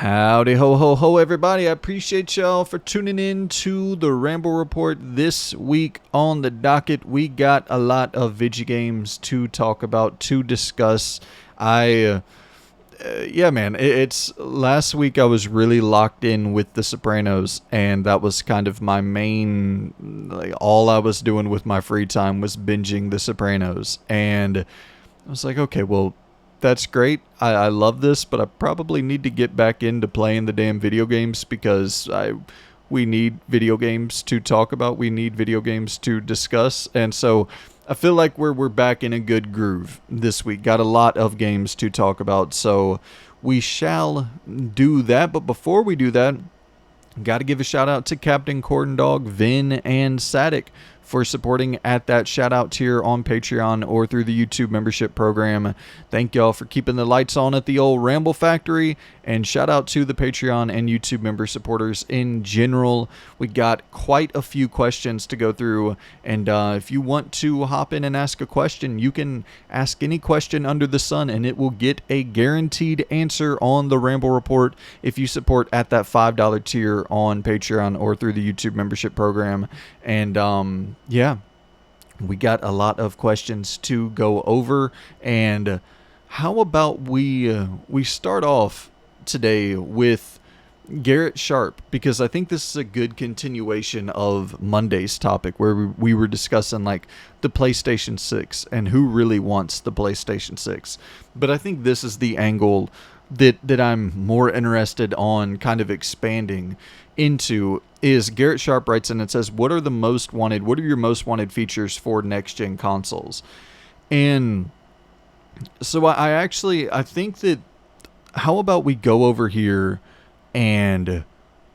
Howdy ho ho ho everybody, I appreciate y'all for tuning in to the Ramble Report. This week on the docket we got a lot of video games to talk about, to discuss. It's last week I was really locked in with The Sopranos, and that was kind of my main, all I was doing with my free time was binging The Sopranos, and I was like, okay, well, that's great. I love this, but I probably need to get back into playing the damn video games because we need video games to talk about. We need video games to discuss. And so I feel like we're back in a good groove this week. Got a lot of games to talk about. So we shall do that. But before we do that, got to give a shout out to Captain Corndog, Vin, and Sadik for supporting at that shout out tier on Patreon or through the YouTube membership program. Thank y'all for keeping the lights on at the old Ramble Factory, and shout out to the Patreon and YouTube member supporters in general. We got quite a few questions to go through, and if you want to hop in and ask a question, you can ask any question under the sun and it will get a guaranteed answer on the Ramble Report if you support at that $5 tier on Patreon or through the YouTube membership program. And yeah, we got a lot of questions to go over, and how about we start off today with Garrett Sharp, because I think this is a good continuation of Monday's topic where we were discussing like the PlayStation 6 and who really wants the PlayStation 6. But I think this is the angle that I'm more interested on kind of expanding into. Is Garrett Sharp writes in and says, what are your most wanted features for next gen consoles? And so I think that, how about we go over here and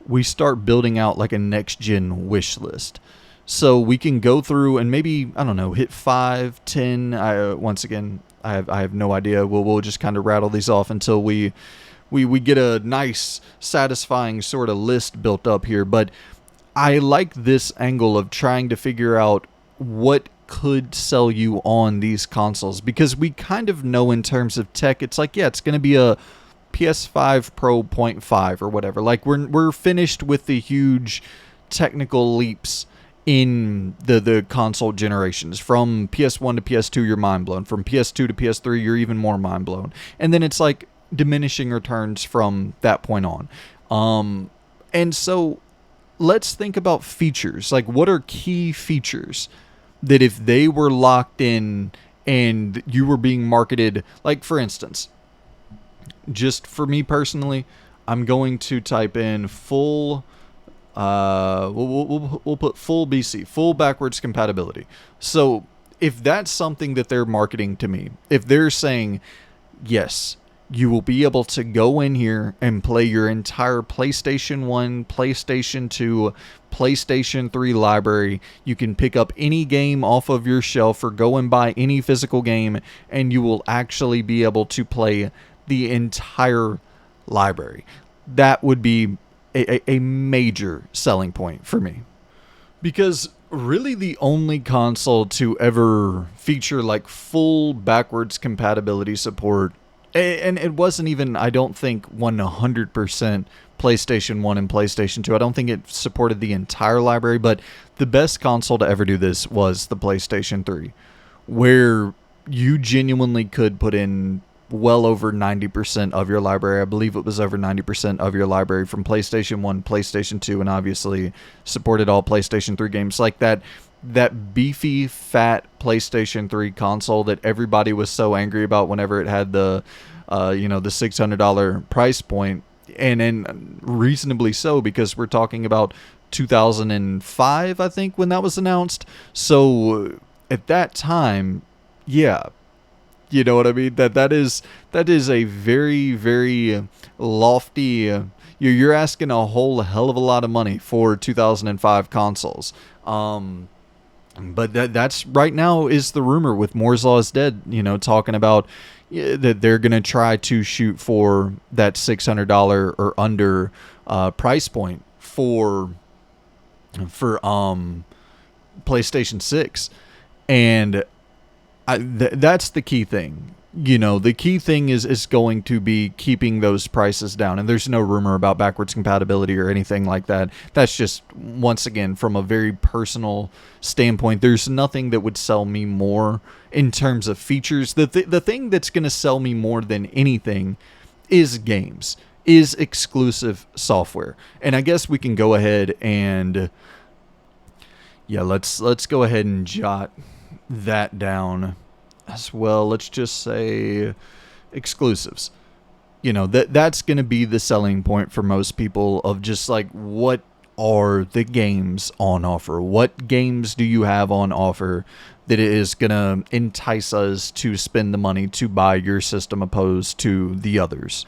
we start building out like a next gen wish list. So we can go through and maybe, I don't know, hit 5, 10. Once again, I have no idea. We'll just kind of rattle these off until we get a nice, satisfying sort of list built up here. But I like this angle of trying to figure out what could sell you on these consoles, because we kind of know in terms of tech, it's like, yeah, it's going to be a PS5 Pro 0.5 or whatever. Like we're finished with the huge technical leaps in the console generations. From PS1 to PS2, you're mind blown. From PS2 to PS3, you're even more mind blown. And then it's like diminishing returns from that point on. And so let's think about features. Like, what are key features that if they were locked in and you were being marketed, like for instance, just for me personally, I'm going to type in full, we'll put full BC, full backwards compatibility. So if that's something that they're marketing to me, if they're saying, yes, you will be able to go in here and play your entire PlayStation 1, PlayStation 2, PlayStation 3 library. You can pick up any game off of your shelf or go and buy any physical game, and you will actually be able to play the entire library. That would be a major selling point for me. Because really the only console to ever feature like full backwards compatibility support, and it wasn't even, I don't think, 100% PlayStation 1 and PlayStation 2. I don't think it supported the entire library, but the best console to ever do this was the PlayStation 3, where you genuinely could put in well over 90% of your library. I believe it was over 90% of your library from PlayStation 1, PlayStation 2, and obviously supported all PlayStation 3 games. Like that beefy, fat PlayStation 3 console that everybody was so angry about whenever it had the $600 price point, and reasonably so, because we're talking about 2005, I think, when that was announced. So at that time, yeah, you know what I mean? That is a very, very lofty. You're asking a whole hell of a lot of money for 2005 consoles. But that's right now is the rumor with Moore's Law is Dead, talking about that they're going to try to shoot for that $600 or under price point for PlayStation 6. And that's the key thing. the key thing is going to be keeping those prices down. And there's no rumor about backwards compatibility or anything like that. That's just, once again, from a very personal standpoint, there's nothing that would sell me more in terms of features. The thing that's going to sell me more than anything is games, is exclusive software. And I guess we can go ahead and, yeah, let's go ahead and jot that down as well. Let's just say exclusives. That's going to be the selling point for most people, of just like, what are the games on offer? What games do you have on offer that is going to entice us to spend the money to buy your system opposed to the others?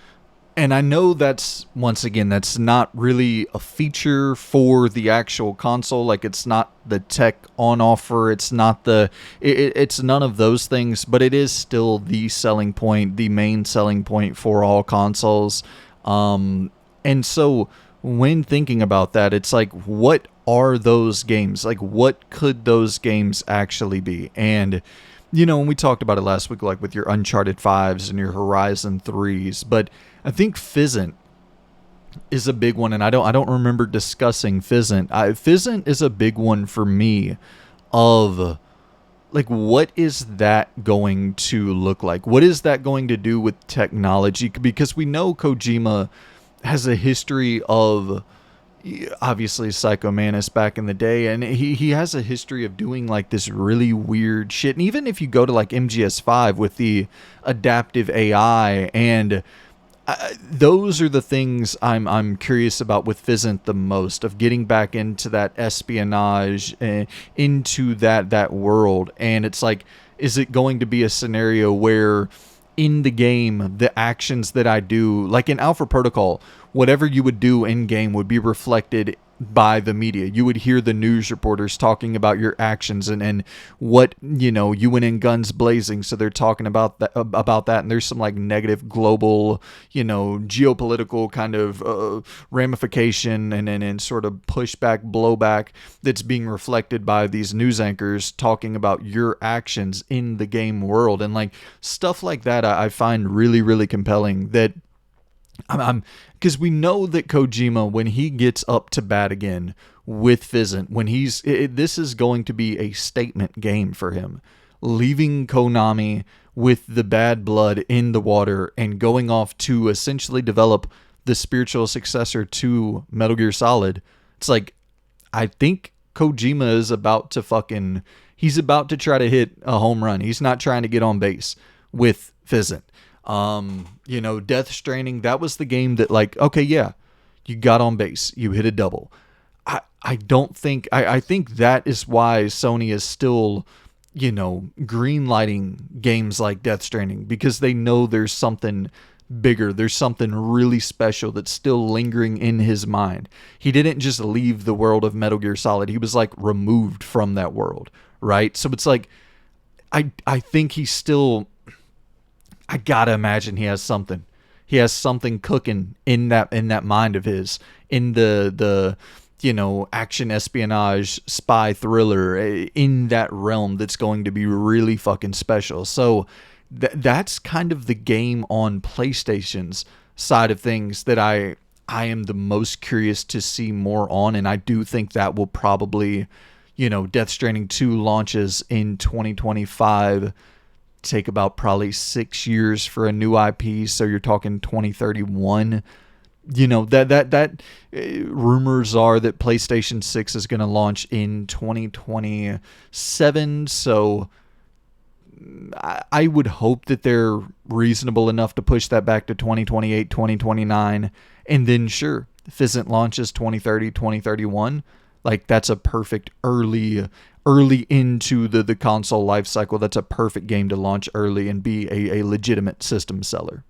And I know that's, once again, that's not really a feature for the actual console. Like, it's not the tech on offer. It's not it's none of those things, but it is still the selling point, the main selling point for all consoles. And so when thinking about that, it's like, what are those games? Like, what could those games actually be? And when we talked about it last week, like with your Uncharted 5s and your Horizon 3s, but I think Fizzant is a big one, and I don't remember discussing Fizzant. Fizzant is a big one for me, of like, what is that going to look like? What is that going to do with technology? Because we know Kojima has a history of, obviously, Psycho Mantis back in the day, and he has a history of doing like this really weird shit. And even if you go to like MGS5 with the adaptive AI, and those are the things I'm curious about with Fizzant the most, of getting back into that espionage, into that world. And it's like, is it going to be a scenario where in the game, the actions that I do, like in Alpha Protocol, whatever you would do in game would be reflected by the media. You would hear the news reporters talking about your actions, and what, you went in guns blazing. So they're talking about that. And there's some like negative global, geopolitical kind of ramification and sort of pushback, blowback that's being reflected by these news anchors talking about your actions in the game world. And like stuff like that, I find really, really compelling. That because we know that Kojima, when he gets up to bat again with Fizzant, this is going to be a statement game for him, leaving Konami with the bad blood in the water and going off to essentially develop the spiritual successor to Metal Gear Solid. It's like, I think Kojima is about to he's about to try to hit a home run. He's not trying to get on base with Fizzant. Death Stranding, that was the game that, like, okay, yeah, you got on base, you hit a double. I think that is why Sony is still, green lighting games like Death Stranding, because they know there's something bigger, there's something really special that's still lingering in his mind. He didn't just leave the world of Metal Gear Solid, he was like removed from that world, right? So it's like, I think he's still, I gotta imagine he has something. He has something cooking in that mind of his, in the action espionage spy thriller, in that realm that's going to be really fucking special. So that's kind of the game on PlayStation's side of things that I am the most curious to see more on, and I do think that will probably, Death Stranding 2 launches in 2025. Take about probably 6 years for a new IP, so you're talking 2031. Rumors are that PlayStation 6 is going to launch in 2027, so I would hope that they're reasonable enough to push that back to 2028, 2029, and then sure, Fizzant launches 2030, 2031. Like, that's a perfect early into the console life cycle. That's a perfect game to launch early and be a legitimate system seller.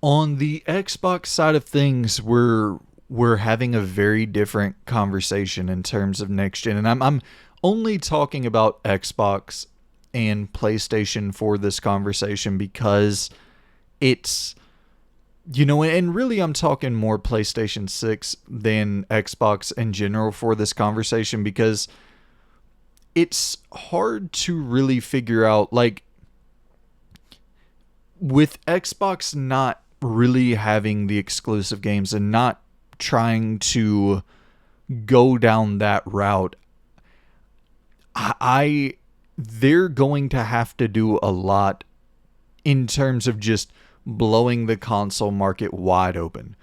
On the Xbox side of things, we're having a very different conversation in terms of next gen, and I'm only talking about Xbox and PlayStation for this conversation because it's, and really I'm talking more PlayStation 6 than Xbox in general for this conversation, because it's hard to really figure out, like, with Xbox not really having the exclusive games and not trying to go down that route, I they're going to have to do a lot in terms of just blowing the console market wide open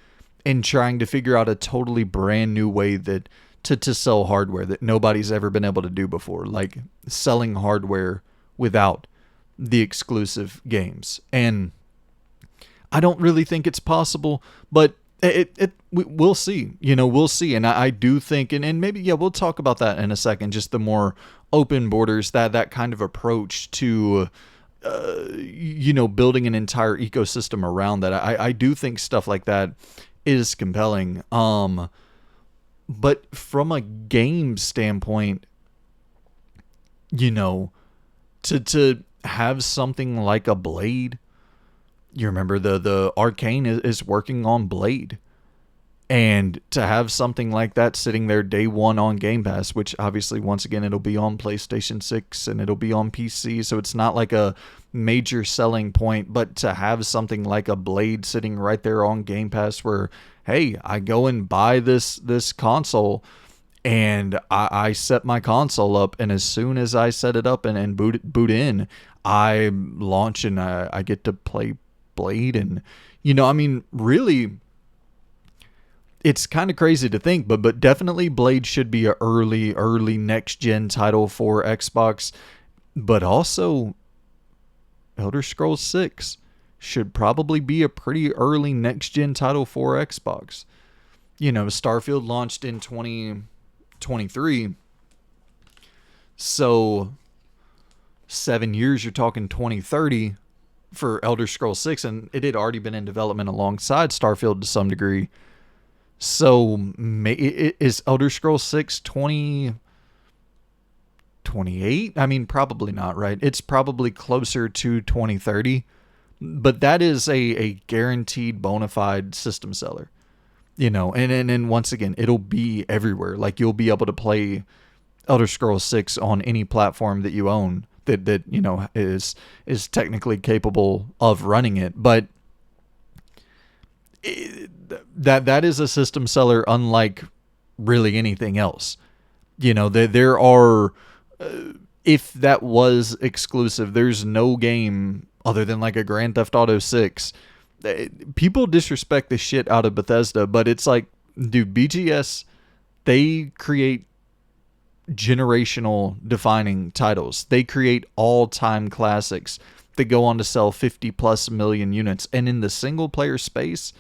and trying to figure out a totally brand new way that to sell hardware that nobody's ever been able to do before, like selling hardware without the exclusive games. And I don't really think it's possible, but we'll see. We'll see. And I do think, and maybe, yeah, we'll talk about that in a second, just the more open borders, that kind of approach to, building an entire ecosystem around that. I do think stuff like that is compelling. But from a game standpoint, to have something like a Blade, you remember the Arcane is working on Blade. And to have something like that sitting there day one on Game Pass, which obviously, once again, it'll be on PlayStation 6 and it'll be on PC, so it's not like a major selling point, but to have something like a Blade sitting right there on Game Pass where, hey, I go and buy this console and I set my console up, and as soon as I set it up and boot in, I launch and I get to play Blade. And, really, it's kind of crazy to think, but definitely Blade should be a early next gen title for Xbox. But also, Elder Scrolls 6 should probably be a pretty early next gen title for Xbox. Starfield launched in 2023, so 7 years, you're talking 2030 for Elder Scrolls 6, and it had already been in development alongside Starfield to some degree. So is Elder Scrolls 6 2028? I mean, probably not, right? It's probably closer to 2030. But that is a guaranteed bona fide system seller. And once again, it'll be everywhere. Like, you'll be able to play Elder Scrolls 6 on any platform that you own that is technically capable of running it. But that is a system seller unlike really anything else. There are, if that was exclusive, there's no game other than like a Grand Theft Auto 6. People disrespect the shit out of Bethesda, but it's like, dude, BGS, they create generational defining titles. They create all-time classics that go on to sell 50 plus million units. And in the single player space,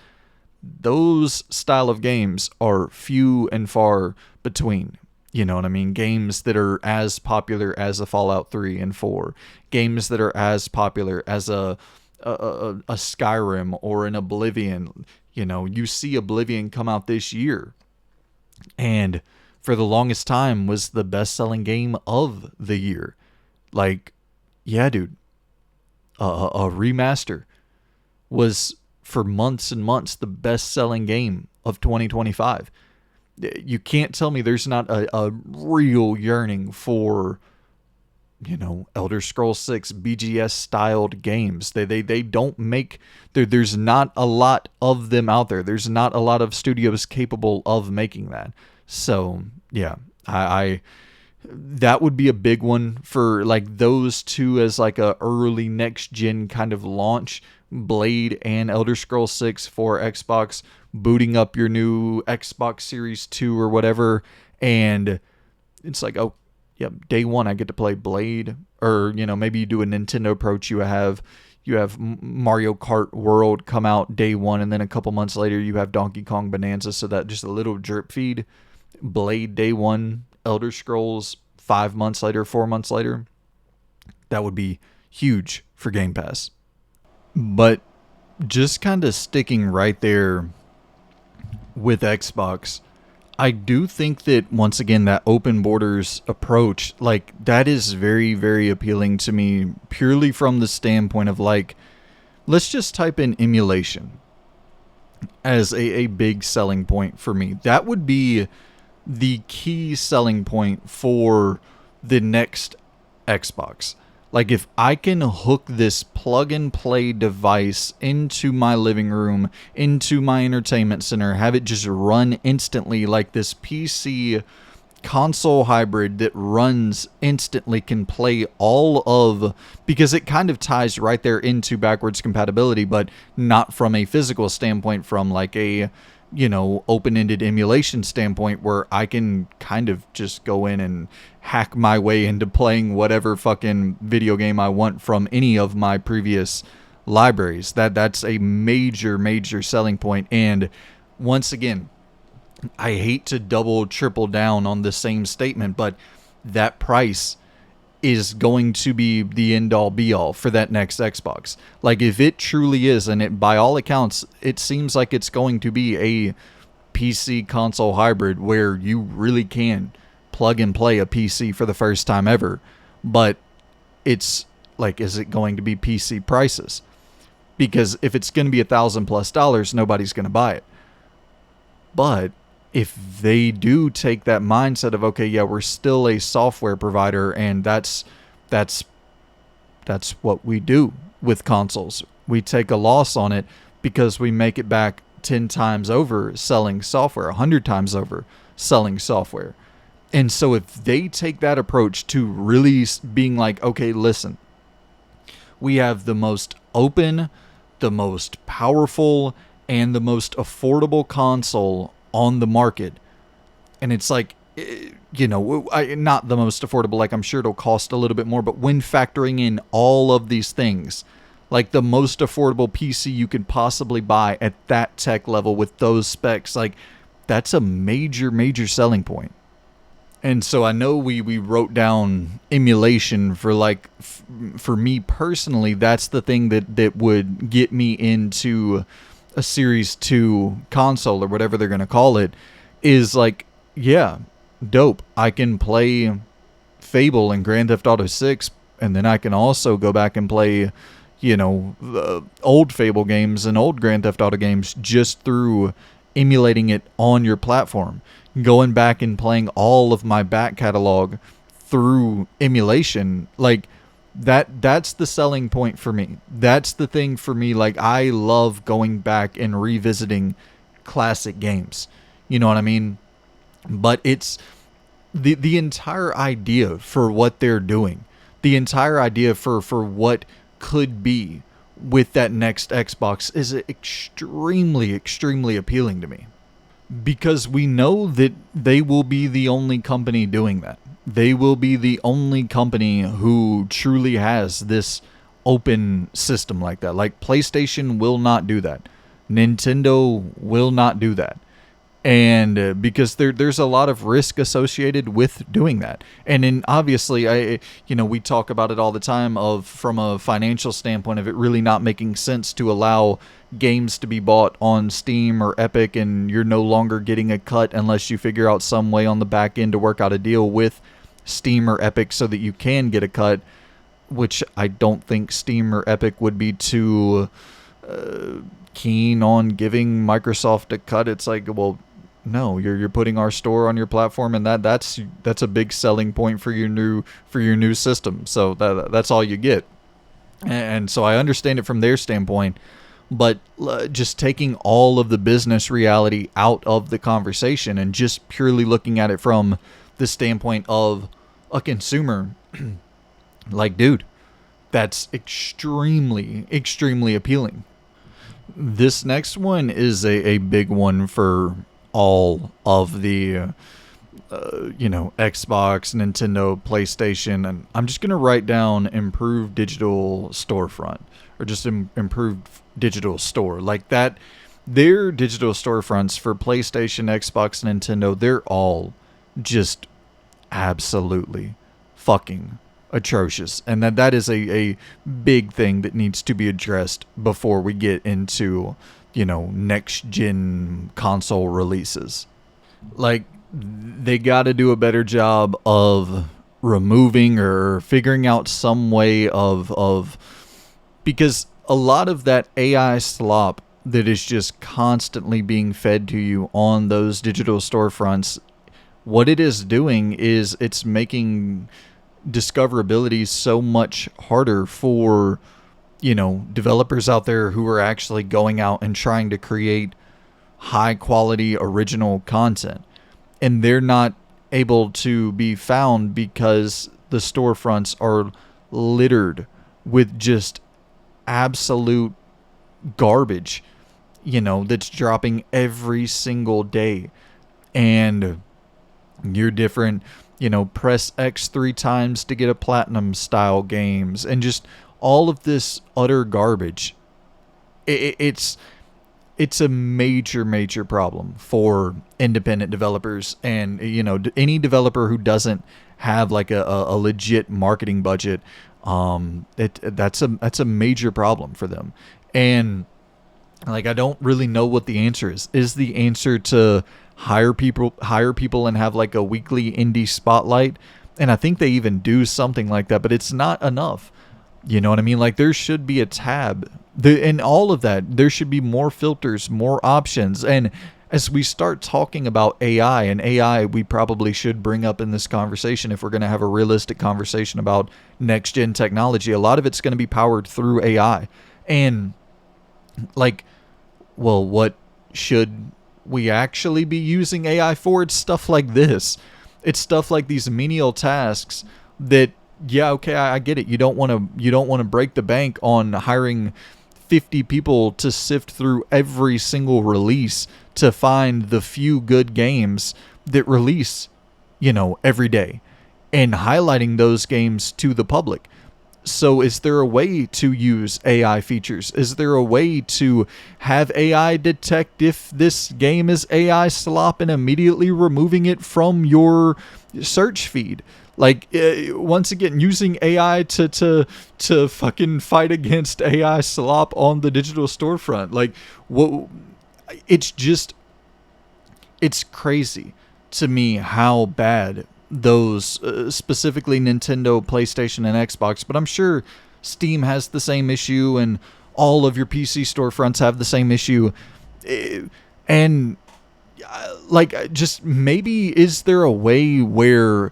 those style of games are few and far between. You know what I mean? Games that are as popular as a Fallout 3 and 4. Games that are as popular as a Skyrim or an Oblivion. You see Oblivion come out this year, and for the longest time was the best-selling game of the year. Like, yeah, dude, a remaster was for months and months the best-selling game of 2025. You can't tell me there's not a real yearning for, Elder Scrolls 6 BGS styled games. They don't make, there's not a lot of them out there. There's not a lot of studios capable of making that. So yeah, I that would be a big one for like those two as like a early next gen kind of launch. Blade and Elder Scrolls 6 for Xbox, booting up your new Xbox Series 2 or whatever, and it's like, oh, yeah, day one I get to play Blade. Or, maybe you do a Nintendo approach, you have Mario Kart World come out day one, and then a couple months later you have Donkey Kong Bonanza, so that just a little drip feed. Blade day one, Elder Scrolls 5 months later, 4 months later. That would be huge for Game Pass. But just kind of sticking right there with Xbox, I do think that, once again, that open borders approach, like, that is very, very appealing to me, purely from the standpoint of, like, let's just type in emulation as a big selling point for me. That would be the key selling point for the next Xbox. Like, if I can hook this plug and play device into my living room, into my entertainment center, have it just run instantly, like this PC console hybrid that runs instantly, can play all of, because it kind of ties right there into backwards compatibility, but not from a physical standpoint, from like a, open-ended emulation standpoint, where I can kind of just go in and hack my way into playing whatever fucking video game I want from any of my previous libraries. That's a major selling point. And once again, I hate to double, triple down on the same statement, but that price is going to be the end all be all for that next Xbox. Like, if it truly is, and it, by all accounts, it seems like it's going to be a PC console hybrid where you really can plug and play a PC for the first time ever. But it's like, is it going to be PC prices? Because if it's going to be $1,000+ nobody's going to buy it. But if they do take that mindset of, okay, yeah, we're still a software provider, and that's what we do with consoles. We take a loss on it because we make it back 10 times over selling software, 100 times over selling software. And so if they take that approach to really being like, okay, listen, we have the most open, the most powerful, and the most affordable console on the market, and it's like, not the most affordable, like I'm sure it'll cost a little bit more, but when factoring in all of these things, like the most affordable PC you could possibly buy at that tech level with those specs, like that's a major selling point. And so I know we wrote down emulation for, like, for me personally, that's the thing that would get me into a Series 2 console, or whatever they're going to call it, is like, yeah, dope. I can play Fable and Grand Theft Auto 6, and then I can also go back and play, the old Fable games and old Grand Theft Auto games just through emulating it on your platform. Going back and playing all of my back catalog through emulation, like, that's the selling point for me. That's the thing for me. Like, I love going back and revisiting classic games. You know what I mean? But it's the entire idea for what they're doing. The entire idea for what could be with that next Xbox is extremely appealing to me. Because we know that they will be the only company doing that. They will be the only company who truly has this open system like that. Like, PlayStation will not do that. Nintendo will not do that. And because there's a lot of risk associated with doing that. And then obviously, we talk about it all the time from a financial standpoint of it really not making sense to allow games to be bought on Steam or Epic, and you're no longer getting a cut unless you figure out some way on the back end to work out a deal with Steam or Epic so that you can get a cut, which I don't think Steam or Epic would be too keen on giving Microsoft a cut. It's like, well, no, you're putting our store on your platform, and that's a big selling point for your new system. So that's all you get. And so I understand it from their standpoint, but just taking all of the business reality out of the conversation and just purely looking at it from the standpoint of a consumer, like, dude, that's extremely appealing. This next one is a big one for all of the Xbox, Nintendo, PlayStation, and I'm just going to write down improved digital storefront, or just improved digital store. Like that, their digital storefronts for PlayStation, Xbox, Nintendo, they're all just absolutely fucking atrocious. And that is a big thing that needs to be addressed before we get into, next gen console releases. Like, they got to do a better job of removing or figuring out some way of because a lot of that AI slop that is just constantly being fed to you on those digital storefronts, what it is doing is it's making discoverability so much harder for, developers out there who are actually going out and trying to create high quality original content. And they're not able to be found because the storefronts are littered with just absolute garbage, that's dropping every single day. And you're different, press X 3 times to get a platinum style games, and just all of this utter garbage. It's a major problem for independent developers, and any developer who doesn't have like a legit marketing budget. That's a major problem for them. And like, I don't really know what the answer is. Is the answer to hire people and have like a weekly indie spotlight? And I think they even do something like that, but it's not enough. You know what I mean? Like, there should be a tab. And all of that, there should be more filters, more options. And as we start talking about AI, and AI we probably should bring up in this conversation if we're going to have a realistic conversation about next-gen technology, a lot of it's going to be powered through AI. And, like, well, what should we actually be using AI for? It's stuff like this. It's stuff like these menial tasks that, yeah, okay, I get it. You don't want to break the bank on hiring 50 people to sift through every single release to find the few good games that release, every day, and highlighting those games to the public. So is there a way to use AI features? Is there a way to have AI detect if this game is AI slop and immediately removing it from your search feed? Like, once again, using AI to fucking fight against AI slop on the digital storefront. Like, what? It's crazy to me how bad those, specifically Nintendo, PlayStation, and Xbox, but I'm sure Steam has the same issue, and all of your PC storefronts have the same issue. And, like, just maybe, is there a way where...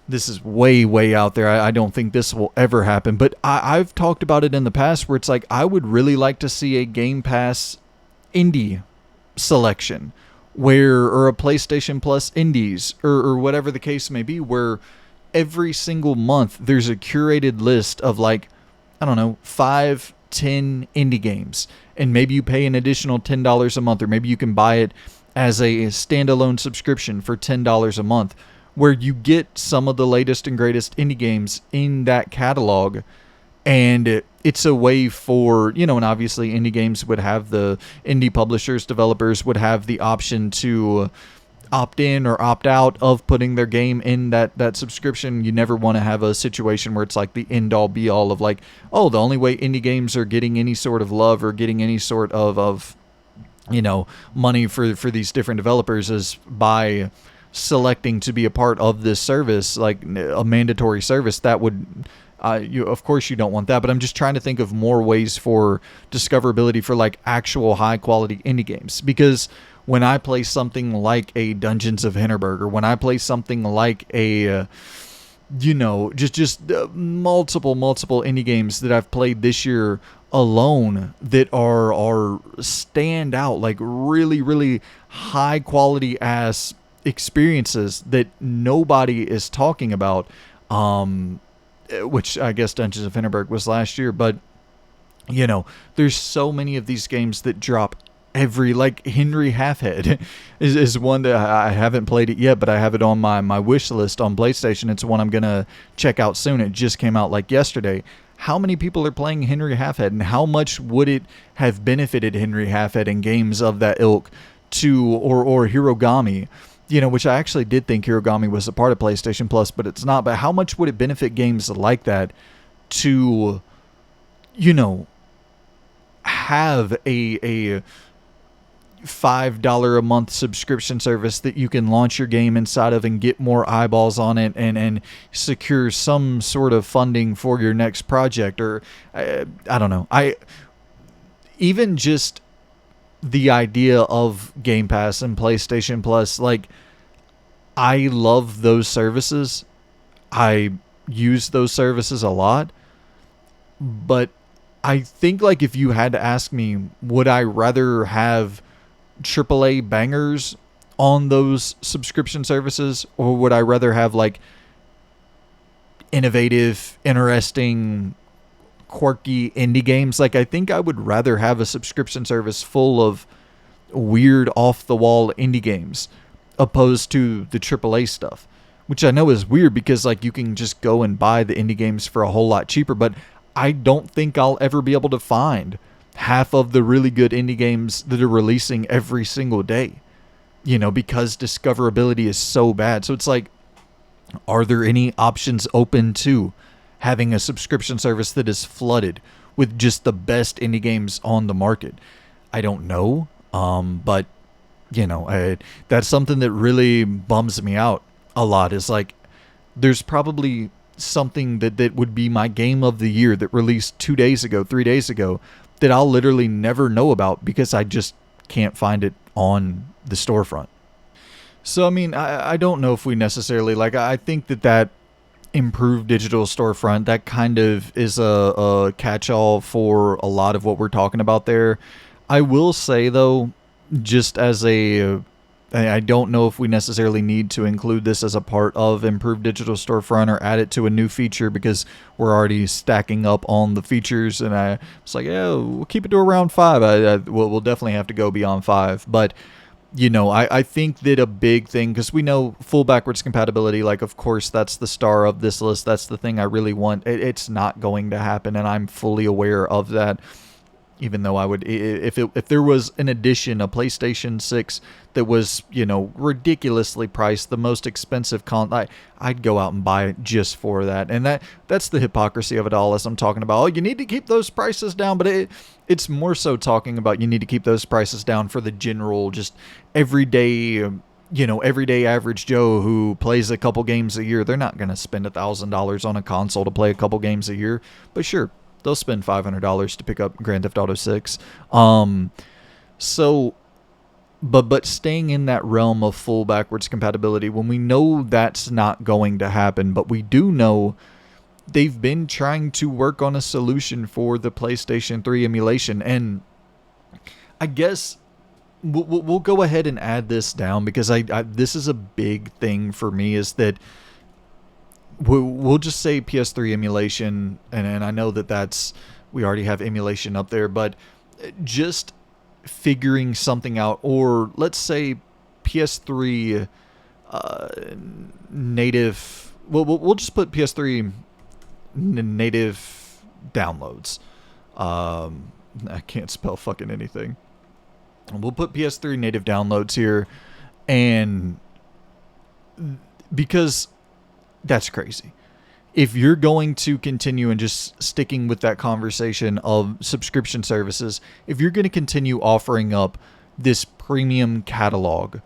This is way out there. I don't think this will ever happen, but I've talked about it in the past where it's like, I would really like to see a Game Pass indie selection, or a PlayStation Plus indies, or whatever the case may be, where every single month there's a curated list of, like, I don't know, 5-10 indie games, and maybe you pay an additional $10 a month, or maybe you can buy it as a standalone subscription for $10 a month, where you get some of the latest and greatest indie games in that catalog. And it's a way for, and obviously indie games would have the indie publishers, developers would have the option to opt in or opt out of putting their game in that subscription. You never want to have a situation where it's like the end all be all of like, oh, the only way indie games are getting any sort of love or getting any sort of money for these different developers is by selecting to be a part of this service, like a mandatory service. That would, of course you don't want that, but I'm just trying to think of more ways for discoverability for like actual high quality indie games. Because when I play something like a Dungeons of Hinterberg, or when I play something like a multiple indie games that I've played this year alone that are stand out, like really high quality ass experiences that nobody is talking about, which I guess Dungeons of Hinterberg was last year, but there's so many of these games that drop every, like Henry Halfhead is one that I haven't played it yet, but I have it on my wish list on PlayStation. It's one I'm gonna check out soon. It just came out like yesterday. How many people are playing Henry Halfhead, and how much would it have benefited Henry Halfhead in games of that ilk or Hirogami? Which I actually did think Hirogami was a part of PlayStation Plus, but it's not. But how much would it benefit games like that to, have a $5 a month subscription service that you can launch your game inside of and get more eyeballs on it, and secure some sort of funding for your next project? Or I don't know. Even just the idea of Game Pass and PlayStation Plus, like, I love those services. I use those services a lot, but I think like if you had to ask me, would I rather have AAA bangers on those subscription services, or would I rather have like innovative, interesting, quirky indie games? Like, I think I would rather have a subscription service full of weird, off the wall indie games opposed to the AAA stuff. Which I know is weird because like you can just go and buy the indie games for a whole lot cheaper, but I don't think I'll ever be able to find half of the really good indie games that are releasing every single day. Because discoverability is so bad. So it's like, are there any options open to having a subscription service that is flooded with just the best indie games on the market? I don't know. But that's something that really bums me out a lot. Is like, there's probably something that would be my game of the year that released 2 days ago, 3 days ago, that I'll literally never know about because I just can't find it on the storefront. So, I mean, I don't know if we necessarily, like, I think that improved digital storefront, that kind of is a catch-all for a lot of what we're talking about there. I will say, though, just as I don't know if we necessarily need to include this as a part of improved digital storefront or add it to a new feature because we're already stacking up on the features. And I was like, yeah, we'll keep it to around 5. We'll definitely have to go beyond 5. But I think that a big thing, because we know full backwards compatibility, like, of course, that's the star of this list. That's the thing I really want. It's not going to happen, and I'm fully aware of that. Even though I would, if there was an edition, a PlayStation 6 that was, ridiculously priced, the most expensive I'd go out and buy it just for that. And that's the hypocrisy of it all, as I'm talking about. Oh, you need to keep those prices down, but it's more so talking about you need to keep those prices down for the general, just everyday, everyday average Joe who plays a couple games a year. They're not going to spend $1,000 on a console to play a couple games a year, but sure, they'll spend $500 to pick up Grand Theft Auto 6. So, but staying in that realm of full backwards compatibility, when we know that's not going to happen, but we do know they've been trying to work on a solution for the PlayStation 3 emulation. And I guess we'll go ahead and add this down because I this is a big thing for me, is that we'll just say PS3 emulation, and I know that's, we already have emulation up there, but just figuring something out, or let's say PS3 native, we'll just put PS3 native downloads. I can't spell fucking anything. We'll put PS3 native downloads here, and because that's crazy. If you're going to continue and just sticking with that conversation of subscription services, if you're going to continue offering up this premium catalog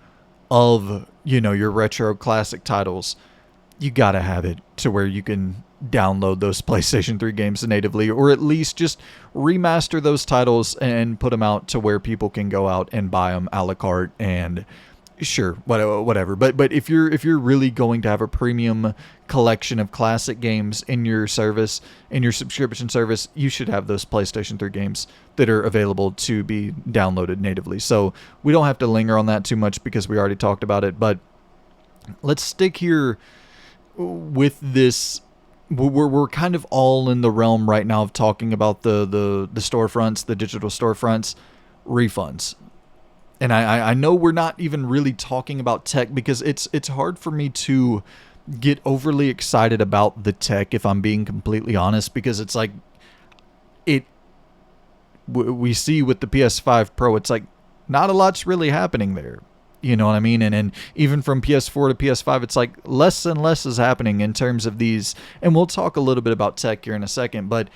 of, your retro classic titles, you got to have it to where you can download those PlayStation 3 games natively, or at least just remaster those titles and put them out to where people can go out and buy them a la carte. And sure, whatever. But if you're really going to have a premium collection of classic games in your service, in your subscription service, you should have those PlayStation 3 games that are available to be downloaded natively. So we don't have to linger on that too much because we already talked about it. But let's stick here with this. We're kind of all in the realm right now of talking about the storefronts, the digital storefronts, refunds. And I know we're not even really talking about tech because it's hard for me to get overly excited about the tech, if I'm being completely honest, because it's like we see with the PS5 Pro, it's like not a lot's really happening there. You know what I mean? And even from PS4 to PS5, it's like less and less is happening in terms of these. And we'll talk a little bit about tech here in a second, but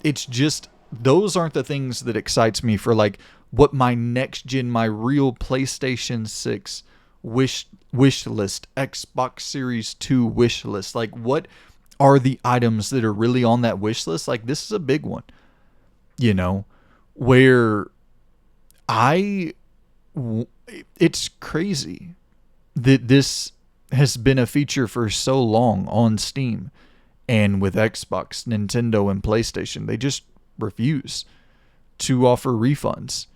it's just, those aren't the things that excites me for like what my next gen, my real PlayStation 6 wish list, Xbox Series 2 wish list. Like, what are the items that are really on that wish list? Like, this is a big one, where it's crazy that this has been a feature for so long on Steam and with Xbox, Nintendo, and PlayStation. They just refuse to offer refunds.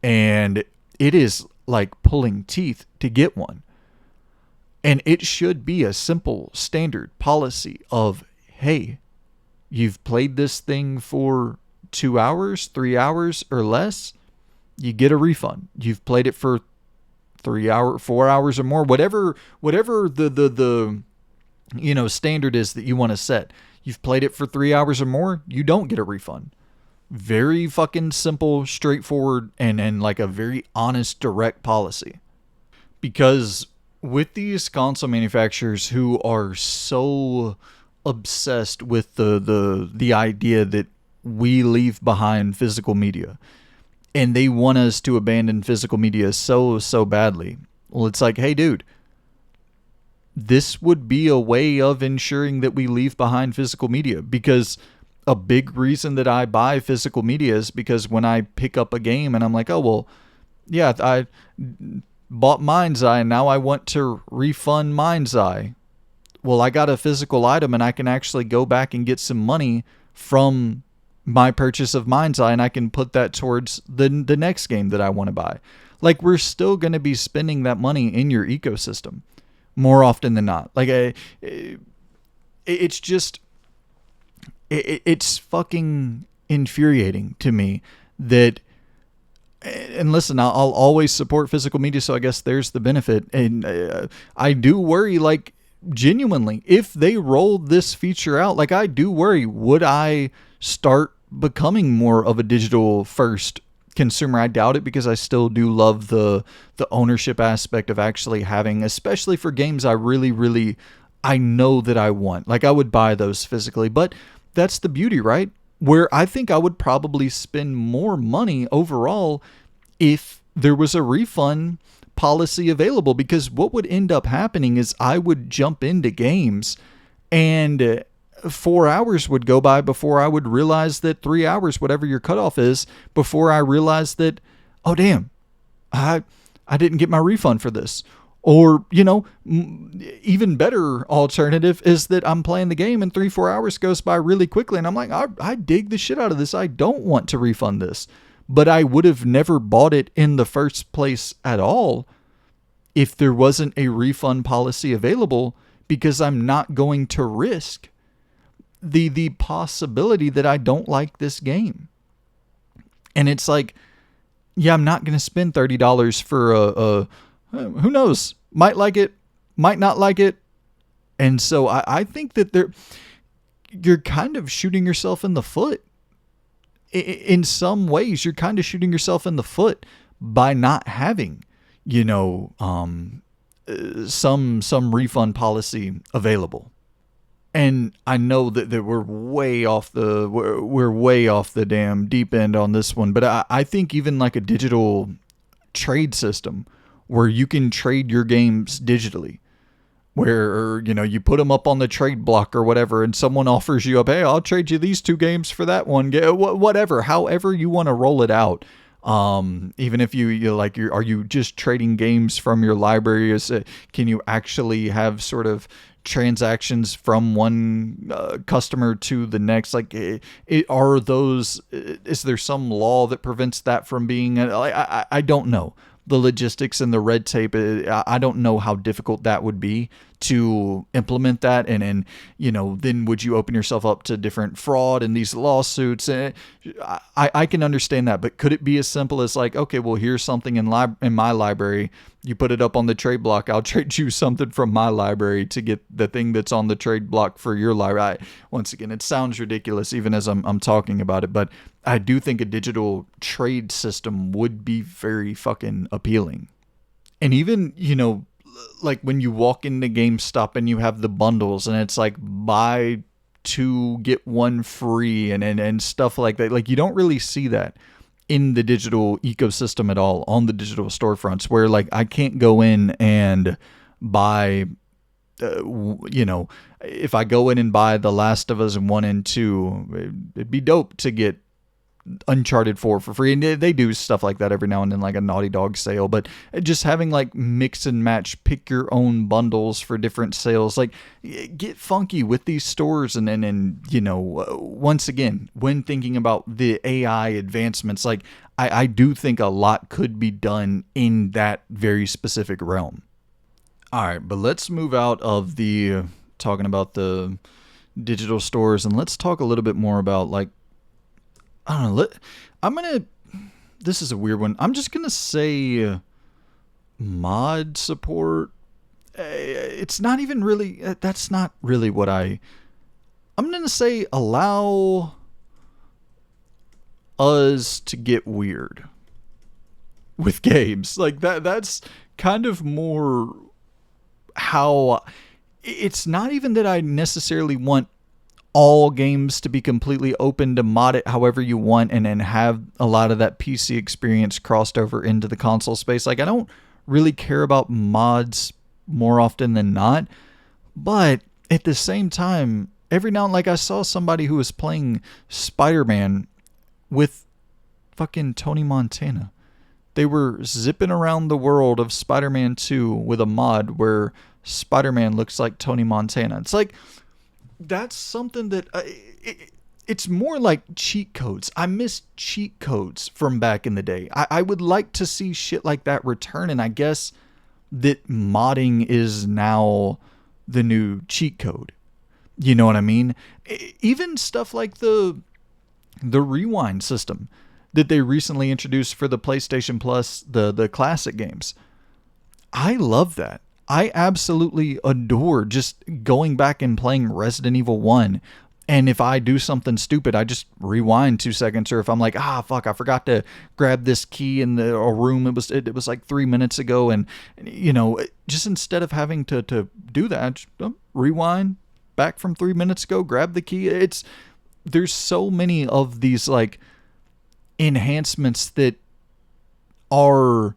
And it is like pulling teeth to get one. And it should be a simple standard policy of, hey, you've played this thing for 2 hours, 3 hours, or less, you get a refund. You've played it for 3 hours, 4 hours or more, whatever the standard is that you want to set. You've played it for 3 hours or more, you don't get a refund. Very fucking simple, straightforward, and like a very honest, direct policy. Because with these console manufacturers who are so obsessed with the idea that we leave behind physical media, and they want us to abandon physical media so badly. Well, it's like, hey, dude, this would be a way of ensuring that we leave behind physical media, because a big reason that I buy physical media is because when I pick up a game and I'm like, oh, well, yeah, I bought Mind's Eye and now I want to refund Mind's Eye. Well, I got a physical item and I can actually go back and get some money from my purchase of Mind's Eye, and I can put that towards the next game that I want to buy. Like, we're still going to be spending that money in your ecosystem more often than not. Like, it's just, it's fucking infuriating to me that, and listen, I'll always support physical media, so I guess there's the benefit. And I do worry, like, genuinely, if they rolled this feature out, like, I do worry, would I start becoming more of a digital first consumer? I doubt it, because I still do love the ownership aspect of actually having, especially for games I really I know that I want. Like, I would buy those physically, but that's the beauty, right? Where I think I would probably spend more money overall if there was a refund policy available, because what would end up happening is I would jump into games and 4 hours would go by before I would realize that 3 hours, whatever your cutoff is, before I realized that, oh damn, I didn't get my refund for this. Or, even better alternative is that I'm playing the game and 3-4 hours goes by really quickly and I'm like, I dig the shit out of this. I don't want to refund this. But I would have never bought it in the first place at all if there wasn't a refund policy available, because I'm not going to risk the possibility that I don't like this game. And it's like, yeah, I'm not going to spend $30 for a who knows, might like it, might not like it. And so I think that you're kind of shooting yourself in the foot. In some ways, you're kind of shooting yourself in the foot by not having, some refund policy available. And I know that we're way off the damn deep end on this one, but I think even like a digital trade system where you can trade your games digitally, where, you put them up on the trade block or whatever, and someone offers you up, hey, I'll trade you these 2 games for that one, whatever, however you want to roll it out. Even if are you just trading games from your library? Can you actually have sort of transactions from one customer to the next? Like, is there some law that prevents that from being? I don't know the logistics and the red tape. I don't know how difficult that would be to implement that. And then would you open yourself up to different fraud and these lawsuits? I can understand that, but could it be as simple as like, okay, well, here's something in my library. You put it up on the trade block. I'll trade you something from my library to get the thing that's on the trade block for your library. Once again, it sounds ridiculous even as I'm talking about it, but I do think a digital trade system would be very fucking appealing. And even, like when you walk into GameStop and you have the bundles and it's like buy 2 get 1 free and stuff like that. Like, you don't really see that in the digital ecosystem at all, on the digital storefronts, where like I can't go in and buy, if I go in and buy The Last of Us 1 and 2, it'd be dope to get Uncharted 4 for free. And they do stuff like that every now and then, like a Naughty Dog sale. But just having like mix and match, pick your own bundles for different sales, like get funky with these stores. And once again, when thinking about the AI advancements, like I do think a lot could be done in that very specific realm. All right, but let's move out of the talking about the digital stores and let's talk a little bit more about, like, I don't know. This is a weird one. I'm just gonna say mod support. It's not even really. That's not really what I'm gonna say. Allow us to get weird with games like that. That's kind of more how. It's not even that I necessarily want all games to be completely open to mod it however you want and then have a lot of that PC experience crossed over into the console space. Like, I don't really care about mods more often than not, but at the same time, every now and like I saw somebody who was playing Spider-Man with fucking Tony Montana. They were zipping around the world of Spider-Man 2 with a mod where Spider-Man looks like Tony Montana. It's like, that's something that it's more like cheat codes. I miss cheat codes from back in the day. I would like to see shit like that return, and I guess that modding is now the new cheat code. You know what I mean? Even stuff like the rewind system that they recently introduced for the PlayStation Plus, the classic games. I love that. I absolutely adore just going back and playing Resident Evil 1. And if I do something stupid, I just rewind 2 seconds. Or if I'm like, fuck, I forgot to grab this key in a room. It was like 3 minutes ago. And, just instead of having to do that, just rewind back from 3 minutes ago, grab the key. There's so many of these like enhancements that are...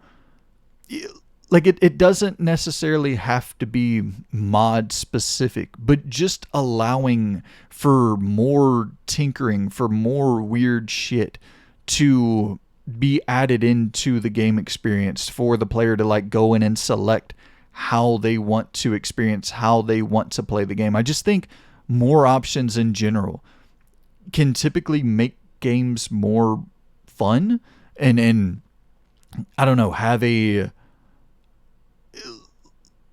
Like, it doesn't necessarily have to be mod specific, but just allowing for more tinkering, for more weird shit to be added into the game experience for the player to like go in and select how they want to experience, how they want to play the game. I just think more options in general can typically make games more fun and I don't know, have a...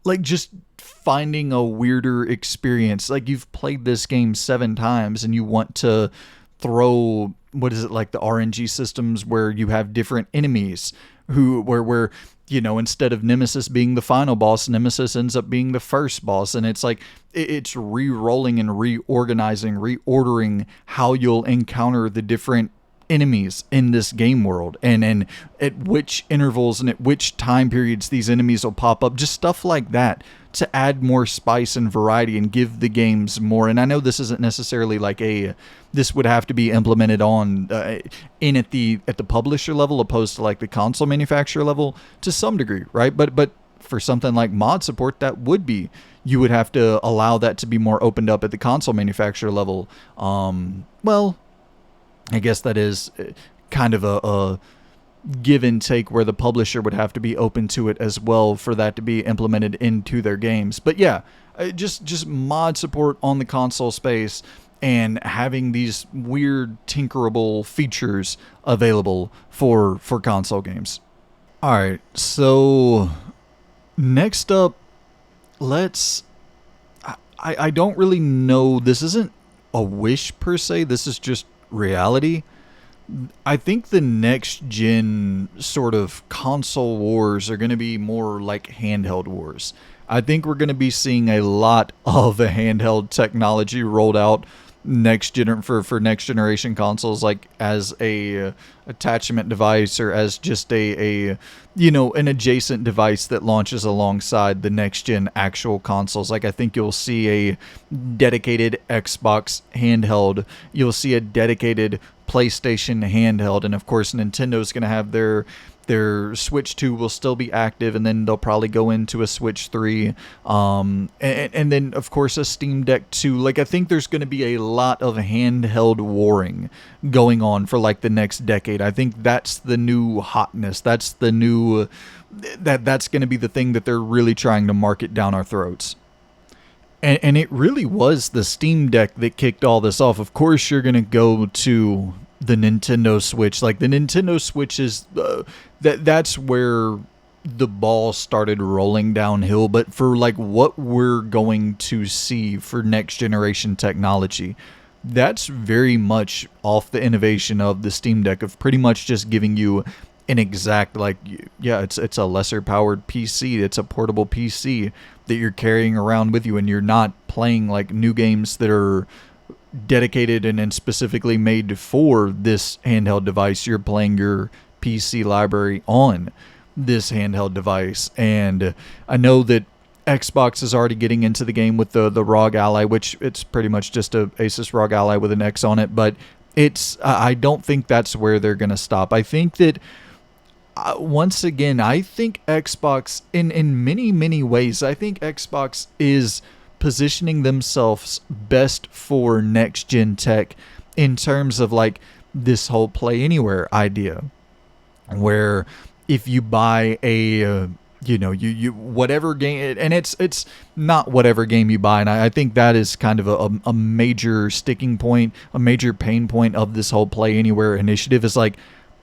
like just finding a weirder experience. Like, you've played this game 7 times and you want to throw, what is it, like the RNG systems where you have different enemies where instead of Nemesis being the final boss, Nemesis ends up being the first boss. And it's like, it's re-rolling and reorganizing, reordering how you'll encounter the different enemies in this game world and at which intervals and at which time periods these enemies will pop up, just stuff like that to add more spice and variety and give the games more. And I know this isn't necessarily like this would have to be implemented on at the publisher level opposed to like the console manufacturer level to some degree, right? But for something like mod support, that would be, you would have to allow that to be more opened up at the console manufacturer level. I guess that is kind of a give and take where the publisher would have to be open to it as well for that to be implemented into their games. But yeah, just mod support on the console space and having these weird tinkerable features available for console games. All right, so next up, I don't really know. This isn't a wish per se. This is just reality. I think the next gen sort of console wars are going to be more like handheld wars. I think we're going to be seeing a lot of the handheld technology rolled out for next generation consoles, like as a attachment device or as just an adjacent device that launches alongside the next gen actual consoles. Like, I think you'll see a dedicated Xbox handheld, you'll see a dedicated PlayStation handheld, and of course Nintendo's going to have their Their Switch 2 will still be active, and then they'll probably go into a Switch 3, and then of course a Steam Deck 2. Like, I think there's going to be a lot of handheld warring going on for like the next decade. I think that's the new hotness. That's the new that's going to be the thing that they're really trying to market down our throats. And it really was the Steam Deck that kicked all this off. Of course, you're going to go to the Nintendo Switch. Like, the Nintendo Switch is that's where the ball started rolling downhill. But for like what we're going to see for next generation technology, that's very much off the innovation of the Steam Deck, of pretty much just giving you an exact, like, yeah, it's a lesser powered PC. It's a portable PC that you're carrying around with you, and you're not playing like new games that are dedicated and specifically made for this handheld device. You're playing your PC library on this handheld device. And I know that Xbox is already getting into the game with the ROG Ally, which it's pretty much just a Asus ROG Ally with an X on it, but I don't think that's where they're going to stop. I think that once again, I think Xbox, in many, many ways, I think Xbox is positioning themselves best for next-gen tech in terms of, like, this whole Play Anywhere idea, where if you buy a, you whatever game, and it's not whatever game you buy, and I think that is kind of a major sticking point, a major pain point of this whole Play Anywhere initiative, is like,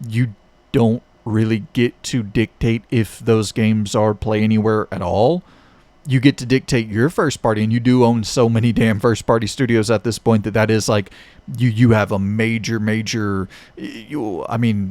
you don't really get to dictate if those games are Play Anywhere at all. You get to dictate your first party, and you do own so many damn first party studios at this point that is like, you have a major,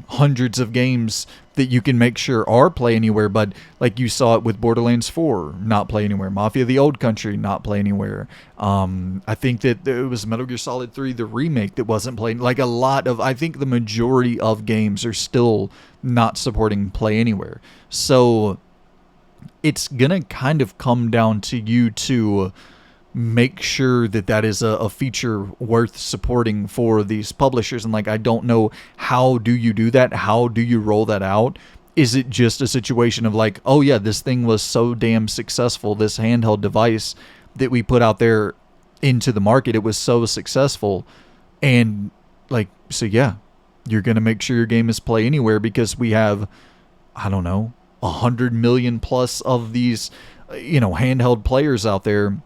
hundreds of games that you can make sure are Play Anywhere. But like, you saw it with Borderlands 4, not Play Anywhere. Mafia: The Old Country, not Play Anywhere. I think that it was Metal Gear Solid 3, the remake, that wasn't playing. Like, I think the majority of games are still not supporting Play Anywhere. So it's gonna kind of come down to you to make sure that is a feature worth supporting for these publishers. And like, I don't know, how do you do that? How do you roll that out? Is it just a situation of like, oh yeah, this thing was so damn successful, this handheld device that we put out there into the market, it was so successful, and like, so yeah, you're gonna make sure your game is Play Anywhere because we have, I don't know, 100 million plus of these, handheld players out there.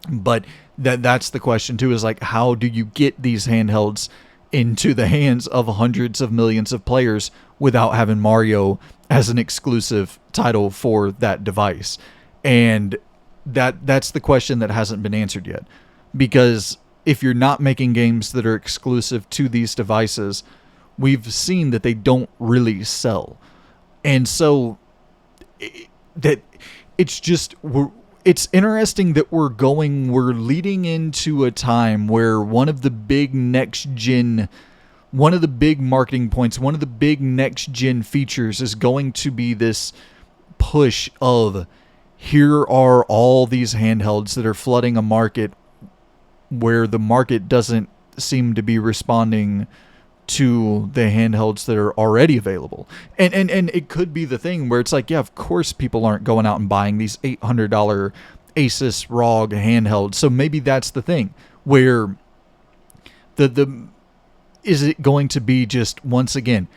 But that's the question too, is like, how do you get these handhelds into the hands of hundreds of millions of players without having Mario as an exclusive title for that device? And that's the question that hasn't been answered yet. Because if you're not making games that are exclusive to these devices, we've seen that they don't really sell. And so it's interesting that we're leading into a time where one of the big marketing points, one of the big next gen features is going to be this push of, here are all these handhelds that are flooding a market where the market doesn't seem to be responding to the handhelds that are already available. And it could be the thing where it's like, yeah, of course people aren't going out and buying these $800 Asus ROG handhelds. So maybe that's the thing where is it going to be just, once again,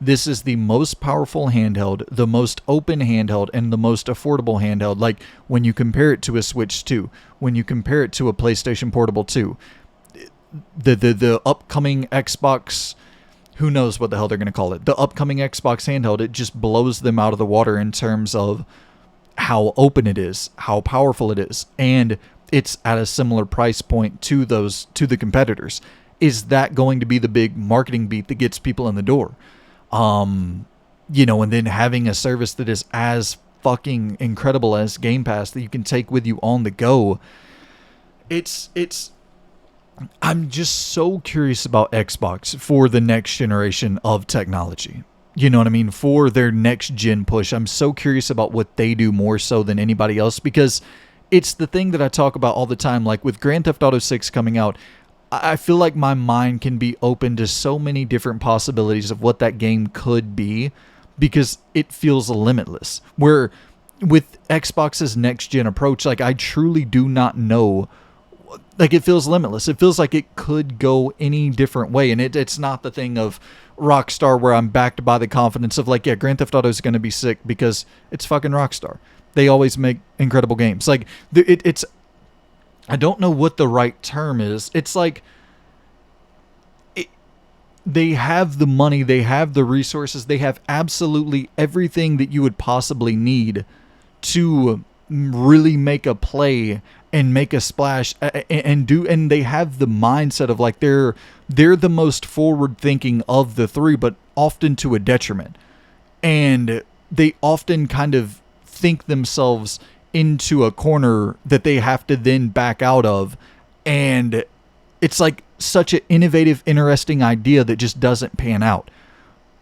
this is the most powerful handheld, the most open handheld, and the most affordable handheld. Like, when you compare it to a Switch 2, when you compare it to a PlayStation Portable 2, the upcoming Xbox, who knows what the hell they're going to call it, the upcoming Xbox handheld, it just blows them out of the water in terms of how open it is, how powerful it is, and it's at a similar price point to the competitors. Is that going to be the big marketing beat that gets people in the door? And then having a service that is as fucking incredible as Game Pass that you can take with you on the go. I'm just so curious about Xbox for the next generation of technology. You know what I mean? For their next gen push. I'm so curious about what they do more so than anybody else, because it's the thing that I talk about all the time. Like, with Grand Theft Auto 6 coming out, I feel like my mind can be open to so many different possibilities of what that game could be. because it feels limitless. Where with Xbox's next gen approach, like I truly do not know. Like it feels limitless. It feels like it could go any different way, and it's not the thing of Rockstar where I'm backed by the confidence of like, yeah, Grand Theft Auto is going to be sick because it's fucking Rockstar. They always make incredible games. Like it's, I don't know what the right term is. It's like they have the money, they have the resources, they have absolutely everything that you would possibly need to really make a play and make a splash and they have the mindset of like they're the most forward thinking of the three, but often to a detriment. And they often kind of think themselves into a corner that they have to then back out of, and it's like such an innovative, interesting idea that just doesn't pan out.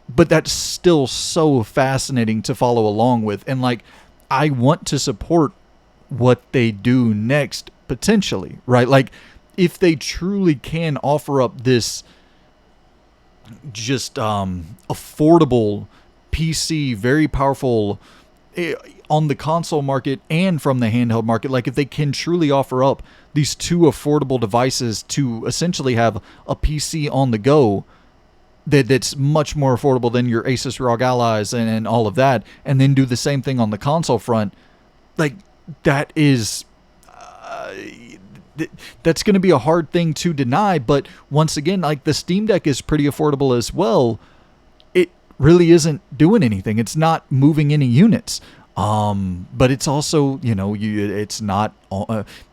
But that's still so fascinating to follow along with, and like I want to support what they do next potentially, right? Like if they truly can offer up this just affordable PC, very powerful on the console market and from the handheld market, like if they can truly offer up these two affordable devices to essentially have a PC on the go that's much more affordable than your Asus ROG Allies and all of that, and then do the same thing on the console front, like that is that's going to be a hard thing to deny. But once again, like the Steam Deck is pretty affordable as well. It really isn't doing anything. It's not moving any units. But it's also, it's not,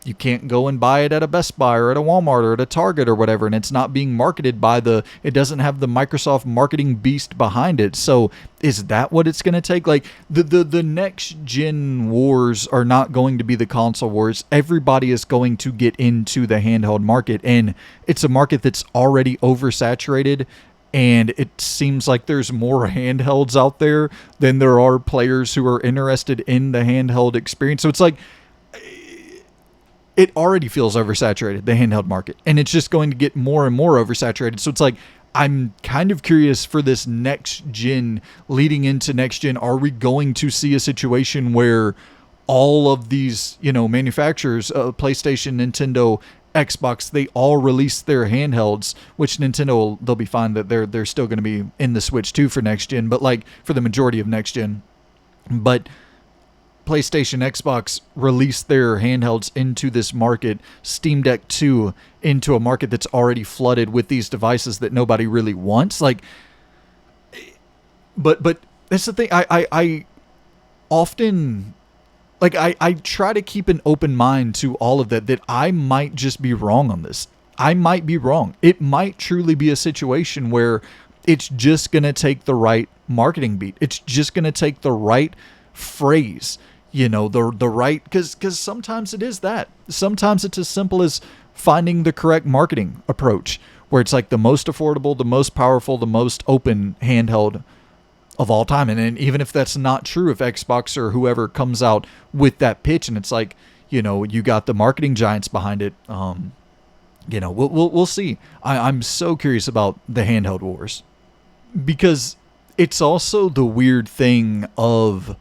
you can't go and buy it at a Best Buy or at a Walmart or at a Target or whatever. And it's not being marketed by it doesn't have the Microsoft marketing beast behind it. So is that what it's going to take? Like the next gen wars are not going to be the console wars. Everybody is going to get into the handheld market, and it's a market that's already oversaturated. And it seems like there's more handhelds out there than there are players who are interested in the handheld experience. So it's like, it already feels oversaturated, the handheld market. And it's just going to get more and more oversaturated. So it's like, I'm kind of curious for this next gen, leading into next gen. Are we going to see a situation where all of these, manufacturers, PlayStation, Nintendo, Xbox, they all release their handhelds, which Nintendo, they'll be fine that they're still going to be in the Switch 2 for next gen, but like for the majority of next gen. But PlayStation, Xbox release their handhelds into this market, Steam Deck 2 into a market that's already flooded with these devices that nobody really wants. Like, but that's the thing. I often, like, I try to keep an open mind to all of that I might just be wrong on this. I might be wrong. It might truly be a situation where it's just going to take the right marketing beat. It's just going to take the right phrase, the right, because sometimes it is that. Sometimes it's as simple as finding the correct marketing approach, where it's like the most affordable, the most powerful, the most open handheld of all time. And even if that's not true, if Xbox or whoever comes out with that pitch and it's like, you got the marketing giants behind it, we'll see. I'm so curious about the handheld wars, because it's also the weird thing of,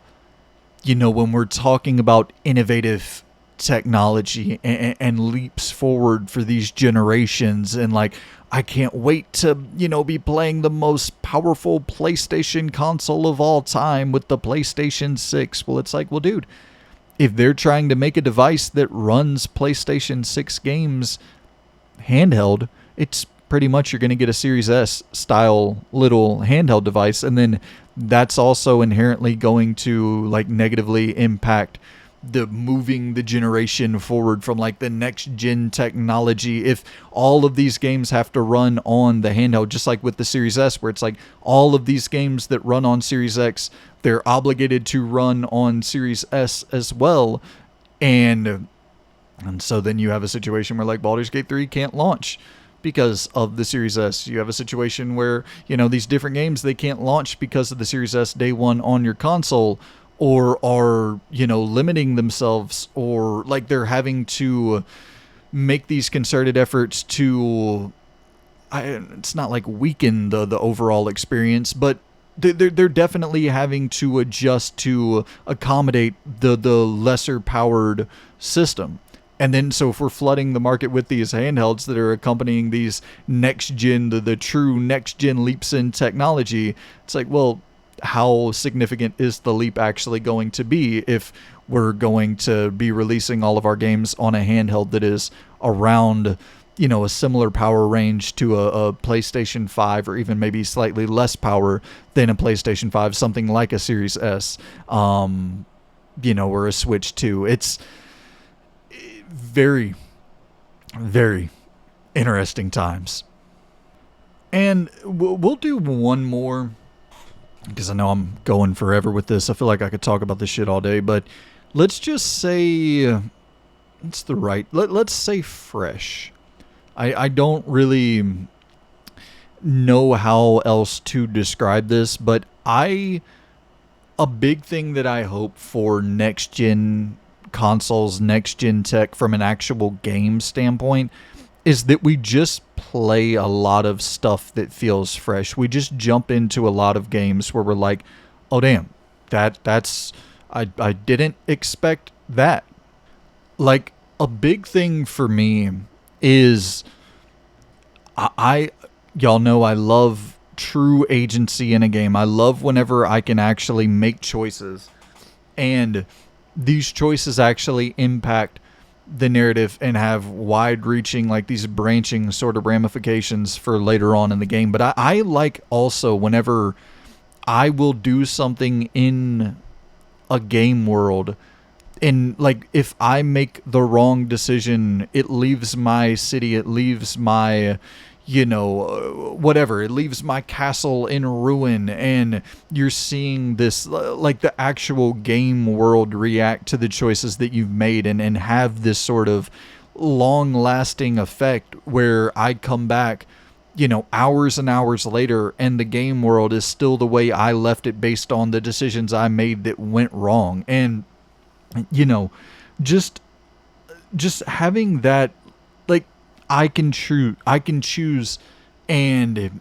when we're talking about innovative technology and leaps forward for these generations, and like, I can't wait to, be playing the most powerful PlayStation console of all time with the PlayStation 6. Well, it's like, well, dude, if they're trying to make a device that runs PlayStation 6 games handheld, it's pretty much you're going to get a Series S style little handheld device. And then that's also inherently going to like negatively impact the moving the generation forward from like the next gen technology. If all of these games have to run on the handheld, just like with the Series S, where it's like all of these games that run on Series X, they're obligated to run on Series S as well. And so then you have a situation where like Baldur's Gate 3 can't launch because of the Series S. You have a situation where, these different games, they can't launch because of the Series S day one on your console, or are, limiting themselves, or like they're having to make these concerted efforts to, it's not like weaken the overall experience, but they're definitely having to adjust to accommodate the lesser powered system. And then, so if we're flooding the market with these handhelds that are accompanying these next gen, the true next gen leaps in technology, it's like, well, how significant is the leap actually going to be if we're going to be releasing all of our games on a handheld that is around, a similar power range to a PlayStation 5, or even maybe slightly less power than a PlayStation 5, something like a Series S, or a Switch 2. It's very, very interesting times. And we'll do one more, because I know I'm going forever with this. I feel like I could talk about this shit all day, but let's just say, let's say fresh. I don't really know how else to describe this, but a big thing that I hope for next gen consoles, next gen tech from an actual game standpoint, is that we just play a lot of stuff that feels fresh. We just jump into a lot of games where we're like, oh damn, that's I didn't expect that. Like, a big thing for me is y'all know I love true agency in a game. I love whenever I can actually make choices, and these choices actually impact the narrative and have wide-reaching, like these branching sort of ramifications for later on in the game. But I like also whenever I will do something in a game world, and like if I make the wrong decision, it leaves my city, it leaves my whatever, it leaves my castle in ruin, and you're seeing this, like the actual game world react to the choices that you've made, and have this sort of long lasting effect where I come back, hours and hours later, and the game world is still the way I left it based on the decisions I made that went wrong. And just having that, like, I can choose, and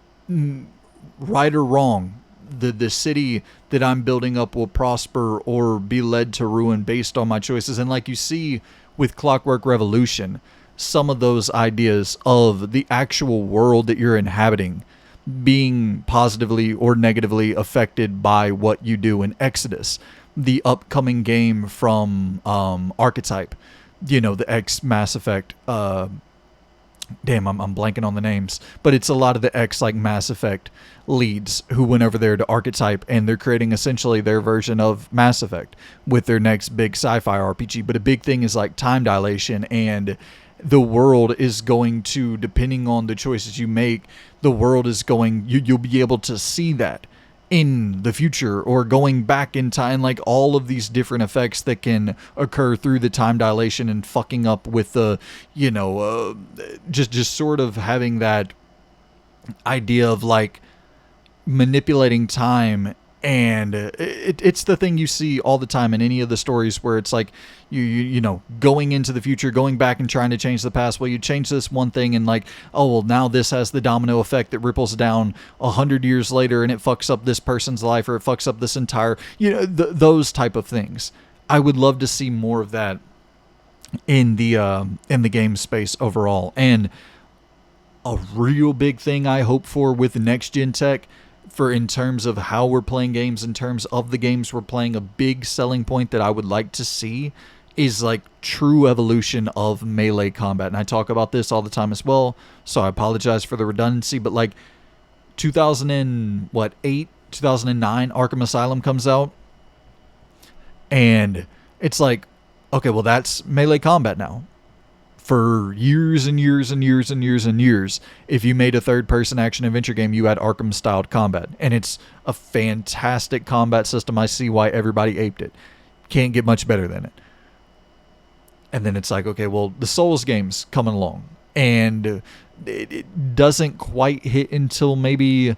right or wrong, the city that I'm building up will prosper or be led to ruin based on my choices. And like you see with Clockwork Revolution, some of those ideas of the actual world that you're inhabiting being positively or negatively affected by what you do. In Exodus, the upcoming game from Archetype, the ex Mass Effect, damn, I'm blanking on the names, but it's a lot of the ex, like, Mass Effect leads who went over there to Archetype, and they're creating essentially their version of Mass Effect with their next big sci-fi RPG. But a big thing is like time dilation, and the world is going to, depending on the choices you make, the world is going, you'll be able to see that in the future or going back in time, like all of these different effects that can occur through the time dilation and fucking up with the, just sort of having that idea of like manipulating time. And it's the thing you see all the time in any of the stories where it's like you going into the future, going back and trying to change the past. Well, you change this one thing and like, oh well, now this has the domino effect that ripples down 100 years later, and it fucks up this person's life, or it fucks up this entire, those type of things. I would love to see more of that in the game space overall. And a real big thing I hope for with next gen tech, for in terms of how we're playing games, in terms of the games we're playing, a big selling point that I would like to see is like true evolution of melee combat. And I talk about this all the time as well, so I apologize for the redundancy, but like 2008, 2009 Arkham Asylum comes out, and it's like, okay, well that's melee combat now. For years and years and years and years and years, if you made a third-person action-adventure game, you had Arkham-styled combat. And it's a fantastic combat system. I see why everybody aped it. Can't get much better than it. And then it's like, okay, well, the Souls games coming along. And it doesn't quite hit until maybe,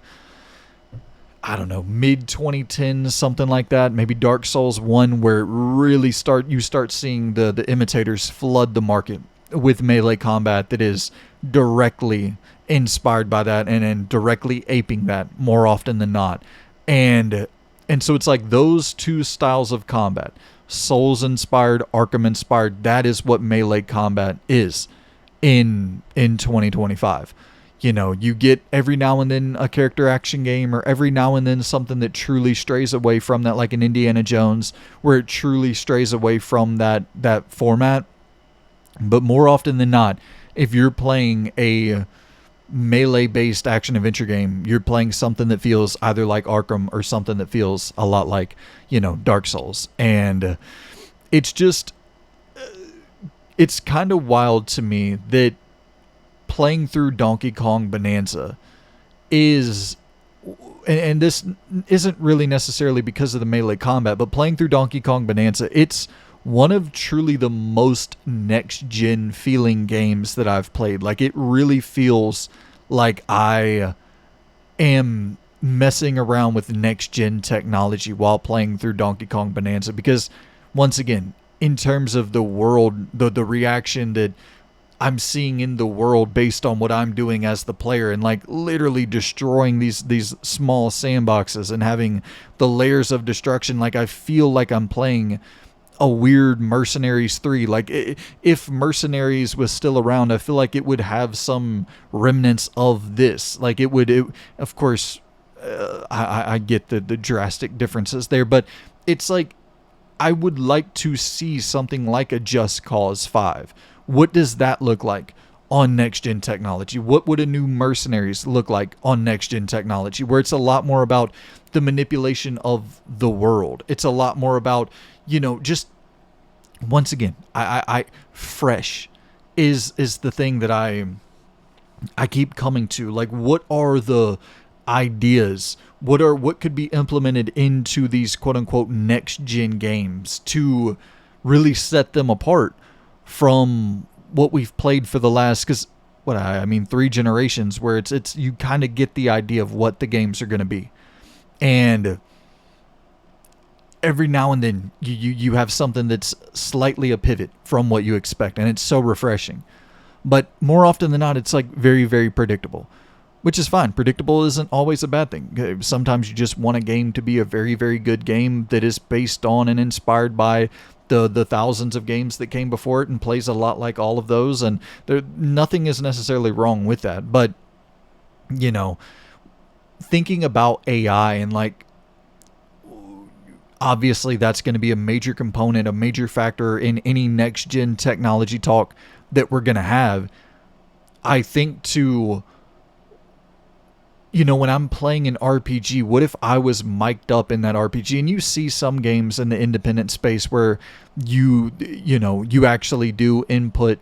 I don't know, mid-2010s, something like that. Maybe Dark Souls 1, where it really you start seeing the imitators flood the market with melee combat that is directly inspired by that and directly aping that more often than not. And so it's like those two styles of combat, Souls inspired, Arkham inspired, that is what melee combat is in 2025. You know, you get every now and then a character action game, or every now and then something that truly strays away from that, like an Indiana Jones, where it truly strays away from that format. But more often than not, if you're playing a melee based action adventure game, you're playing something that feels either like Arkham or something that feels a lot like, you know, Dark Souls. And it's just, it's kind of wild to me that playing through Donkey Kong Bonanza is, and this isn't really necessarily because of the melee combat, but playing through Donkey Kong Bonanza, it's one of truly the most next-gen feeling games that I've played. Like, it really feels like I am messing around with next-gen technology while playing through Donkey Kong Bonanza, because, once again, in terms of the world, the reaction that I'm seeing in the world based on what I'm doing as the player, and like literally destroying these small sandboxes and having the layers of destruction, like I feel like I'm playing a weird Mercenaries 3. Like, if Mercenaries was still around, I feel like it would have some remnants of this. Like, it would, of course, I get the drastic differences there, but it's like, I would like to see something like a Just Cause 5. What does that look like on next-gen technology? What would a new Mercenaries look like on next-gen technology, where it's a lot more about the manipulation of the world? It's a lot more about, you know, just, once again, I fresh is the thing that I keep coming to. Like, what are the ideas? What could be implemented into these quote-unquote next-gen games to really set them apart from what we've played for the last, because what I mean, 3 generations, where it's you kind of get the idea of what the games are going to be. And every now and then you have something that's slightly a pivot from what you expect, and it's so refreshing. But more often than not, it's like very, very predictable, which is fine. Predictable isn't always a bad thing. Sometimes you just want a game to be a very, very good game that is based on and inspired by the thousands of games that came before it and plays a lot like all of those, and nothing is necessarily wrong with that. But, you know, thinking about AI, and like, obviously that's going to be a major component, a major factor in any next gen technology talk that we're going to have. I think to, you know, when I'm playing an RPG, what if I was mic'd up in that RPG? And you see some games in the independent space where you actually do input,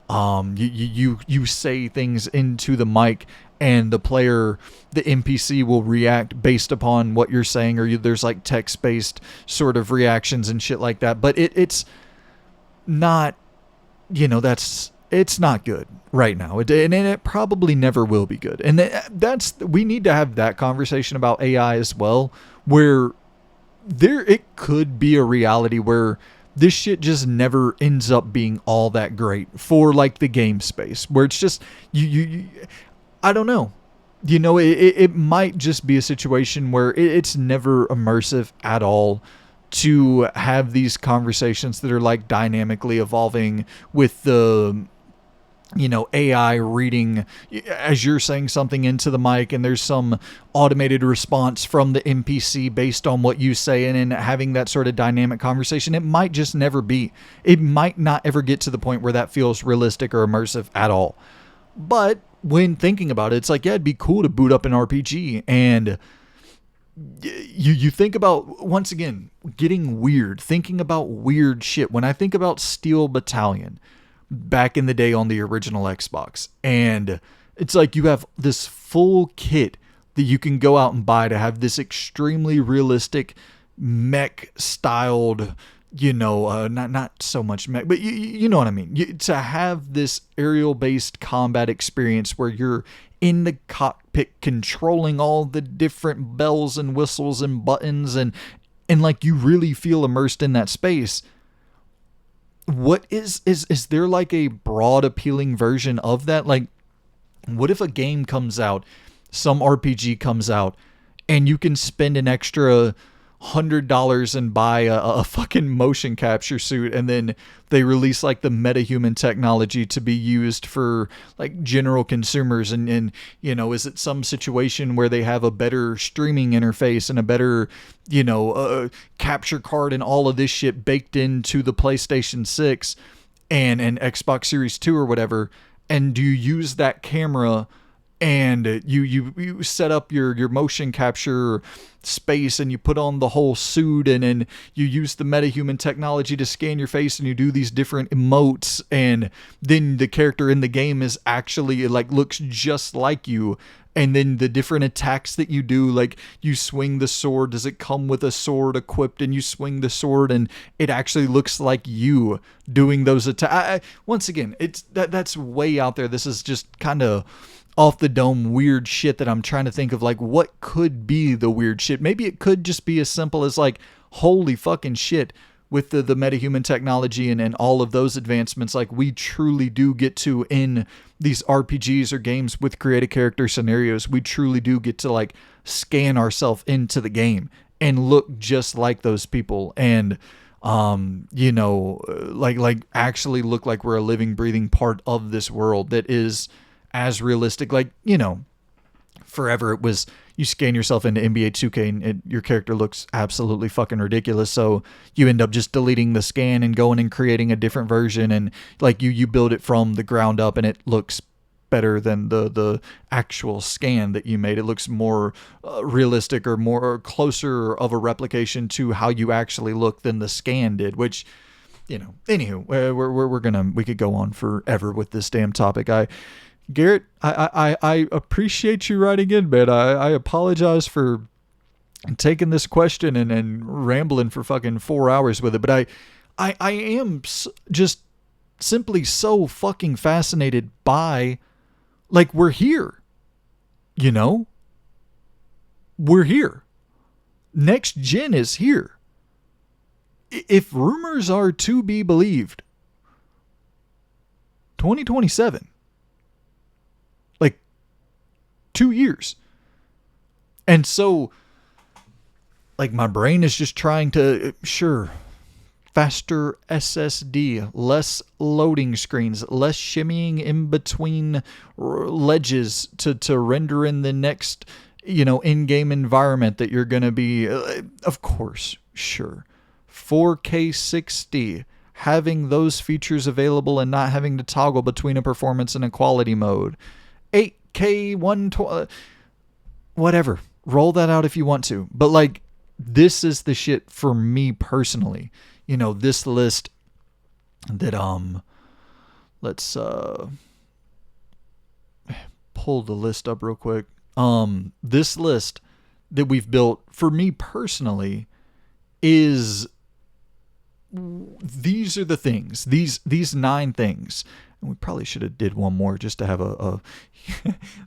you say things into the mic, and the player, the NPC, will react based upon what you're saying, or there's like text-based sort of reactions and shit like that. But it's not, you know, it's not good right now, and it probably never will be good. And we need to have that conversation about AI as well, where it could be a reality where this shit just never ends up being all that great for like the game space, where it's just you I don't know. You know, it might just be a situation where it's never immersive at all to have these conversations that are like dynamically evolving with the, you know, AI reading as you're saying something into the mic, and there's some automated response from the NPC based on what you say, and having that sort of dynamic conversation. It might just never be. It might not ever get to the point where that feels realistic or immersive at all. But when thinking about it, it's like, yeah, it'd be cool to boot up an RPG, and you think about, once again, getting weird, thinking about weird shit. When I think about Steel Battalion back in the day on the original Xbox, and it's like you have this full kit that you can go out and buy to have this extremely realistic mech styled, you know, not so much mech, but you know what I mean, to have this aerial based combat experience where you're in the cockpit controlling all the different bells and whistles and buttons, and like you really feel immersed in that space. What is there like a broad appealing version of that? Like, what if a game comes out, some RPG comes out, and you can spend an extra $100 and buy a fucking motion capture suit, and then they release like the metahuman technology to be used for like general consumers, and you know, is it some situation where they have a better streaming interface and a better, you know, capture card and all of this shit baked into the PlayStation 6 and Xbox Series 2 or whatever, and do you use that camera and you set up your motion capture space, and you put on the whole suit, and then you use the metahuman technology to scan your face, and you do these different emotes, and then the character in the game is actually like looks just like you. And then the different attacks that you do, like you swing the sword, does it come with a sword equipped, and you swing the sword and it actually looks like you doing those attacks. Once again, it's that's way out there. This is just kind of off the dome weird shit that I'm trying to think of, like what could be the weird shit. Maybe it could just be as simple as like, holy fucking shit, with the metahuman technology and all of those advancements, like we truly do get to, in these RPGs or games with creative character scenarios, we truly do get to like scan ourselves into the game and look just like those people, and you know, like actually look like we're a living, breathing part of this world that is as realistic. Like, you know, forever it was you scan yourself into NBA 2K and your character looks absolutely fucking ridiculous, so you end up just deleting the scan and going and creating a different version, and like you build it from the ground up, and it looks better than the actual scan that you made. It looks more realistic, or more closer of a replication to how you actually look than the scan did, which, you know, anywho, we could go on forever with this damn topic. Garrett, I appreciate you writing in, man. I apologize for taking this question and rambling for fucking 4 hours with it, but I am just simply so fucking fascinated by, like, we're here, you know? We're here. Next gen is here. If rumors are to be believed, 2027. 2 years. And so, like, my brain is just trying to, sure, faster SSD, less loading screens, less shimmying in between ledges to render in the next, you know, in-game environment that you're going to be, of course, sure. 4K 60, having those features available and not having to toggle between a performance and a quality mode. 8K 120, whatever, roll that out if you want to, but like, this is the shit for me personally. You know, this list that let's pull the list up real quick. This list that we've built for me personally is, these are the things, these 9 things. And we probably should have did one more just to have a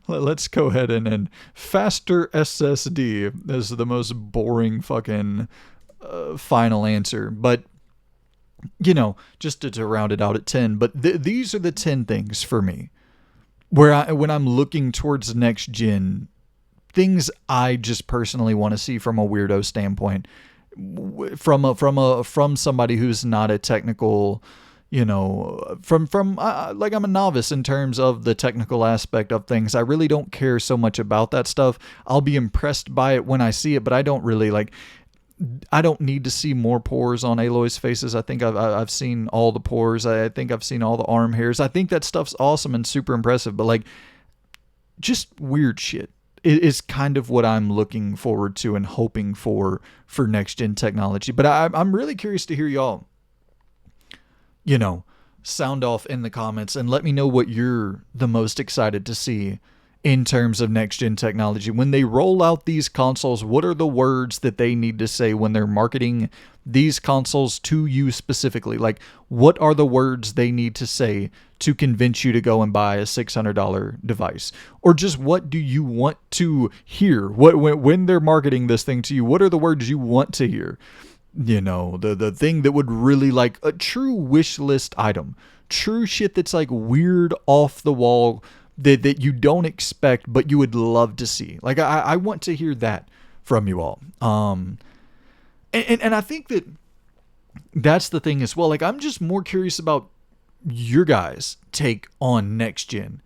let's go ahead and faster SSD is the most boring fucking final answer. But, you know, just to round it out at 10. But these are the 10 things for me where when I'm looking towards next gen, things I just personally want to see from a weirdo standpoint, from somebody who's not a technical, you know, from like, I'm a novice in terms of the technical aspect of things. I really don't care so much about that stuff. I'll be impressed by it when I see it, but I don't really like, I don't need to see more pores on Aloy's faces. I think I've seen all the pores. I think I've seen all the arm hairs. I think that stuff's awesome and super impressive, but like, just weird shit is kind of what I'm looking forward to and hoping for next gen technology. But I'm really curious to hear y'all, you know, sound off in the comments and let me know what you're the most excited to see in terms of next gen technology. When they roll out these consoles, what are the words that they need to say when they're marketing these consoles to you specifically? Like, what are the words they need to say to convince you to go and buy a $600 device? Or just what do you want to hear? When they're marketing this thing to you, what are the words you want to hear? You know, the thing that would really, like, a true wish list item, true shit that's like weird, off the wall, that you don't expect but you would love to see. Like, I want to hear that from you all. And I think that that's the thing as well. Like, I'm just more curious about your guys' take on next gen.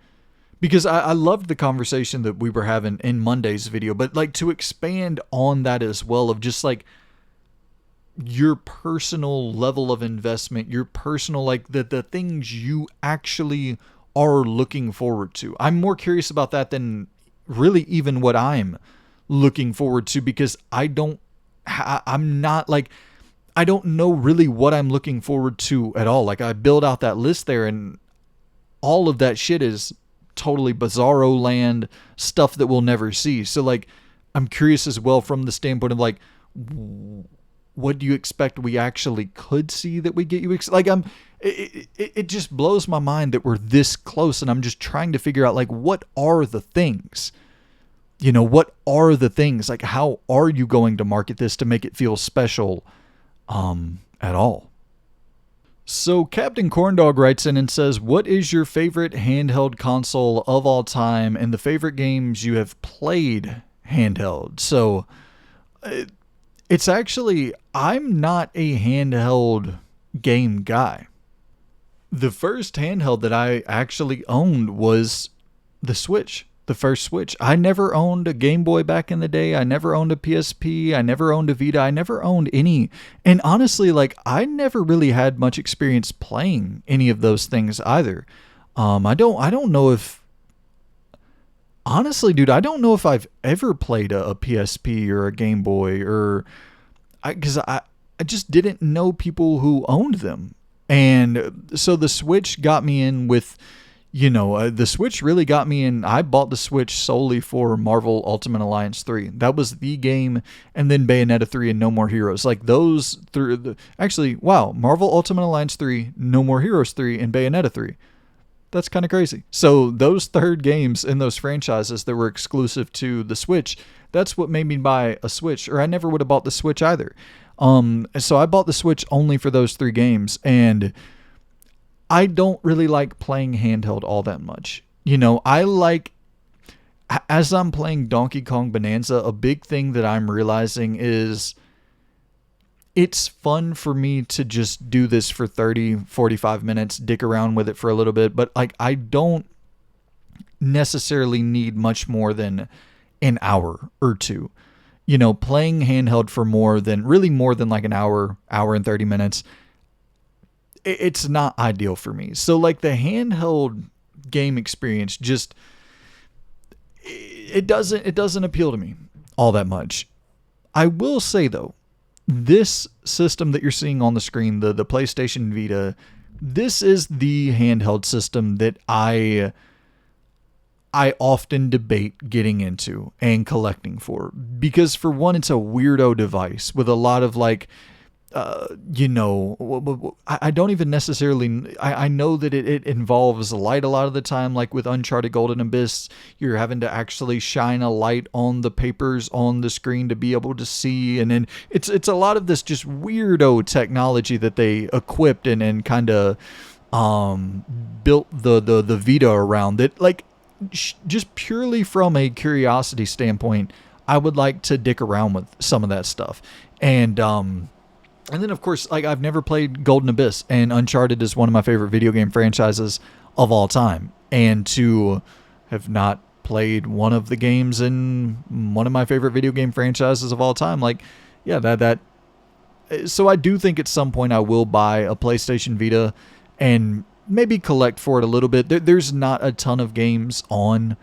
Because I loved the conversation that we were having in Monday's video, but like to expand on that as well, of just like your personal level of investment, your personal, like the things you actually are looking forward to. I'm more curious about that than really even what I'm looking forward to, because I'm not like, I don't know really what I'm looking forward to at all. Like, I build out that list there, and all of that shit is totally bizarro land stuff that we'll never see. So like, I'm curious as well from the standpoint of like, what do you expect we actually could see that we get you like, it just blows my mind that we're this close, and I'm just trying to figure out like, what are the things, what are the things, like, how are you going to market this to make it feel special at all? So Captain Corndog writes in and says, what is your favorite handheld console of all time and the favorite games you have played handheld? So it's actually, I'm not a handheld game guy. The first handheld that I actually owned was the Switch. The first Switch. I never owned a Game Boy back in the day. I never owned a PSP. I never owned a Vita. I never owned any. And honestly, like, I never really had much experience playing any of those things either. I don't know if, honestly, dude, I don't know if I've ever played a PSP or a Game Boy, or because I just didn't know people who owned them. And so the Switch got me in with, the Switch really got me in. I bought the Switch solely for Marvel Ultimate Alliance 3. That was the game, and then Bayonetta 3 and No More Heroes. Like, those three, actually, wow, Marvel Ultimate Alliance 3, No More Heroes 3, and Bayonetta 3. That's kind of crazy. So those third games in those franchises that were exclusive to the Switch, that's what made me buy a Switch, or I never would have bought the Switch either. So I bought the Switch only for those three games, and I don't really like playing handheld all that much. I like, as I'm playing Donkey Kong Bonanza, a big thing that I'm realizing is it's fun for me to just do this for 30, 45 minutes, dick around with it for a little bit, but like, I don't necessarily need much more than an hour or two. Playing handheld for more than like an hour and 30 minutes, it's not ideal for me. So like, the handheld game experience just, it doesn't appeal to me all that much. I will say though, this system that you're seeing on the screen, the PlayStation Vita, this is the handheld system that I often debate getting into and collecting for, because for one, it's a weirdo device with a lot of like, I don't even necessarily, I know that it involves light a lot of the time, like with Uncharted Golden Abyss, you're having to actually shine a light on the papers on the screen to be able to see, and then it's a lot of this just weirdo technology that they equipped and kind of built the Vita around that. Like, just purely from a curiosity standpoint, I would like to dick around with some of that stuff. And then, of course, like, I've never played Golden Abyss, and Uncharted is one of my favorite video game franchises of all time. And to have not played one of the games in one of my favorite video game franchises of all time, like, yeah, so I do think at some point I will buy a PlayStation Vita and maybe collect for it a little bit. There's not a ton of games on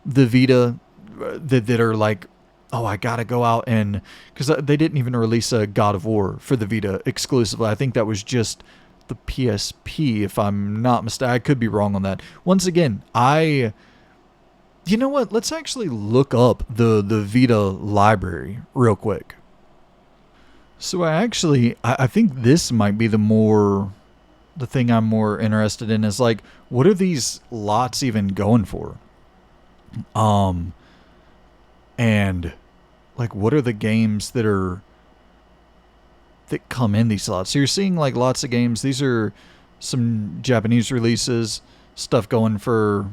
the Vita that are like, oh, I gotta go out and, because they didn't even release a God of War for the Vita exclusively. I think that was just the PSP, if I'm not mistaken. I could be wrong on that. Once again, you know what? Let's actually look up the Vita library real quick. So I think this might be the thing I'm more interested in, is like, what are these lots even going for? And like, what are the games that come in these slots? So you're seeing like lots of games. These are some Japanese releases, stuff going for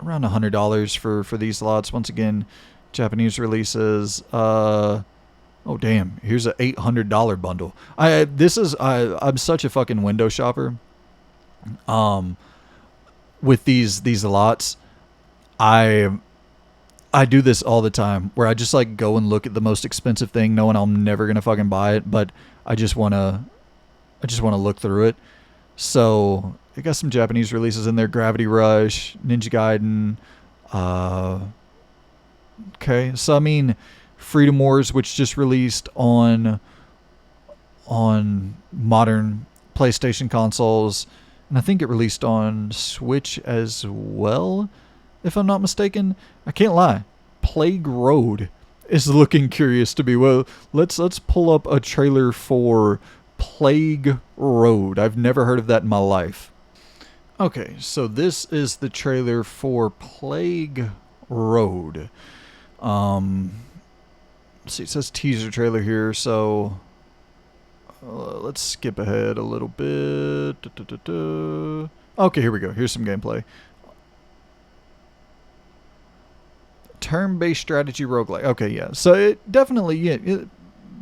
around $100 for these lots. Once again, Japanese releases. Oh damn! Here's a $800 bundle. I'm such a fucking window shopper. With these lots, I I do this all the time where I just like go and look at the most expensive thing, knowing I'm never gonna fucking buy it, but I just wanna look through it. So I got some Japanese releases in there: Gravity Rush, Ninja Gaiden. Uh, okay, so I mean, Freedom Wars, which just released on modern PlayStation consoles, and I think it released on Switch as well, if I'm not mistaken. I can't lie. Plague Road is looking curious to me. Well, let's pull up a trailer for Plague Road. I've never heard of that in my life. Okay, so this is the trailer for Plague Road. Let's see, it says teaser trailer here, so let's skip ahead a little bit. Okay, here we go. Here's some gameplay. Turn-based strategy roguelike. Okay, yeah. So it definitely,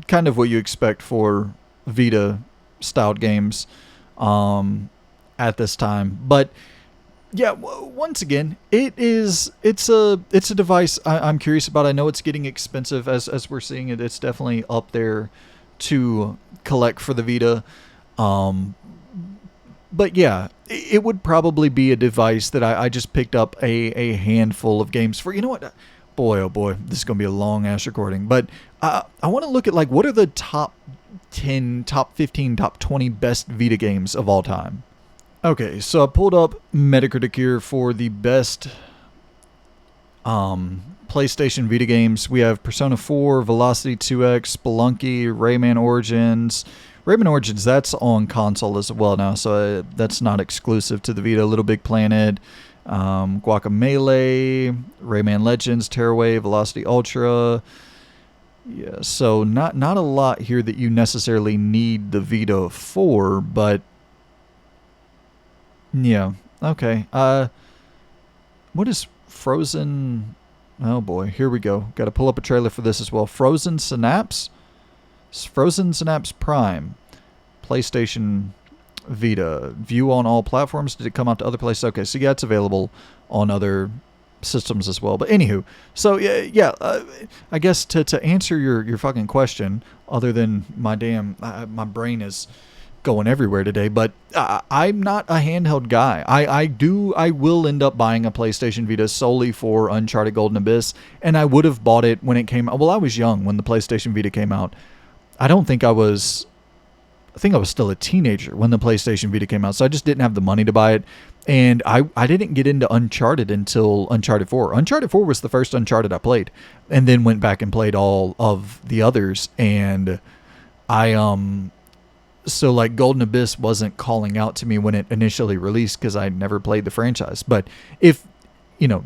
kind of what you expect for Vita-styled games at this time. But yeah, once again, it's a device I'm curious about. I know it's getting expensive as we're seeing it. It's definitely up there to collect for the Vita. But yeah, it would probably be a device that I just picked up a handful of games for. You know what? Boy, oh boy, this is going to be a long ass recording. But I want to look at like what are the top 10, top 15, top 20 best Vita games of all time. Okay, so I pulled up Metacritic here for the best PlayStation Vita games. We have Persona 4, Velocity 2X, Spelunky, Rayman Origins. Rayman Origins, that's on console as well now, so that's not exclusive to the Vita. Little Big Planet, Guacamelee, Rayman Legends, Tearaway, Velocity Ultra. Yeah, so not a lot here that you necessarily need the Vita for, but yeah, okay. What is Frozen? Oh boy, here we go. Got to pull up a trailer for this as well. Frozen Synapse? Frozen Synapse Prime. PlayStation Vita. View on all platforms. Did it come out to other places? Okay, so yeah, it's available on other systems as well. But anywho, so yeah, I guess to answer your fucking question, other than my my brain is going everywhere today, but I'm not a handheld guy. I will end up buying a PlayStation Vita solely for Uncharted Golden Abyss, and I would have bought it when it came out. Well, I was young when the PlayStation Vita came out. I think I was still a teenager when the PlayStation Vita came out, so I just didn't have the money to buy it. And I didn't get into Uncharted until Uncharted 4. Uncharted 4 was the first Uncharted I played, and then went back and played all of the others. And so like Golden Abyss wasn't calling out to me when it initially released because I never played the franchise. But if,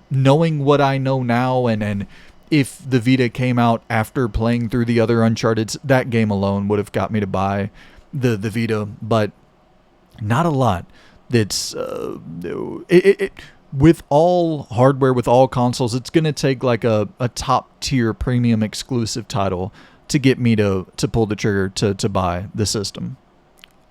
knowing what I know now, and if the Vita came out after playing through the other Uncharteds, that game alone would have got me to buy the Vita. But not a lot. That's with all hardware, with all consoles, it's going to take like a top tier premium exclusive title to get me to pull the trigger to buy the system.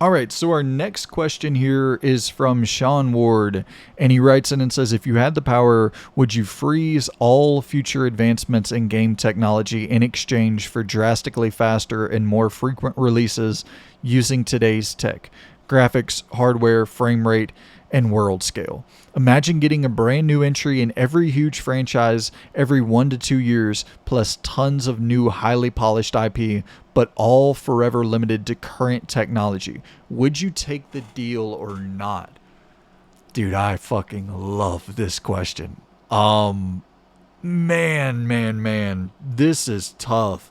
All right, so our next question here is from Sean Ward, and he writes in and says, if you had the power, would you freeze all future advancements in game technology in exchange for drastically faster and more frequent releases using today's tech, graphics, hardware, frame rate, and world scale? Imagine getting a brand new entry in every huge franchise every 1 to 2 years, plus tons of new highly polished IP, but all forever limited to current technology. Would you take the deal or not? Dude, I fucking love this question. Man, this is tough.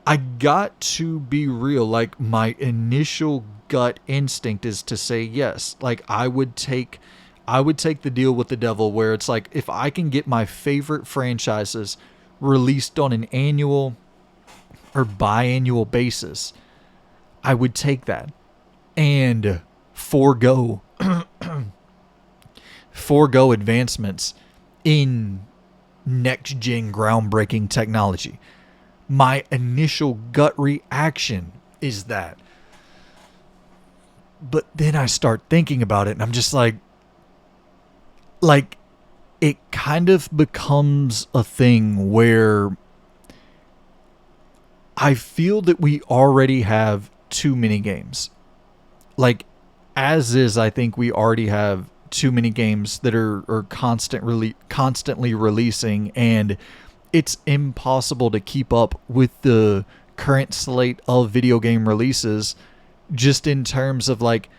I got to be real. Like, my initial gut instinct is to say yes. Like, I would take the deal with the devil, where it's like, if I can get my favorite franchises released on an annual or biannual basis, I would take that and forego advancements in next gen groundbreaking technology. My initial gut reaction is that. But then I start thinking about it and I'm just like it kind of becomes a thing where I feel that we already have too many games. Like, as is, I think we already have too many games that are constantly releasing, and it's impossible to keep up with the current slate of video game releases, just in terms of like,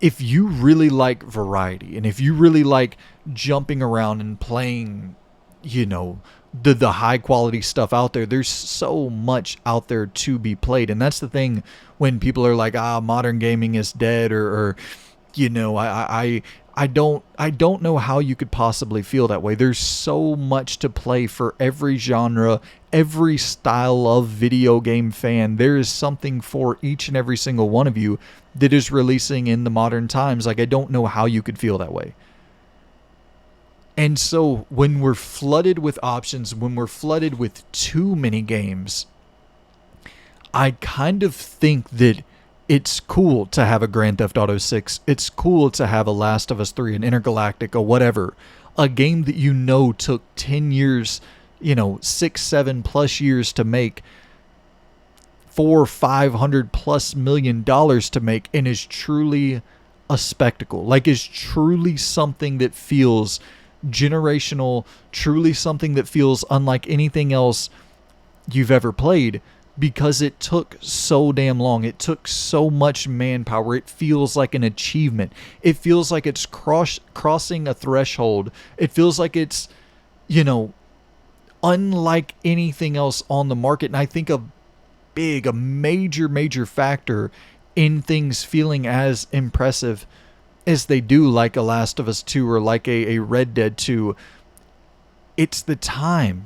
if you really like variety and if you really like jumping around and playing, you know, the high quality stuff out there, there's so much out there to be played. And that's the thing when people are like, modern gaming is dead, or you know, I don't know how you could possibly feel that way. There's so much to play for every genre, every style of video game fan. There is something for each and every single one of you that is releasing in the modern times. Like, I don't know how you could feel that way. And so when we're flooded with options, when we're flooded with too many games, I kind of think that it's cool to have a Grand Theft Auto 6. It's cool to have a Last of Us 3, an Intergalactic, or whatever. A game that you know took 10 years, 6, 7 plus years to make, $400-500+ million to make, and is truly a spectacle. Like, is truly something that feels generational, truly something that feels unlike anything else you've ever played, because it took so damn long. It took so much manpower. It feels like an achievement. It feels like it's crossing a threshold. It feels like it's, unlike anything else on the market. And I think a major factor in things feeling as impressive as they do, like a Last of Us 2 or like a Red Dead 2, it's the time.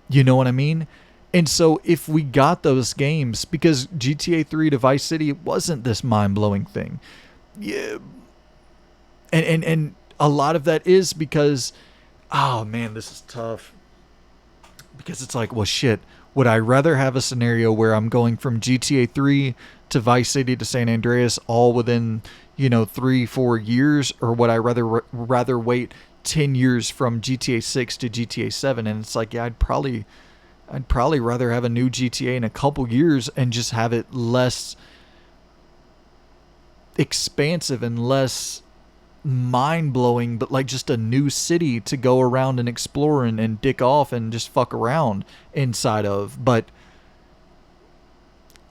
You know what I mean? And so if we got those games, because GTA 3 to Vice City, it wasn't this mind-blowing thing. Yeah. And a lot of that is because, oh man, this is tough. Because it's like, well, shit, would I rather have a scenario where I'm going from GTA 3 to Vice City to San Andreas all within, 3-4 years, or would I rather wait 10 years from GTA 6 to GTA 7? And it's like, yeah, I'd probably rather have a new GTA in a couple years and just have it less expansive and less mind-blowing, but like just a new city to go around and explore and dick off and just fuck around inside of. But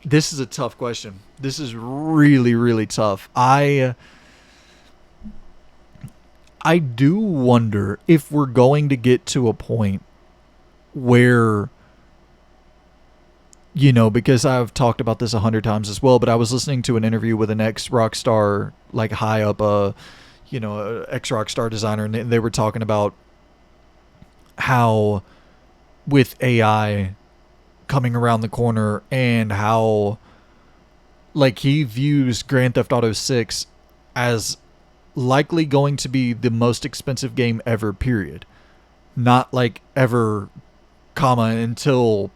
this is a tough question. This is really, really tough. I do wonder if we're going to get to a point where, because I've talked about this 100 times as well, but I was listening to an interview with an ex-Rockstar, like high up, ex-Rockstar designer, and they were talking about how with AI coming around the corner and how, like, he views Grand Theft Auto 6 as likely going to be the most expensive game ever, period. Not like ever, until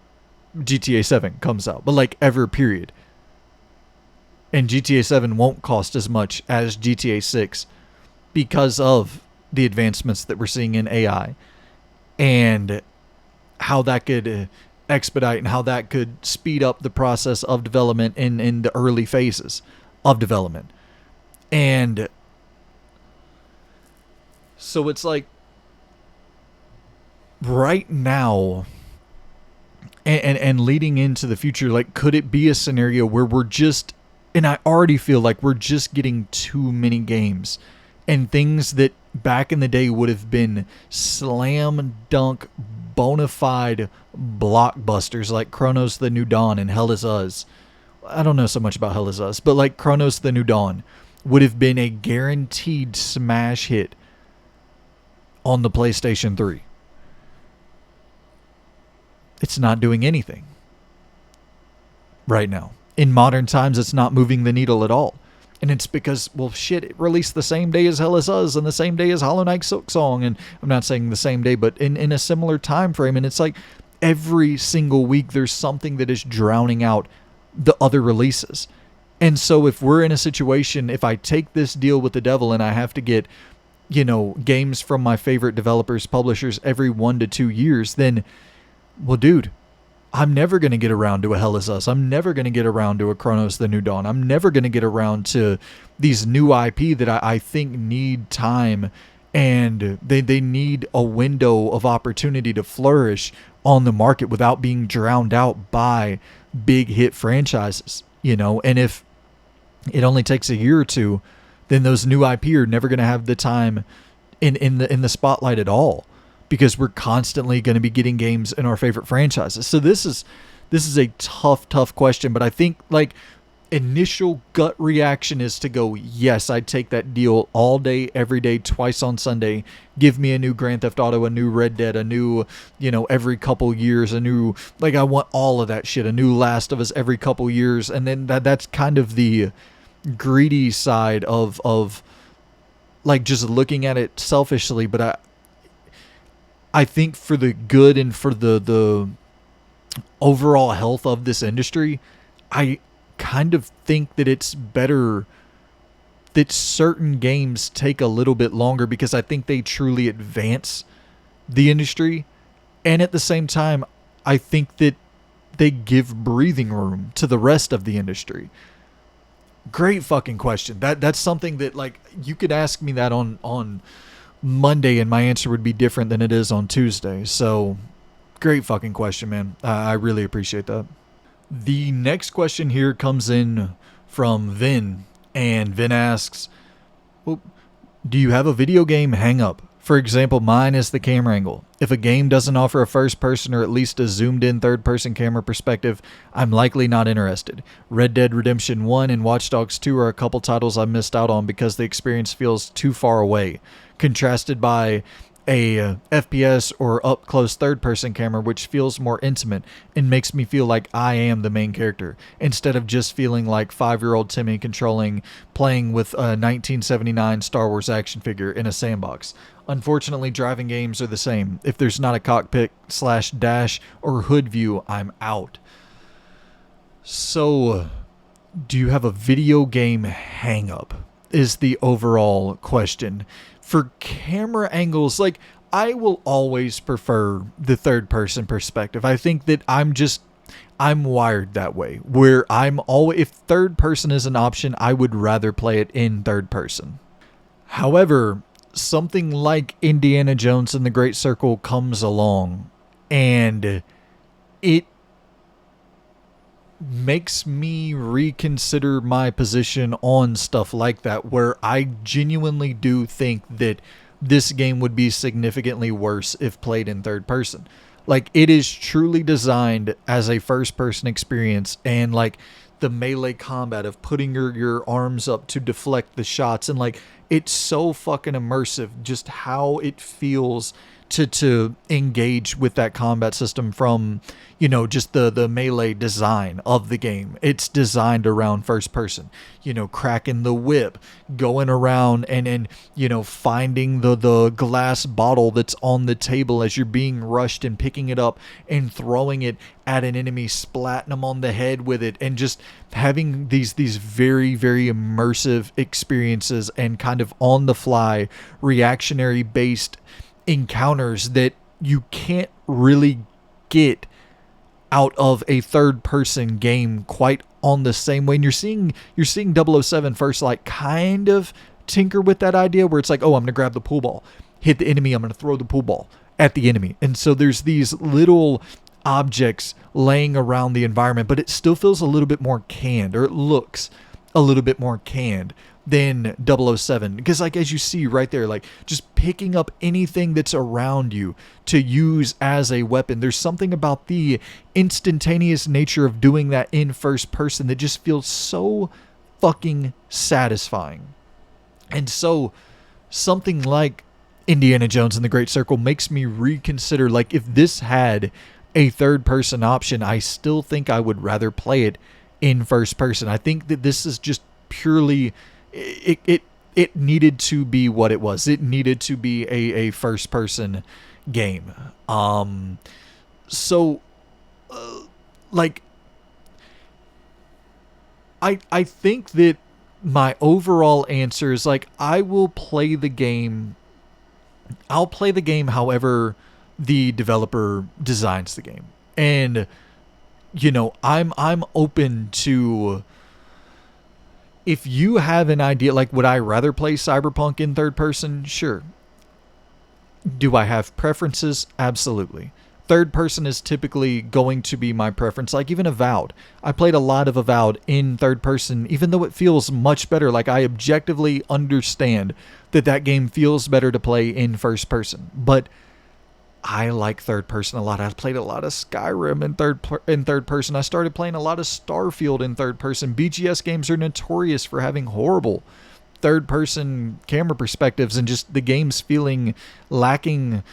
GTA 7 comes out, but like ever, period. And GTA 7 won't cost as much as GTA 6 because of the advancements that we're seeing in AI and how that could expedite and how that could speed up the process of development in the early phases of development. And so it's like right now and leading into the future, like, could it be a scenario where we're just, and I already feel like we're just getting too many games and things that back in the day would have been slam dunk bona fide blockbusters like Chronos the New Dawn and Hell Is Us. I don't know so much about Hell Is Us, but like Chronos the New Dawn would have been a guaranteed smash hit on the PlayStation 3. It's not doing anything right now. In modern times, it's not moving the needle at all. And it's because, well, shit, it released the same day as Hell is Us and the same day as Hollow Knight Silksong. And I'm not saying the same day, but in a similar time frame. And it's like every single week there's something that is drowning out the other releases. And so if we're in a situation, if I take this deal with the devil and I have to get, games from my favorite developers, publishers every 1 to 2 years, then, well, dude, I'm never going to get around to a Hell is Us. I'm never going to get around to a Chronos the New Dawn. I'm never going to get around to these new IP that I think need time, and they need a window of opportunity to flourish on the market without being drowned out by big hit franchises, And if it only takes a year or two, then those new IP are never going to have the time in the spotlight at all, because we're constantly going to be getting games in our favorite franchises. So this is a tough question, but I think like initial gut reaction is to go, yes, I'd take that deal all day, every day, twice on Sunday. Give me a new Grand Theft Auto, a new Red Dead, a new, every couple years, a new, like I want all of that shit, a new Last of Us every couple years. And then that's kind of the greedy side of like just looking at it selfishly. But I think for the good and for the overall health of this industry, I kind of think that it's better that certain games take a little bit longer, because I think they truly advance the industry. And at the same time, I think that they give breathing room to the rest of the industry. Great fucking question. That's something that, like, you could ask me that on Monday and my answer would be different than it is on Tuesday. So great fucking question, man. I really appreciate that. The next question here comes in from Vin, and Vin asks, well, do you have a video game hang up? For example, mine is the camera angle. If a game doesn't offer a first person or at least a zoomed in third person camera perspective, I'm likely not interested. Red Dead Redemption 1 and Watch Dogs 2 are a couple titles I missed out on because the experience feels too far away, contrasted by a FPS or up close third person camera, which feels more intimate and makes me feel like I am the main character, instead of just feeling like 5-year-old Timmy playing with a 1979 Star Wars action figure in a sandbox. Unfortunately, driving games are the same. If there's not a cockpit/dash or hood view, I'm out. So, do you have a video game hang up? Is the overall question. For camera angles, like, I will always prefer the third person perspective. I think that I'm wired that way, where if third person is an option, I would rather play it in third person. However, something like Indiana Jones and the Great Circle comes along, and it makes me reconsider my position on stuff like that, where I genuinely do think that this game would be significantly worse if played in third person. Like, it is truly designed as a first person experience, and like the melee combat of putting your arms up to deflect the shots, and like it's so fucking immersive just how it feels to engage with that combat system from, just the melee design of the game. It's designed around first person, cracking the whip, going around and finding the glass bottle that's on the table as you're being rushed and picking it up and throwing it at an enemy, splatting them on the head with it, and just having these very, very immersive experiences and kind of on the fly reactionary based encounters that you can't really get out of a third person game quite on the same way. And you're seeing 007 first like kind of tinker with that idea, where it's like, oh, I'm gonna grab the pool ball, hit the enemy, I'm gonna throw the pool ball at the enemy. And so there's these little objects laying around the environment, but it still feels a little bit more canned, or it looks a little bit more canned than 007, because like as you see right there, like just picking up anything that's around you to use as a weapon, there's something about the instantaneous nature of doing that in first person that just feels so fucking satisfying. And so something like Indiana Jones and the Great Circle makes me reconsider, like, if this had a third person option, I still think I would rather play it in first person. I think that this is just purely it needed to be what it was. It needed to be a first person game. So like I think that my overall answer is like I'll play the game however the developer designs the game. And I'm open to, if you have an idea, like would I rather play Cyberpunk in third person? Sure. Do I have preferences? Absolutely. Third person is typically going to be my preference. Like even Avowed. I played a lot of Avowed in third person, even though it feels much better. Like I objectively understand that game feels better to play in first person. But I like third person a lot. I've played a lot of Skyrim in third person. I started playing a lot of Starfield in third person. BGS games are notorious for having horrible third person camera perspectives and just the games feeling lacking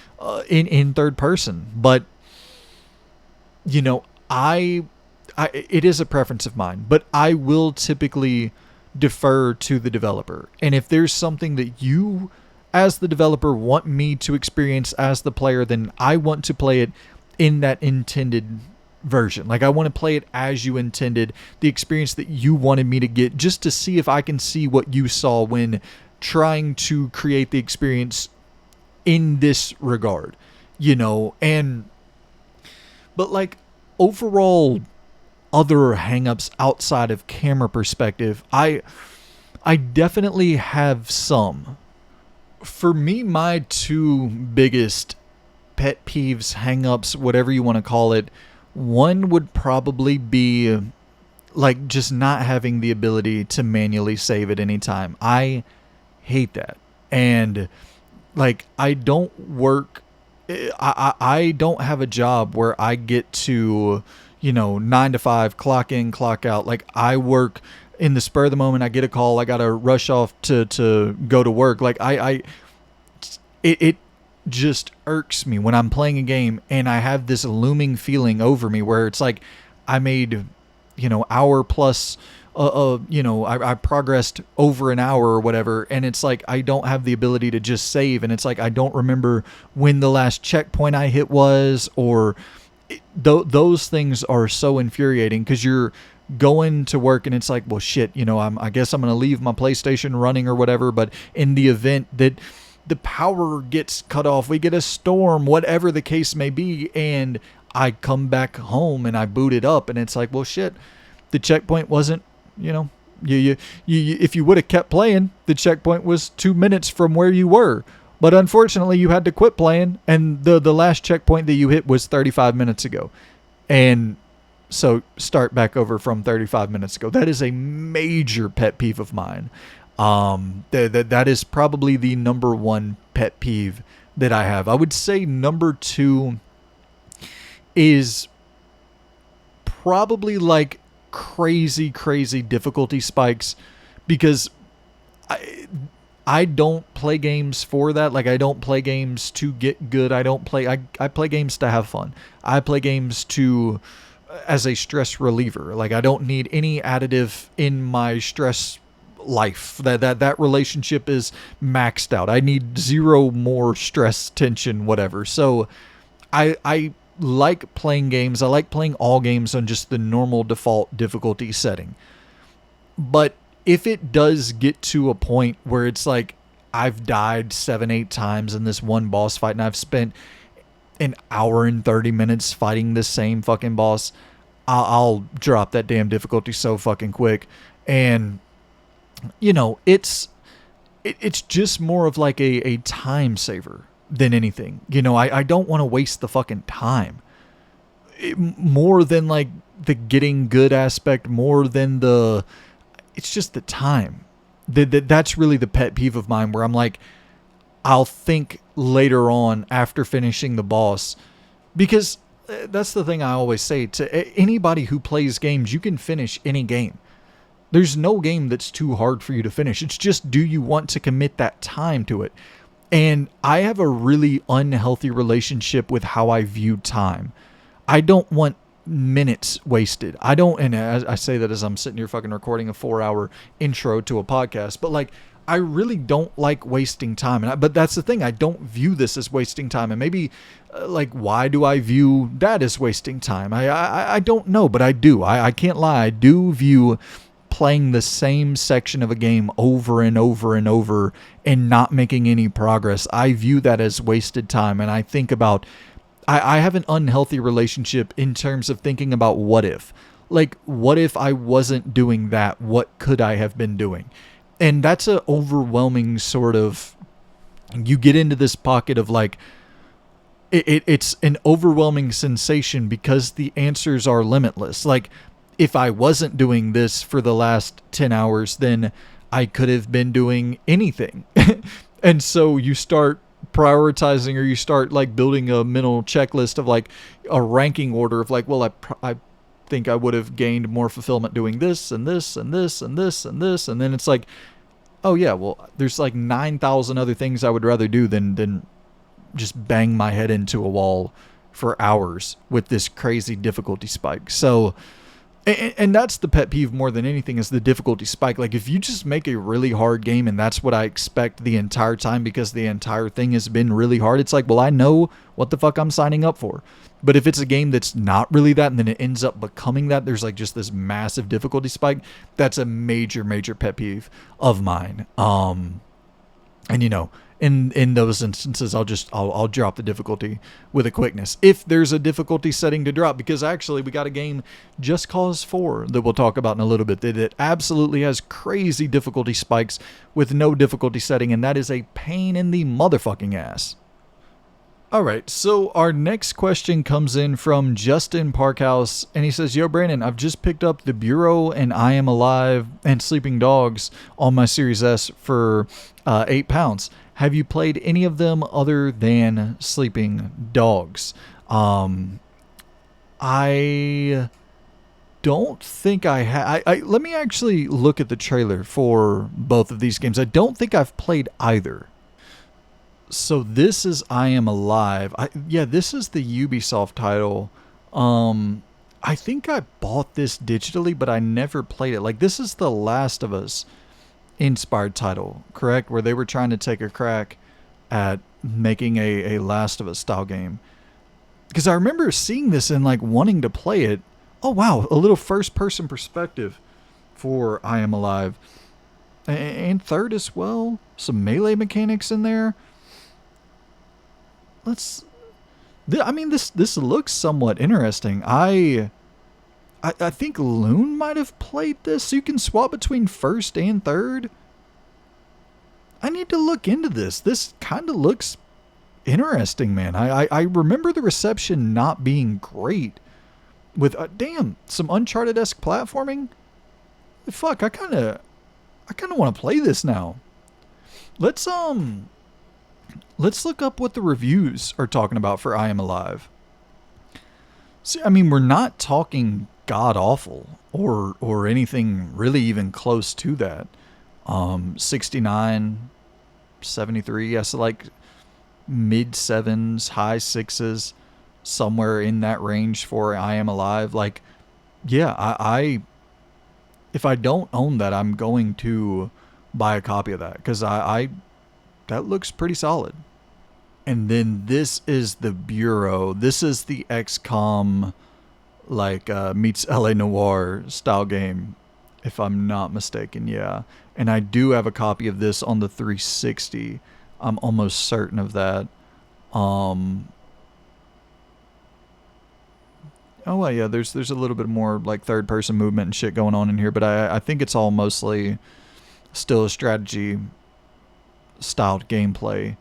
in third person. But I it is a preference of mine, but I will typically defer to the developer. And if there's something that you as the developer want me to experience as the player, then I want to play it in that intended version. Like I want to play it as you intended, the experience that you wanted me to get, just to see if I can see what you saw when trying to create the experience in this regard, but like overall other hangups outside of camera perspective, I definitely have some. For me, my two biggest pet peeves, hangups, whatever you want to call it, one would probably be like just not having the ability to manually save at any time. I hate that. And like I don't have a job where I get to 9 to 5 clock in, clock out. Like I work in the spur of the moment. I get a call, I gotta rush off to go to work. Like it just irks me when I'm playing a game and I have this looming feeling over me where it's like I made hour plus I progressed over an hour or whatever, and it's like I don't have the ability to just save, and it's like I don't remember when the last checkpoint I hit was, or those things are so infuriating because you're going to work and it's like, well shit, I guess I'm going to leave my PlayStation running or whatever, but in the event that the power gets cut off, we get a storm, whatever the case may be, and I come back home and I boot it up and it's like, well shit, the checkpoint wasn't, you if you would have kept playing, the checkpoint was 2 minutes from where you were. But unfortunately, you had to quit playing, and the last checkpoint that you hit was 35 minutes ago. And so start back over from 35 minutes ago. That is a major pet peeve of mine. That is probably the number one pet peeve that I have. I would say number two is probably like crazy difficulty spikes, because I don't play games for that. Like I don't play games to get good. I play games to have fun. I play games as a stress reliever. Like I don't need any additive in my stress life. That relationship is maxed out. I need zero more stress, tension, whatever. So I like playing games. I like playing all games on just the normal default difficulty setting. But if it does get to a point where it's like I've died 7-8 times in this one boss fight and I've spent an hour and 30 minutes fighting the same fucking boss, I'll drop that damn difficulty so fucking quick. And it's just more of like a time saver than anything. I don't want to waste the fucking time. More than like the getting good aspect, more than it's just the time. That's really the pet peeve of mine, where I'm like, I'll think later on after finishing the boss, because that's the thing I always say to anybody who plays games. You can finish any game. There's no game that's too hard for you to finish. It's just, do you want to commit that time to it? And I have a really unhealthy relationship with how I view time. I don't want minutes wasted. I don't, and I say that as I'm sitting here fucking recording a 4-hour intro to a podcast, but like, I really don't like wasting time. But that's the thing. I don't view this as wasting time. And maybe, like, why do I view that as wasting time? I don't know, but I do. I can't lie. I do view playing the same section of a game over and over and over and not making any progress. I view that as wasted time. And I think about, I have an unhealthy relationship in terms of thinking about what if. Like, what if I wasn't doing that? What could I have been doing? And that's a overwhelming sort of, you get into this pocket of like, it's an overwhelming sensation because the answers are limitless. Like, if I wasn't doing this for the last 10 hours, then I could have been doing anything. And so you start prioritizing, or you start like building a mental checklist of like a ranking order of like, well, I think I would have gained more fulfillment doing this and this and this and this and this. And then it's like, oh yeah, well, there's like 9,000 other things I would rather do than just bang my head into a wall for hours with this crazy difficulty spike. So, and that's the pet peeve more than anything, is the difficulty spike. Like, if you just make a really hard game and that's what I expect the entire time because the entire thing has been really hard, it's like, well, I know what the fuck I'm signing up for. But if it's a game that's not really that and then it ends up becoming that, there's like just this massive difficulty spike, that's a major, major pet peeve of mine. And you know, in those instances, I'll drop the difficulty with a quickness if there's a difficulty setting to drop, because actually we got a game, Just Cause 4, that we'll talk about in a little bit, that it absolutely has crazy difficulty spikes with no difficulty setting, and that is a pain in the motherfucking ass. Alright, so our next question comes in from Justin Parkhouse, and he says, Yo Brandon, I've just picked up The Bureau and I Am Alive and Sleeping Dogs on my Series S for £8. Have you played any of them other than Sleeping Dogs? I don't think I have. Let me actually look at the trailer for both of these games. I don't think I've played either. So this is I Am Alive. This is the Ubisoft title. I think I bought this digitally, but I never played it. Like, this is the Last of Us inspired title, correct? Where they were trying to take a crack at making a Last of Us style game. Because I remember seeing this and like wanting to play it. Oh wow, a little first person perspective for I Am Alive. And third as well. Some melee mechanics in there. This looks somewhat interesting. I think Loon might have played this, so you can swap between first and third. I need to look into this. This kind of looks interesting, man. I remember the reception not being great with, some Uncharted-esque platforming. Fuck, I kind of want to play this now. Let's look up what the reviews are talking about for I Am Alive. See, I mean, we're not talking god-awful or anything really even close to that. 69, 73, yes, like mid-7s, high 6s, somewhere in that range for I Am Alive. Like, yeah, I if I don't own that, I'm going to buy a copy of that, because that looks pretty solid. And then this is The Bureau. This is the XCOM, like, meets LA Noire style game, if I'm not mistaken, yeah. And I do have a copy of this on the 360. I'm almost certain of that. Oh, well, yeah, there's a little bit more, like, third-person movement and shit going on in here, but I think it's all mostly still a strategy-styled gameplay.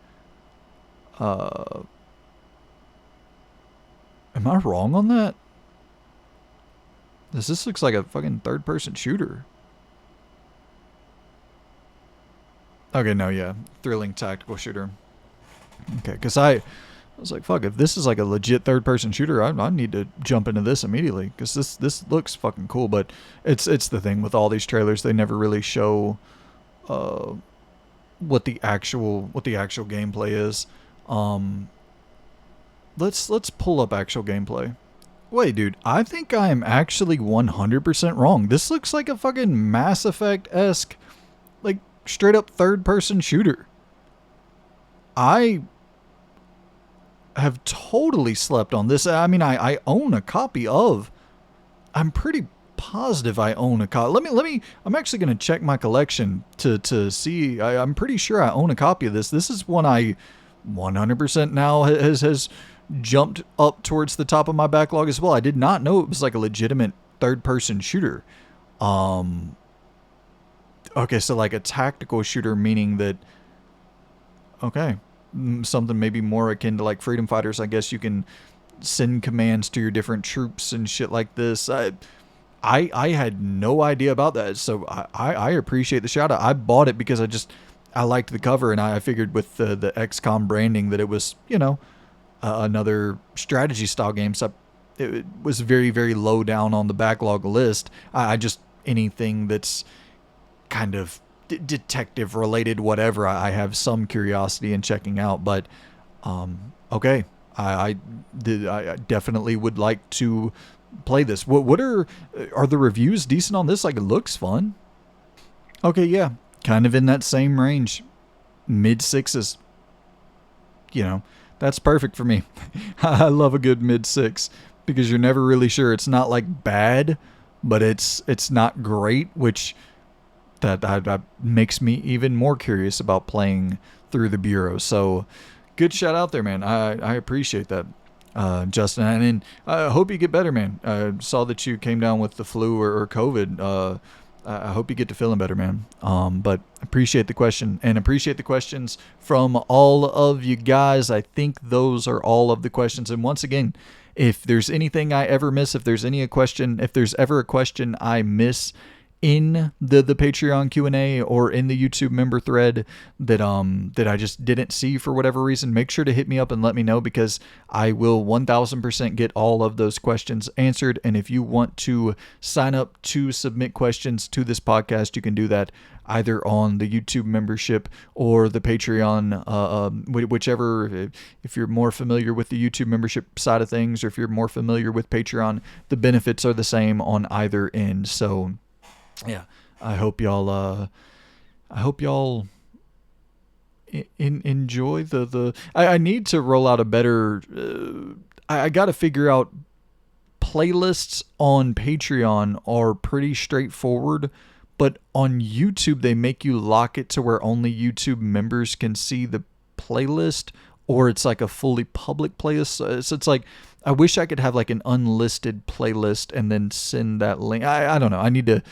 Am I wrong on that? This looks like a fucking third-person shooter. Okay, no, yeah. Thrilling tactical shooter. Okay, because I was like, fuck, if this is like a legit third-person shooter, I need to jump into this immediately, because this looks fucking cool. But it's the thing with all these trailers, they never really show what the actual gameplay is. Let's pull up actual gameplay Wait, dude, I think I am actually 100% wrong. This looks like a fucking Mass Effect-esque, like, straight up third-person shooter. I have totally slept on this. I mean, I own a copy of. I'm pretty positive I own a copy. Let me. I'm actually gonna check my collection to see. I'm pretty sure I own a copy of this. This is one I 100% now has jumped up towards the top of my backlog as well. I did not know it was like a legitimate third person shooter. Um. Okay, so like a tactical shooter, meaning that okay, something maybe more akin to like Freedom Fighters. I guess you can send commands to your different troops and shit like this. I had no idea about that, so I appreciate the shout out. I bought it because I liked the cover, and I figured with the XCOM branding that it was another strategy style game. So it was very very low down on the backlog list. I just anything that's kind of detective related, whatever. I have some curiosity in checking out, but okay, I definitely would like to play this. What are the reviews decent on this? Like, it looks fun. Okay, yeah, kind of in that same range, mid sixes. You know, that's perfect for me. I love a good mid six because you're never really sure. It's not like bad, but it's not great, which that makes me even more curious about playing through the bureau. So, good shout out there, man. I appreciate that, Justin. And I hope you get better, man. I saw that you came down with the flu or COVID. I hope you get to feeling better, man. But appreciate the question and appreciate the questions from all of you guys. I think those are all of the questions. And once again, if there's anything I ever miss, if there's ever a question I miss in the Patreon Q&A or in the YouTube member thread that I just didn't see for whatever reason, make sure to hit me up and let me know, because I will 1000% get all of those questions answered. And if you want to sign up to submit questions to this podcast, you can do that either on the YouTube membership or the Patreon, whichever. If you're more familiar with the YouTube membership side of things, or if you're more familiar with Patreon, the benefits are the same on either end. So yeah, I hope y'all enjoy I need to roll out a better I got to figure out playlists on Patreon are pretty straightforward, but on YouTube they make you lock it to where only YouTube members can see the playlist, or it's like a fully public playlist. So it's like, I wish I could have like an unlisted playlist and then send that link. I don't know. I need to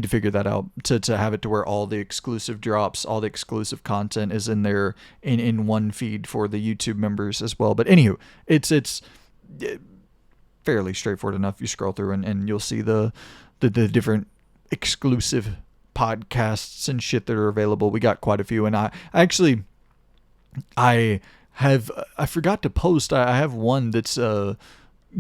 figure that out to have it to where all the exclusive drops, all the exclusive content is in there in one feed for the YouTube members as well. But anywho, it's fairly straightforward enough. You scroll through and you'll see the different exclusive podcasts and shit that are available. We got quite a few, and I forgot to post. I have one that's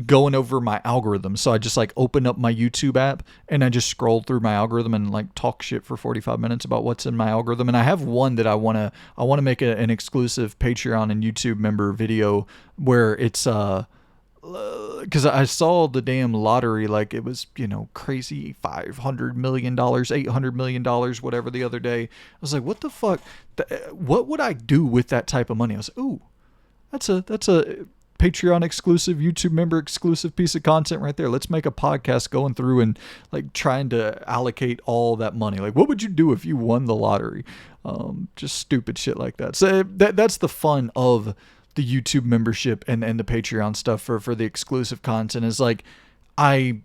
going over my algorithm. So I just like open up my YouTube app and I just scroll through my algorithm and like talk shit for 45 minutes about what's in my algorithm. And I have one that I want to make an exclusive Patreon and YouTube member video where it's because I saw the damn lottery, like it was, crazy $500 million, $800 million, whatever, the other day. I was like, what the fuck? What would I do with that type of money? I was like, ooh, that's a Patreon exclusive, YouTube member exclusive piece of content right there. Let's make a podcast going through and like trying to allocate all that money. Like, what would you do if you won the lottery? Just stupid shit like that. So that's the fun of the YouTube membership and the Patreon stuff for the exclusive content, is like, I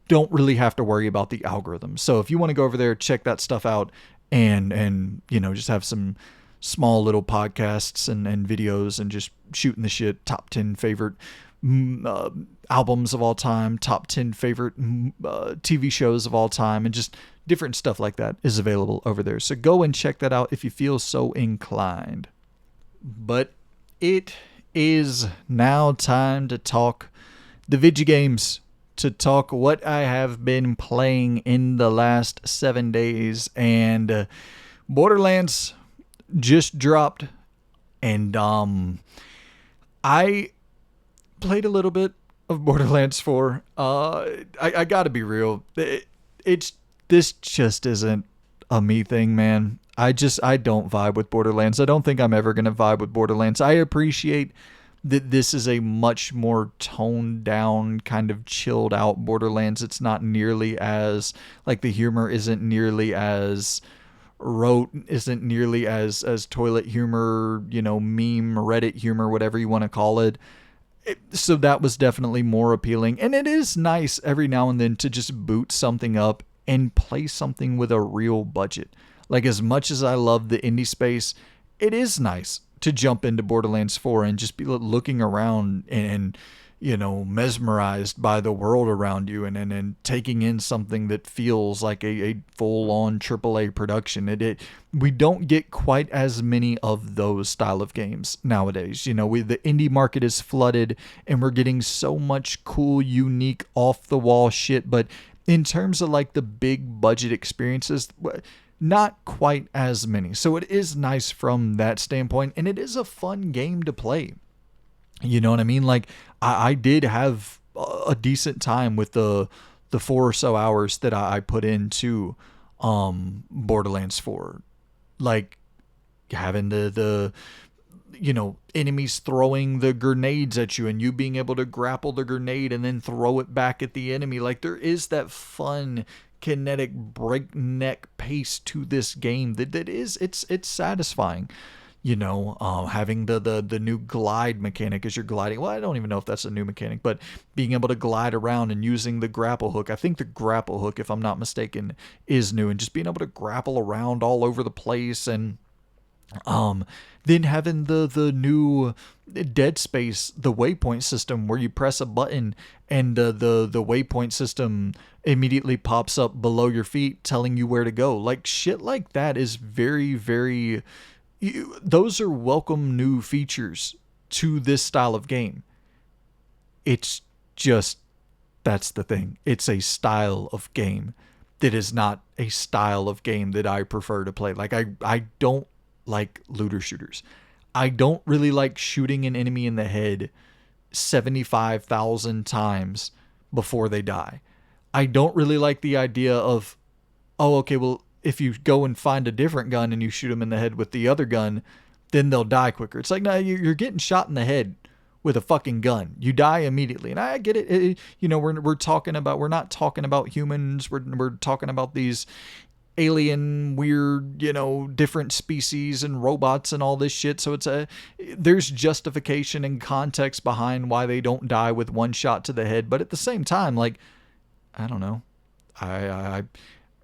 don't really have to worry about the algorithm. So if you want to go over there, check that stuff out and just have some small little podcasts and videos and just shooting the shit, top 10 favorite albums of all time, top 10 favorite TV shows of all time, and just different stuff like that is available over there. So go and check that out if you feel so inclined. But it is now time to talk the video games, to talk what I have been playing in the last 7 days. And Borderlands just dropped, and I played a little bit. of Borderlands 4. I gotta be real. It's this just isn't a me thing, man. I don't vibe with Borderlands. I don't think I'm ever gonna vibe with Borderlands. I appreciate that this is a much more toned down, kind of chilled out Borderlands. It's not nearly as like the humor isn't nearly as rote, isn't nearly as toilet humor, meme, Reddit humor, whatever you want to call it. So that was definitely more appealing. And it is nice every now and then to just boot something up and play something with a real budget. Like, as much as I love the indie space, it is nice to jump into Borderlands 4 and just be looking around and mesmerized by the world around you, and taking in something that feels like a full-on AAA production. We don't get quite as many of those style of games nowadays. The indie market is flooded, and we're getting so much cool, unique, off-the-wall shit, but in terms of like the big budget experiences, not quite as many. So it is nice from that standpoint, and it is a fun game to play. You know what I mean? Like, I did have a decent time with the 4 or so hours that I put into Borderlands 4. Like, having the enemies throwing the grenades at you, and you being able to grapple the grenade and then throw it back at the enemy. Like, there is that fun kinetic breakneck pace to this game that is it's satisfying. Having the new glide mechanic as you're gliding. Well, I don't even know if that's a new mechanic, but being able to glide around and using the grapple hook. I think the grapple hook, if I'm not mistaken, is new, and just being able to grapple around all over the place. And then having the new Dead Space, the waypoint system, where you press a button and the waypoint system immediately pops up below your feet telling you where to go. Like, shit like that is very, very... those are welcome new features to this style of game. It's just, that's the thing. It's a style of game that is not a style of game that I prefer to play. Like, I don't like looter shooters. I don't really like shooting an enemy in the head 75,000 times before they die. I don't really like the idea of, oh, okay, well, if you go and find a different gun and you shoot them in the head with the other gun, then they'll die quicker. It's like, no, you're getting shot in the head with a fucking gun. You die immediately. And I get it. We're not talking about humans. We're talking about these alien, weird, different species and robots and all this shit. So there's justification and context behind why they don't die with one shot to the head. But at the same time, like, I don't know. I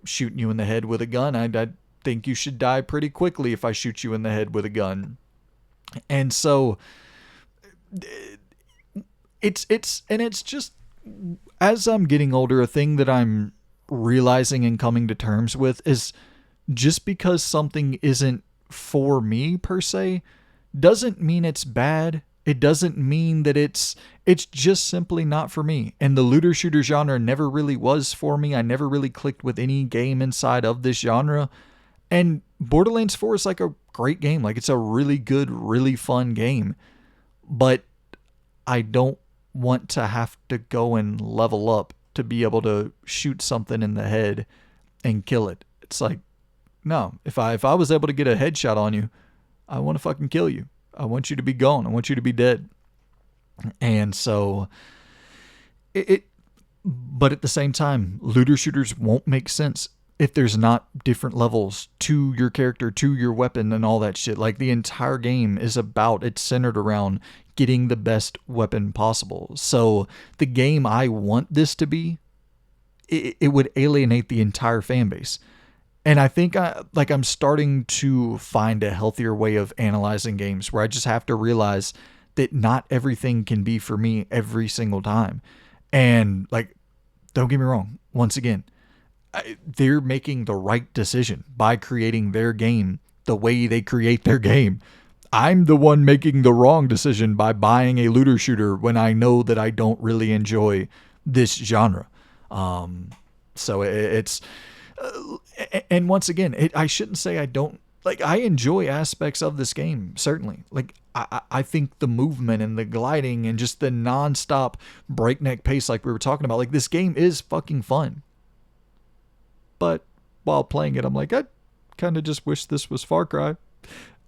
shooting you in the head with a gun, I think you should die pretty quickly if I shoot you in the head with a gun. And so it's just, as I'm getting older, a thing that I'm realizing and coming to terms with is, just because something isn't for me per se doesn't mean it's bad. It doesn't mean that it's just simply not for me. And the looter shooter genre never really was for me. I never really clicked with any game inside of this genre. And Borderlands 4 is like a great game. Like, it's a really good, really fun game. But I don't want to have to go and level up to be able to shoot something in the head and kill it. It's like, no, if I was able to get a headshot on you, I want to fucking kill you. I want you to be gone. I want you to be dead. And so but at the same time, looter shooters won't make sense if there's not different levels to your character, to your weapon, and all that shit. Like, the entire game is it's centered around getting the best weapon possible. So the game I want this to be, it would alienate the entire fan base. And I think I'm starting to find a healthier way of analyzing games, where I just have to realize that not everything can be for me every single time. And, like, don't get me wrong, once again, they're making the right decision by creating their game the way they create their game. I'm the one making the wrong decision by buying a looter shooter when I know that I don't really enjoy this genre. So it's... and once again, I shouldn't say I don't like, I enjoy aspects of this game, certainly. Like, I think the movement and the gliding and just the nonstop breakneck pace, like we were talking about, like, this game is fucking fun. But while playing it, I'm like, I kind of just wish this was Far Cry.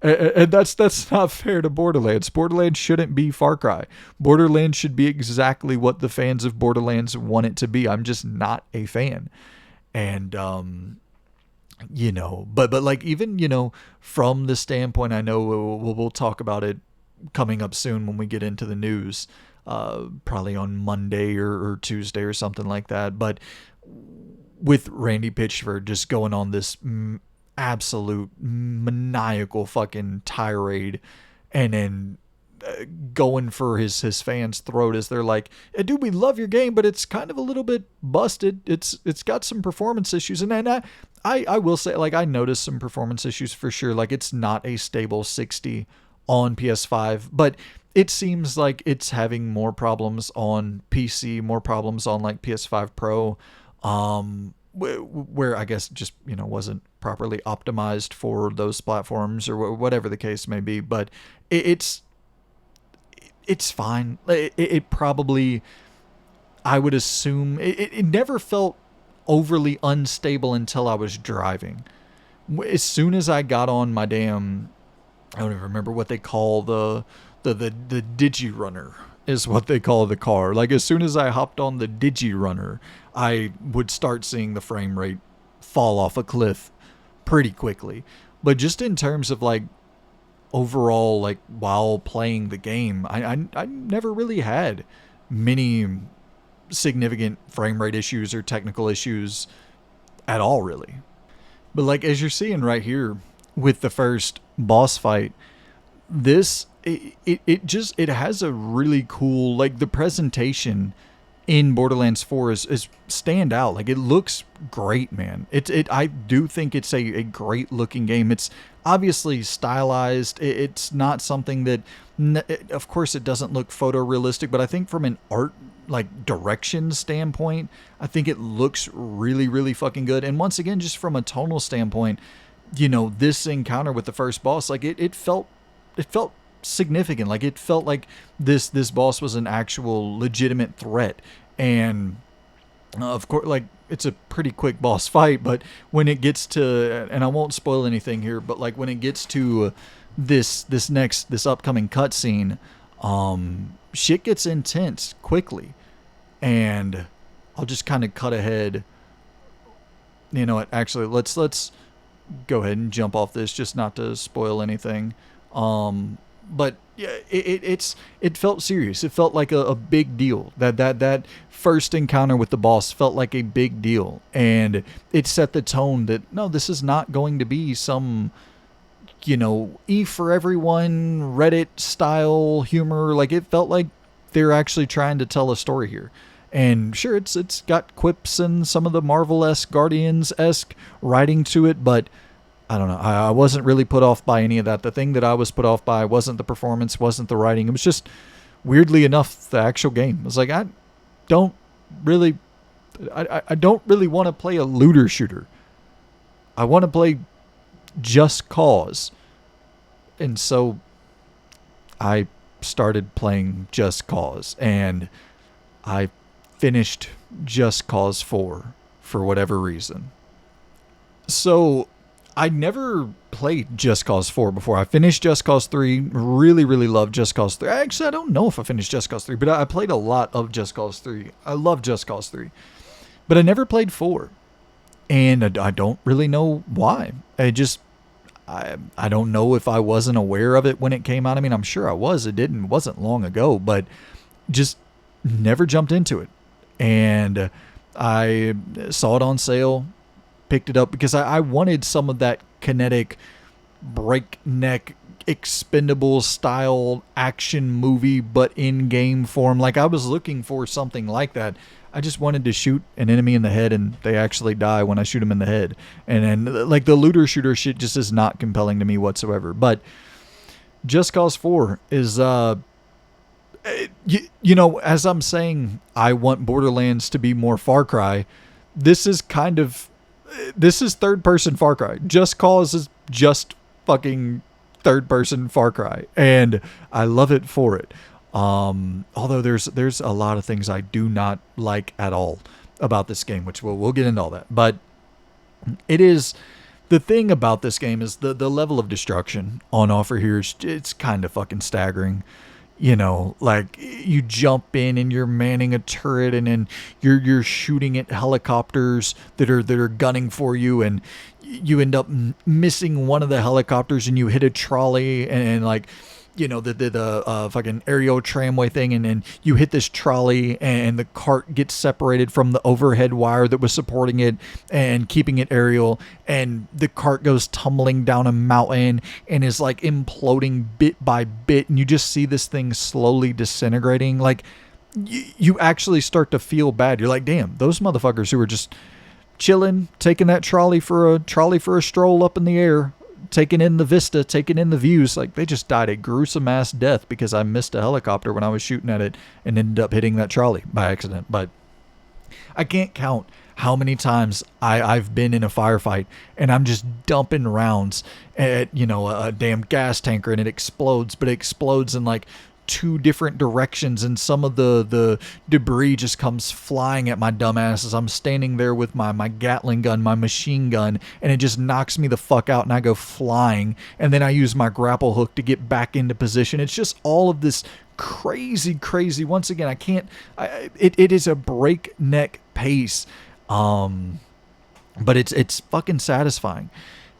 And that's not fair to Borderlands. Borderlands shouldn't be Far Cry. Borderlands should be exactly what the fans of Borderlands want it to be. I'm just not a fan. And but like, even, from the standpoint, I know we'll talk about it coming up soon when we get into the news, probably on Monday or Tuesday or something like that. But with Randy Pitchford just going on this absolute maniacal fucking tirade, and then going for his fans' throat as they're like, hey, dude, we love your game, but it's kind of a little bit busted. It's got some performance issues. And then I will say, like, I noticed some performance issues for sure. Like, it's not a stable 60 on PS5, but it seems like it's having more problems on PC, more problems on like PS5 Pro, where I guess just, wasn't properly optimized for those platforms or whatever the case may be. But it's fine. It probably, I would assume, it never felt overly unstable until I was driving. As soon as I got on my damn, I don't even remember what they call the Digi-Runner is what they call the car. Like, as soon as I hopped on the Digi-Runner, I would start seeing the frame rate fall off a cliff pretty quickly. But just in terms of like overall, like, while playing the game, I never really had many significant frame rate issues or technical issues at all, really. But like, as you're seeing right here with the first boss fight, this it has a really cool, like, the presentation in Borderlands 4 is stand out. Like, it looks great, man. I do think it's a great looking game. It's obviously stylized. It's not something that, of course, it doesn't look photorealistic, but I think from an art, like, direction standpoint, I think it looks really, really fucking good. And once again, just from a tonal standpoint, this encounter with the first boss, like, it felt significant. Like, it felt like this boss was an actual legitimate threat. And of course, like, it's a pretty quick boss fight, but when it gets to, and I won't spoil anything here, but like, when it gets to this upcoming cutscene, shit gets intense quickly. And I'll just kind of cut ahead. Actually, let's go ahead and jump off this, just not to spoil anything. But yeah, it felt serious. It felt like a big deal. That first encounter with the boss felt like a big deal, and it set the tone that, no, this is not going to be some, E for everyone Reddit style humor. Like, it felt like they're actually trying to tell a story here. And sure, it's got quips and some of the Marvel-esque, Guardians-esque writing to it, but I don't know. I wasn't really put off by any of that. The thing that I was put off by wasn't the performance, wasn't the writing. It was just, weirdly enough, the actual game. I was like, I don't really want to play a looter shooter. I want to play Just Cause. And so I started playing Just Cause, and I finished Just Cause 4 for whatever reason. So I never played Just Cause 4 before. I finished Just Cause 3. Really, really loved Just Cause 3. Actually, I don't know if I finished Just Cause 3, but I played a lot of Just Cause 3. I love Just Cause 3. But I never played 4. And I don't really know why. I don't know if I wasn't aware of it when it came out. I mean, I'm sure I was. It wasn't long ago, but just never jumped into it. And I saw it on sale, picked it up because I wanted some of that kinetic, breakneck, expendable style action movie, but in game form. Like, I was looking for something like that. I just wanted to shoot an enemy in the head and they actually die when I shoot them in the head. And then, like, the looter shooter shit just is not compelling to me whatsoever. But Just Cause 4 is, as I'm saying, I want Borderlands to be more Far Cry. This is third person Far Cry. Just Cause is just fucking third person Far Cry, and I love it for it. Although there's a lot of things I do not like at all about this game, which we'll get into all that. But it is, the thing about this game is the level of destruction on offer here is, it's kind of fucking staggering. You know, like, you jump in and you're manning a turret, and then you're shooting at helicopters that are gunning for you, and you end up missing one of the helicopters, and you hit a trolley, and like, you know, the fucking aerial tramway thing, and then you hit this trolley, and the cart gets separated from the overhead wire that was supporting it and keeping it aerial, and the cart goes tumbling down a mountain and is like imploding bit by bit, and you just see this thing slowly disintegrating. Like, you actually start to feel bad. You're like, damn, those motherfuckers who were just chilling, taking that trolley for a stroll up in the air, taking in the vista, taking in the views, like, they just died a gruesome ass death because I missed a helicopter when I was shooting at it and ended up hitting that trolley by accident. But I can't count how many times I've been in a firefight and I'm just dumping rounds at, you know, a damn gas tanker, and it explodes, but it explodes in like two different directions, and some of the debris just comes flying at my dumb ass as I'm standing there with my Gatling gun, my machine gun, and it just knocks me the fuck out, and I go flying, and then I use my grapple hook to get back into position. It's just all of this crazy, once again, it is a breakneck pace, but it's fucking satisfying.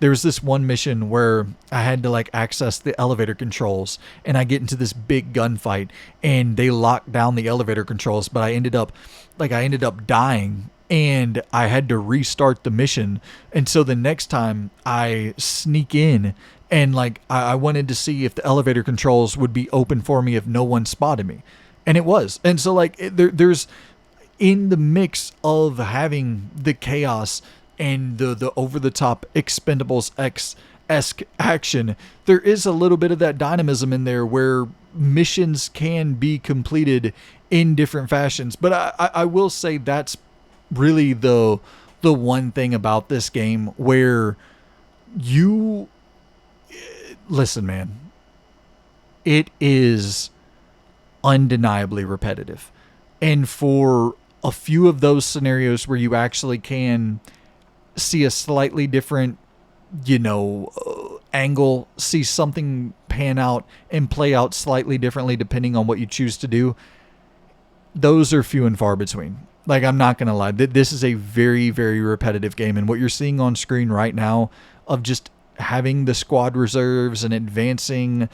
There was this one mission where I had to like access the elevator controls, and I get into this big gunfight, and they lock down the elevator controls, but I ended up dying, and I had to restart the mission. And so the next time I sneak in, and like I wanted to see if the elevator controls would be open for me if no one spotted me, and it was. And so like there's in the mix of having the chaos and the over-the-top Expendables X-esque action, there is a little bit of that dynamism in there where missions can be completed in different fashions. But I will say that's really the one thing about this game where you... Listen, man. It is undeniably repetitive. And for a few of those scenarios where you actually can see a slightly different, you know, angle, see something pan out and play out slightly differently depending on what you choose to do, those are few and far between. Like, I'm not going to lie. This is a very, very repetitive game. And what you're seeing on screen right now of just having the squad reserves and advancing,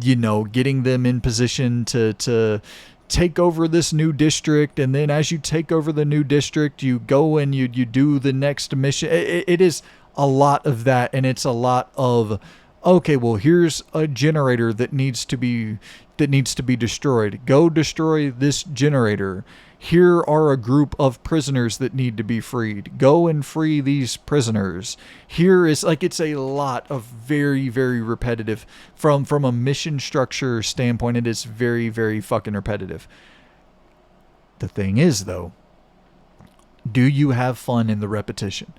you know, getting them in position to take over this new district, and then as you take over the new district, you go and you do the next mission. It is a lot of that, and it's a lot of, okay, well, here's a generator that needs to be destroyed. Go destroy this generator. Here are a group of prisoners that need to be freed. Go and free these prisoners. Here is, like, it's a lot of very, very repetitive. From a mission structure standpoint, it is very, very fucking repetitive. The thing is, though, do you have fun in the repetition?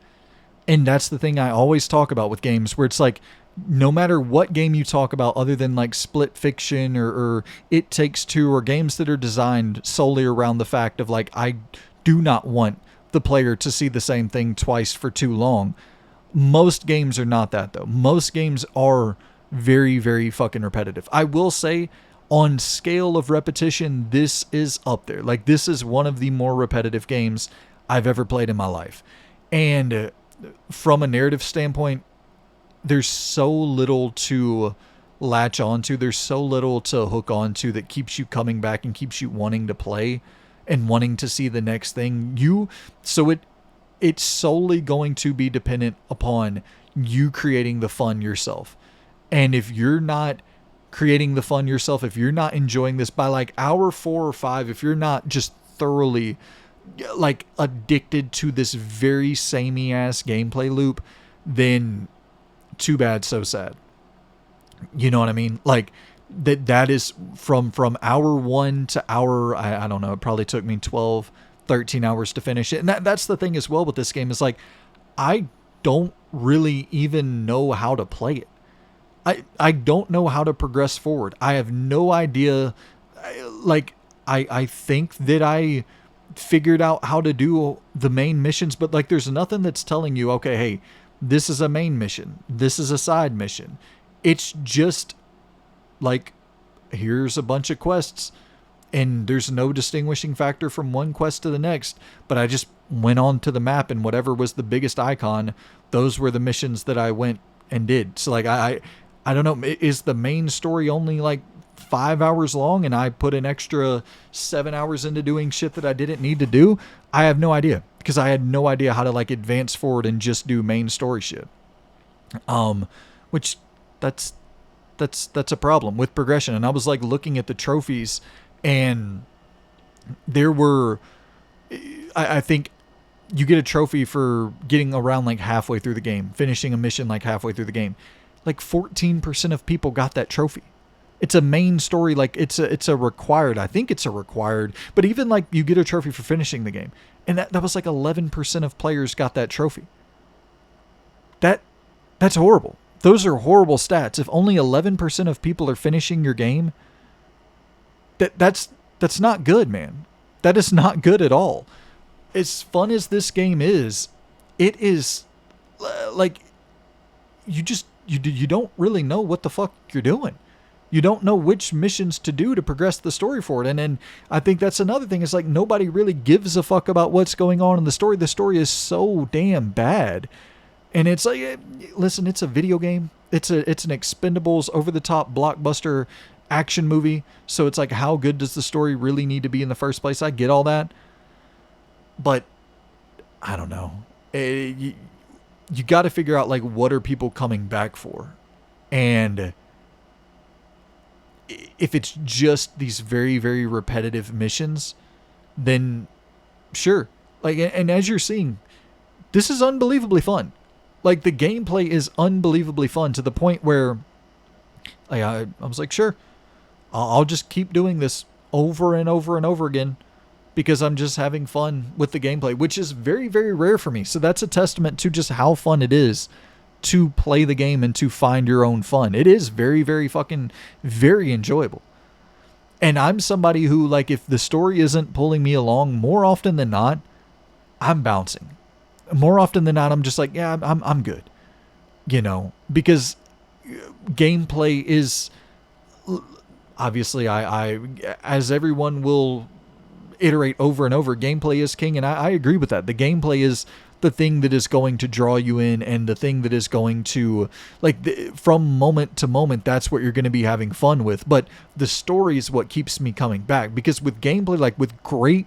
And that's the thing I always talk about with games, where it's like, no matter what game you talk about other than like Split Fiction or It Takes Two, or games that are designed solely around the fact of like, I do not want the player to see the same thing twice for too long. Most games are not that, though. Most games are very, very fucking repetitive. I will say, on scale of repetition, this is up there. Like, this is one of the more repetitive games I've ever played in my life. And from a narrative standpoint, there's so little to latch onto. There's so little to hook onto that keeps you coming back and keeps you wanting to play and wanting to see the next thing. It's solely going to be dependent upon you creating the fun yourself. And if you're not creating the fun yourself, if you're not enjoying this by like hour 4 or 5, if you're not just thoroughly like addicted to this very samey ass gameplay loop, then too bad, so sad. You know what I mean? Like, that is from hour 1 to hour, I don't know, it probably took me 12, 13 hours to finish it. And that's the thing as well with this game, is like, I don't really even know how to play it. I don't know how to progress forward. I have no idea. Like, I think that I figured out how to do the main missions, but like there's nothing that's telling you, okay, hey, this is a main mission. This is a side mission. It's just like, here's a bunch of quests, and there's no distinguishing factor from one quest to the next. But I just went on to the map, and whatever was the biggest icon, those were the missions that I went and did. So like I don't know, is the main story only like 5 hours long and I put an extra 7 hours into doing shit that I didn't need to do? I have no idea, because I had no idea how to like advance forward and just do main story shit. Which that's a problem with progression. And I was like looking at the trophies, and there were, I think you get a trophy for getting around like halfway through the game, finishing a mission like halfway through the game. Like 14% of people got that trophy. It's a main story, like it's a required, I think it's a required, but even like you get a trophy for finishing the game. And that was like 11% of players got that trophy. That's horrible. Those are horrible stats. If only 11% of people are finishing your game, that's not good, man. That is not good at all. As fun as this game is, it is like you don't really know what the fuck you're doing. You don't know which missions to do to progress the story forward. And then I think that's another thing, is like nobody really gives a fuck about what's going on in the story. The story is so damn bad. And it's like, listen, it's a video game. It's an Expendables over-the-top blockbuster action movie. So it's like, how good does the story really need to be in the first place? I get all that. But I don't know. You got to figure out like, what are people coming back for? And if it's just these very, very repetitive missions, then sure. Like, and as you're seeing, this is unbelievably fun. Like, the gameplay is unbelievably fun, to the point where like, I was like, sure, I'll just keep doing this over and over and over again, because I'm just having fun with the gameplay, which is very, very rare for me. So that's a testament to just how fun it is to play the game and to find your own fun. It is very, very fucking, very enjoyable. And I'm somebody who, like, if the story isn't pulling me along, more often than not, I'm bouncing. More often than not, I'm just like, yeah, I'm good. You know, because gameplay is, obviously, I as everyone will iterate over and over, gameplay is king, and I agree with that. The gameplay is the thing that is going to draw you in, and the thing that is going to, like, from moment to moment, that's what you're going to be having fun with. But the story is what keeps me coming back, because with gameplay, like with great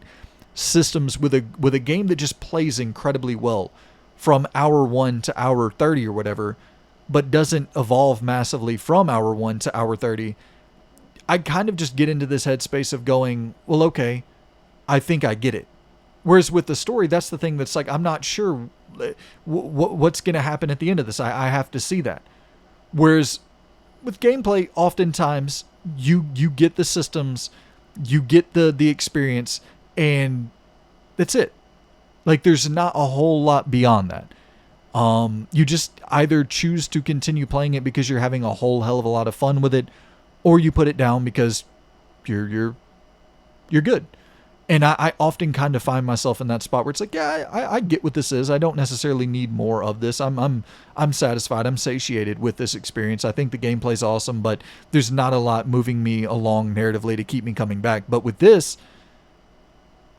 systems, with a game that just plays incredibly well from hour 1 to hour 30 or whatever, but doesn't evolve massively from hour 1 to hour 30, I kind of just get into this headspace of going, well, okay, I think I get it. Whereas with the story, that's the thing that's like, I'm not sure what's going to happen at the end of this. I have to see that. Whereas with gameplay, oftentimes you get the systems, you get the experience, and that's it. Like, there's not a whole lot beyond that. You just either choose to continue playing it because you're having a whole hell of a lot of fun with it, or you put it down because you're good. And I often kind of find myself in that spot where it's like, yeah, I get what this is. I don't necessarily need more of this. I'm satisfied. I'm satiated with this experience. I think the gameplay's awesome, but there's not a lot moving me along narratively to keep me coming back. But with this,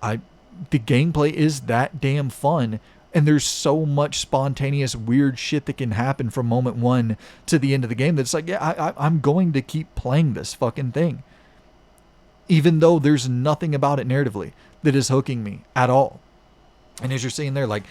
the gameplay is that damn fun, and there's so much spontaneous weird shit that can happen from moment 1 to the end of the game that's like, yeah, I'm going to keep playing this fucking thing, even though there's nothing about it narratively that is hooking me at all. And as you're seeing there, like,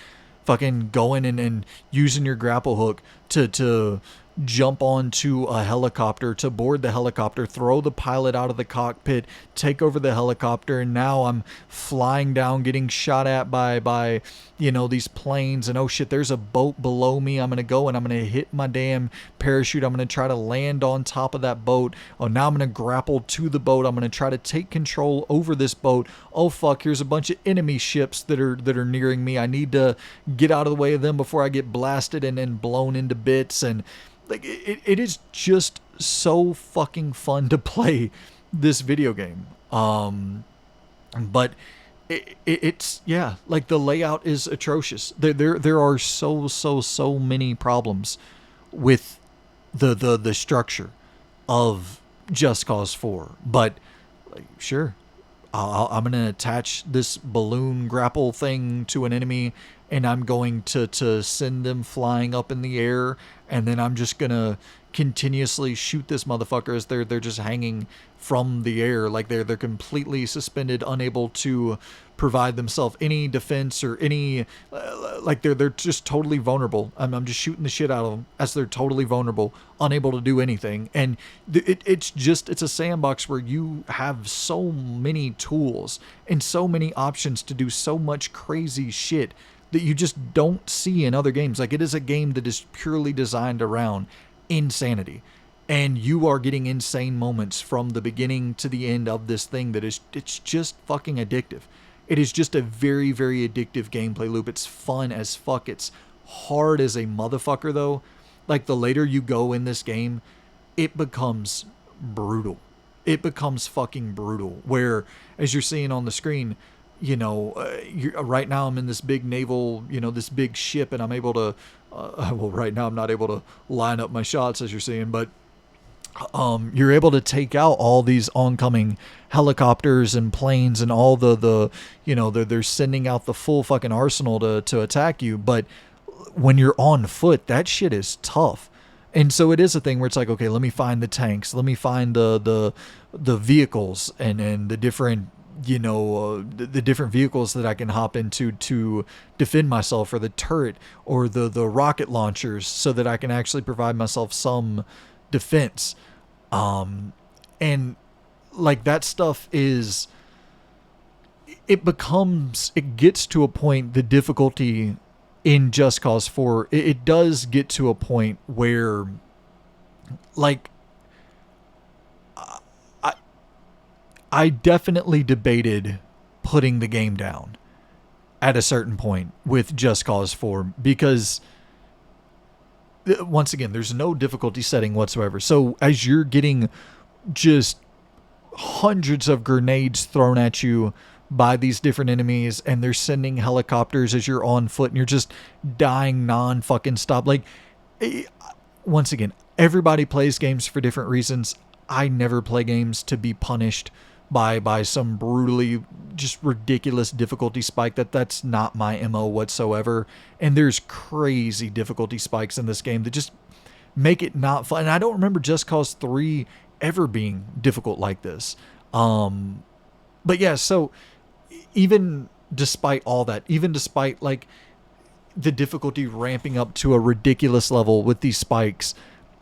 fucking going and using your grapple hook to jump onto a helicopter, to board the helicopter, throw the pilot out of the cockpit, take over the helicopter, and now I'm flying down, getting shot at by these planes, and oh shit, there's a boat below me. I'm gonna go and I'm gonna hit my damn parachute. I'm gonna try to land on top of that boat. Oh, now I'm gonna grapple to the boat. I'm gonna try to take control over this boat. Oh fuck, here's a bunch of enemy ships that are nearing me. I need to get out of the way of them before I get blasted and blown into bits. And Like it is just so fucking fun to play this video game. But it's yeah, like the layout is atrocious. There are so many problems with the structure of Just Cause 4. But like, sure, I'm gonna attach this balloon grapple thing to an enemy, and I'm going to send them flying up in the air, and then I'm just gonna continuously shoot this motherfucker as they're just hanging from the air, like they're completely suspended, unable to provide themselves any defense or any like they're just totally vulnerable. I'm just shooting the shit out of them as they're totally vulnerable, unable to do anything. And it's a sandbox where you have so many tools and so many options to do so much crazy shit that you just don't see in other games. Like, it is a game that is purely designed around insanity, and you are getting insane moments from the beginning to the end of this thing it's just fucking addictive. It is just a very, very addictive gameplay loop. It's fun as fuck. It's hard as a motherfucker, though. Like, the later you go in this game, it becomes brutal. It becomes fucking brutal. Where, as you're seeing on the screen, right now I'm in this big naval, this big ship, and I'm able to, well, right now I'm not able to line up my shots, as you're seeing, but you're able to take out all these oncoming helicopters and planes and all they're sending out the full fucking arsenal to attack you. But when you're on foot, that shit is tough. And so it is a thing where it's like, okay, let me find the tanks, let me find the vehicles and the different, the different vehicles that I can hop into to defend myself, or the turret or the rocket launchers, so that I can actually provide myself some defense. And like, that stuff is, it gets to a point, the difficulty in Just Cause 4, it does get to a point where, like, I definitely debated putting the game down at a certain point with Just Cause 4, because once again, there's no difficulty setting whatsoever. So as you're getting just hundreds of grenades thrown at you by these different enemies, and they're sending helicopters as you're on foot, and you're just dying non-fucking stop. Like, once again, everybody plays games for different reasons. I never play games to be punished by some brutally just ridiculous difficulty spike. That's not my MO whatsoever. And there's crazy difficulty spikes in this game that just make it not fun. And I don't remember Just Cause 3 ever being difficult like this. But yeah, so even despite all that, even despite like the difficulty ramping up to a ridiculous level with these spikes,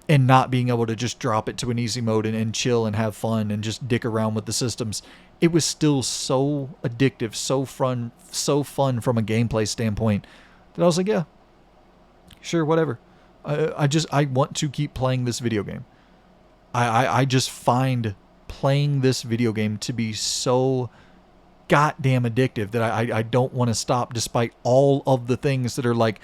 and not being able to just drop it to an easy mode and chill and have fun and just dick around with the systems, it was still so addictive, so fun from a gameplay standpoint, that I was like, yeah, sure, whatever. I want to keep playing this video game. I just find playing this video game to be so goddamn addictive that I don't want to stop, despite all of the things that are like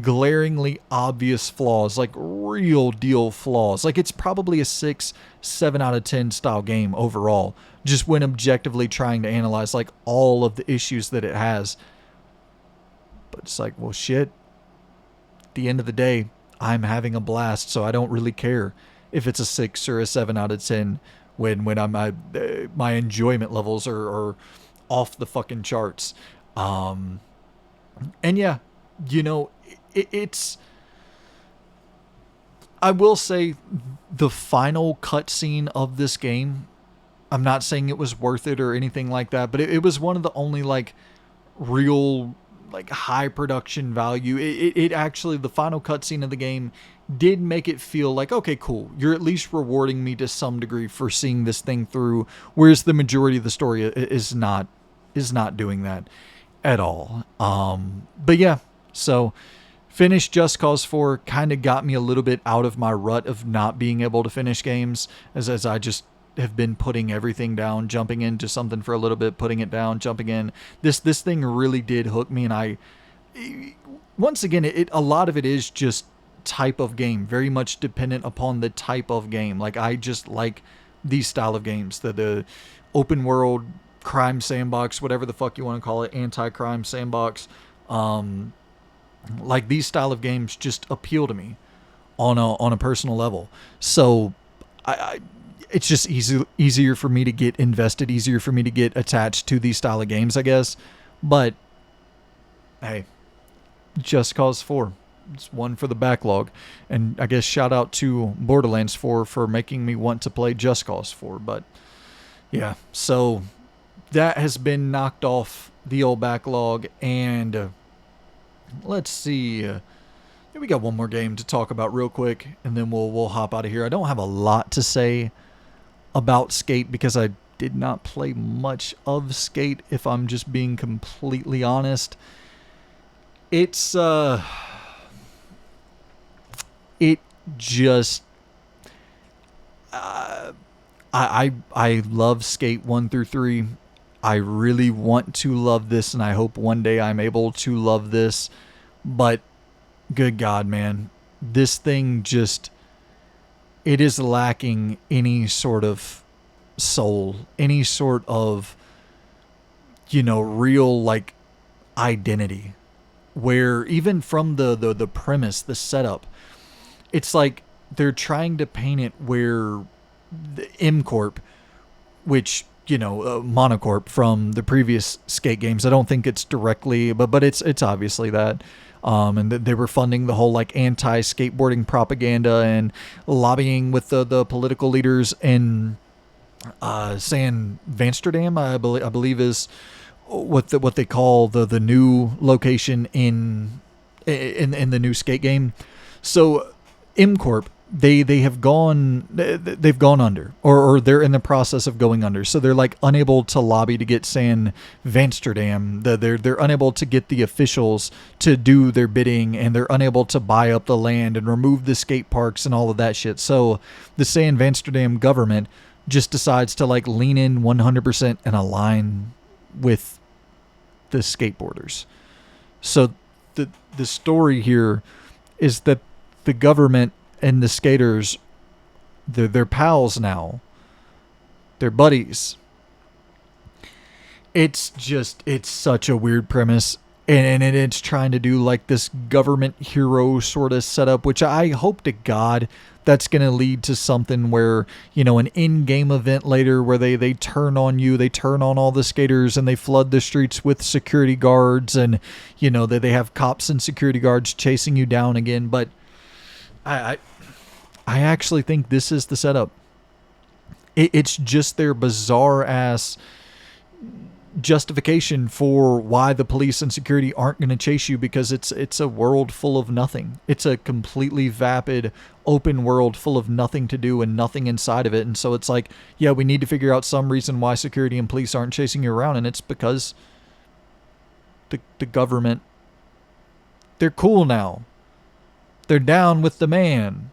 glaringly obvious flaws, like real deal flaws. Like, it's probably a 6-7 out of 10 style game overall, just when objectively trying to analyze like all of the issues that it has. But it's like, well, shit, at the end of the day, I'm having a blast, so I don't really care if it's a 6 or a 7 out of 10 when my enjoyment levels are off the fucking charts. And yeah, it's, I will say, the final cutscene of this game, I'm not saying it was worth it or anything like that, but it was one of the only like real like high production value. It actually, the final cutscene of the game did make it feel like, okay, cool, you're at least rewarding me to some degree for seeing this thing through, whereas the majority of the story is not doing that at all. But yeah, so finished Just Cause 4, kind of got me a little bit out of my rut of not being able to finish games, as I just have been putting everything down, jumping into something for a little bit, putting it down, jumping in. This thing really did hook me, and once again, a lot of it is just type of game, very much dependent upon the type of game. Like, I just like these style of games, the open world crime sandbox, whatever the fuck you want to call it, anti-crime sandbox. Like, these style of games just appeal to me on a personal level. So I it's just easier for me to get invested, easier for me to get attached to these style of games, I guess. But hey, Just Cause 4. It's one for the backlog. And I guess shout out to Borderlands 4 for making me want to play Just Cause 4. But yeah, so that has been knocked off the old backlog. And let's see. We got one more game to talk about real quick, and then we'll hop out of here. I don't have a lot to say about Skate because I did not play much of Skate, if I'm just being completely honest. It's it just I love Skate 1 through 3. I really want to love this, and I hope one day I'm able to love this. But good God, man, this thing just, it is lacking any sort of soul, any sort of, real, like, identity. Where even from the premise, the setup, it's like they're trying to paint it where the M Corp, which, Monocorp from the previous Skate games, I don't think it's directly, but it's obviously that. And they were funding the whole, like, anti-skateboarding propaganda and lobbying with the political leaders in San Vansterdam, I believe is what they call the new location in the new Skate game. So M Corp, they've gone under, or they're in the process of going under. So they're, like, unable to lobby to get San Vansterdam. They're unable to get the officials to do their bidding, and they're unable to buy up the land and remove the skate parks and all of that shit. So the San Vansterdam government just decides to, like, lean in 100% and align with the skateboarders. So the story here is that the government and the skaters, they're pals now. They're buddies. It's such a weird premise. And it's trying to do, like, this government hero sort of setup, which I hope to God that's going to lead to something where, an in-game event later where they turn on you, they turn on all the skaters, and they flood the streets with security guards, and, they have cops and security guards chasing you down again. But I actually think this is the setup. It's just their bizarre ass justification for why the police and security aren't going to chase you, because it's a world full of nothing. It's a completely vapid open world full of nothing to do and nothing inside of it. And so it's like, yeah, we need to figure out some reason why security and police aren't chasing you around, and it's because the government, they're cool now. They're down with the man.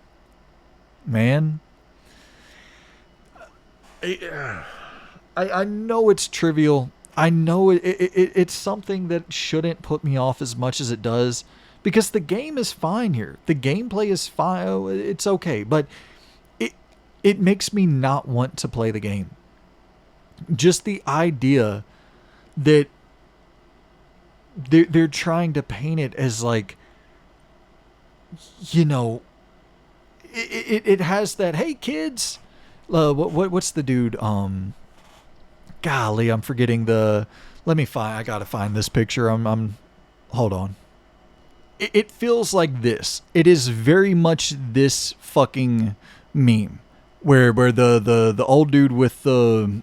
I know it's trivial. I know it's something that shouldn't put me off as much as it does, because the game is fine here. The gameplay is fine. It's okay, but it makes me not want to play the game. Just the idea that they're trying to paint it as, like, it has that, hey kids, what's the dude, golly, I'm forgetting I gotta find this picture. Hold on. It feels like this. It is very much this fucking meme where the old dude with the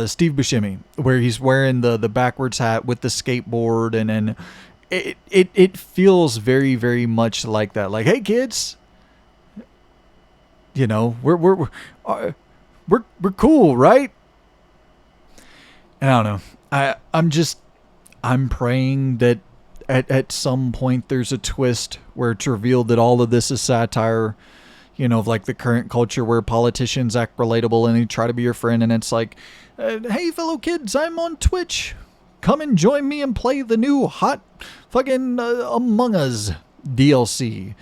Steve Buscemi, where he's wearing the backwards hat with the skateboard, and then it feels very, very much like that. Like, hey kids, we're cool, right? And I don't know. I'm praying that at some point there's a twist where it's revealed that all of this is satire, of, like, the current culture where politicians act relatable and they try to be your friend, and it's like, hey fellow kids, I'm on Twitch. Come and join me and play the new hot fucking Among Us DLC.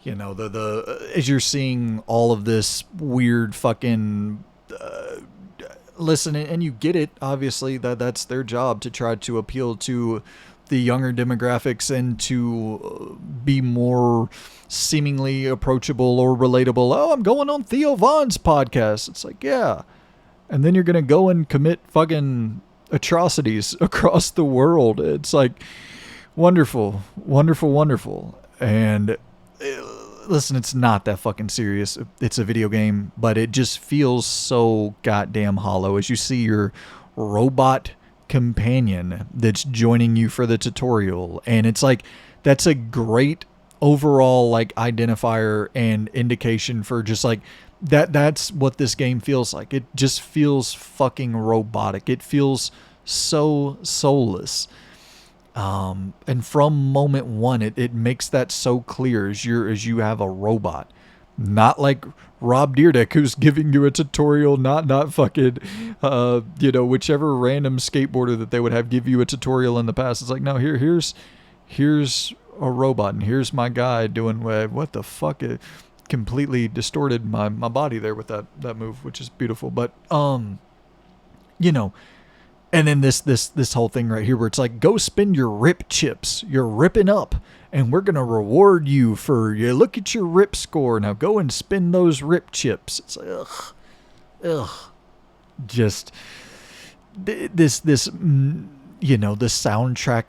You know, the as you're seeing all of this weird fucking listen, and you get it, obviously that's their job to try to appeal to the younger demographics and to be more seemingly approachable or relatable. Oh, I'm going on Theo Vaughn's podcast. It's like, yeah. And then you're going to go and commit fucking atrocities across the world. It's like wonderful, wonderful, wonderful. And listen, it's not that fucking serious. It's a video game, but it just feels so goddamn hollow as you see your robot companion that's joining you for the tutorial. And it's like, that's a great overall like identifier and indication for just like that's what this game feels like. It just feels fucking robotic. It feels so soulless. And from moment one, it makes that so clear as you have a robot, not like Rob Deerdeck who's giving you a tutorial, not fucking, whichever random skateboarder that they would have give you a tutorial in the past. It's like, no, here's a robot, and here's my guy doing what the fuck. It completely distorted my body there with that move, which is beautiful. But and then this whole thing right here where it's like, go spend your rip chips. You're ripping up, and we're going to reward you for, you look at your rip score. Now go and spend those rip chips. It's like, ugh. Just this, the soundtrack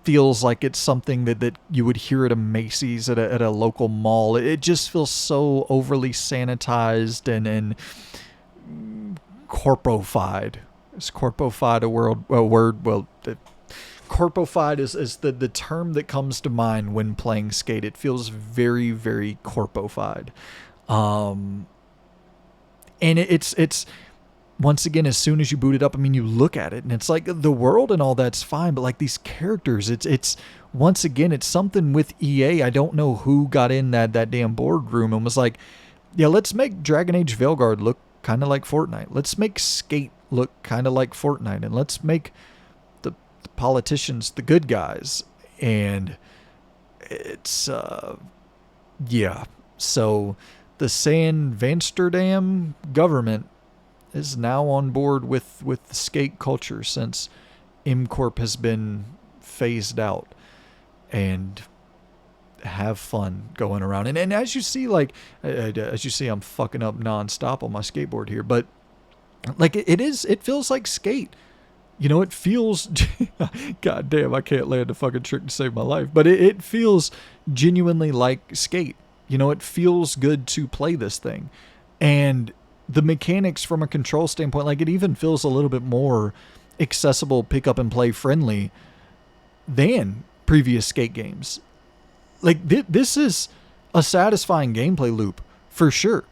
feels like it's something that you would hear at a Macy's at a local mall. It just feels so overly sanitized and corpofied. Is corpofied a word? Well, corpofied is the term that comes to mind when playing Skate. It feels very, very corpofied. And it's once again, as soon as you boot it up, I mean, you look at it and it's like the world and all that's fine, but like these characters, it's once again, it's something with EA. I don't know who got in that damn boardroom and was like, yeah, let's make Dragon Age Veilguard look kind of like Fortnite. Let's make Skate look kind of like Fortnite, and let's make the politicians the good guys. And it's yeah. So the San Vansterdam government is now on board with the skate culture since MCorp has been phased out, and have fun going around. And as you see, like, as you see, I'm fucking up nonstop on my skateboard here, but like it feels like Skate. It feels, god damn, I can't land a fucking trick to save my life, but it feels genuinely like Skate. It feels good to play this thing. And the mechanics from a control standpoint, like, it even feels a little bit more accessible, pick up and play friendly than previous Skate games. Like, this is a satisfying gameplay loop for sure.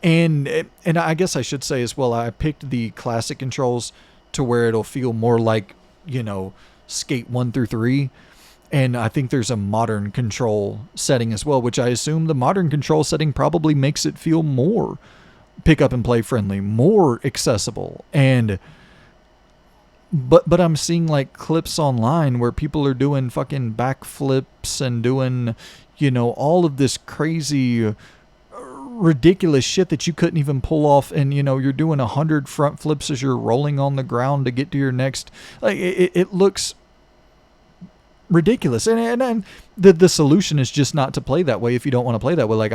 And I guess I should say as well, I picked the classic controls to where it'll feel more like, Skate 1 through 3. And I think there's a modern control setting as well, which I assume the modern control setting probably makes it feel more pick up and play friendly, more accessible. But I'm seeing like clips online where people are doing fucking backflips and doing, all of this crazy, ridiculous shit that you couldn't even pull off. And, you're doing 100 front flips as you're rolling on the ground to get to your next. Like, it looks ridiculous. And the solution is just not to play that way if you don't want to play that way. Like,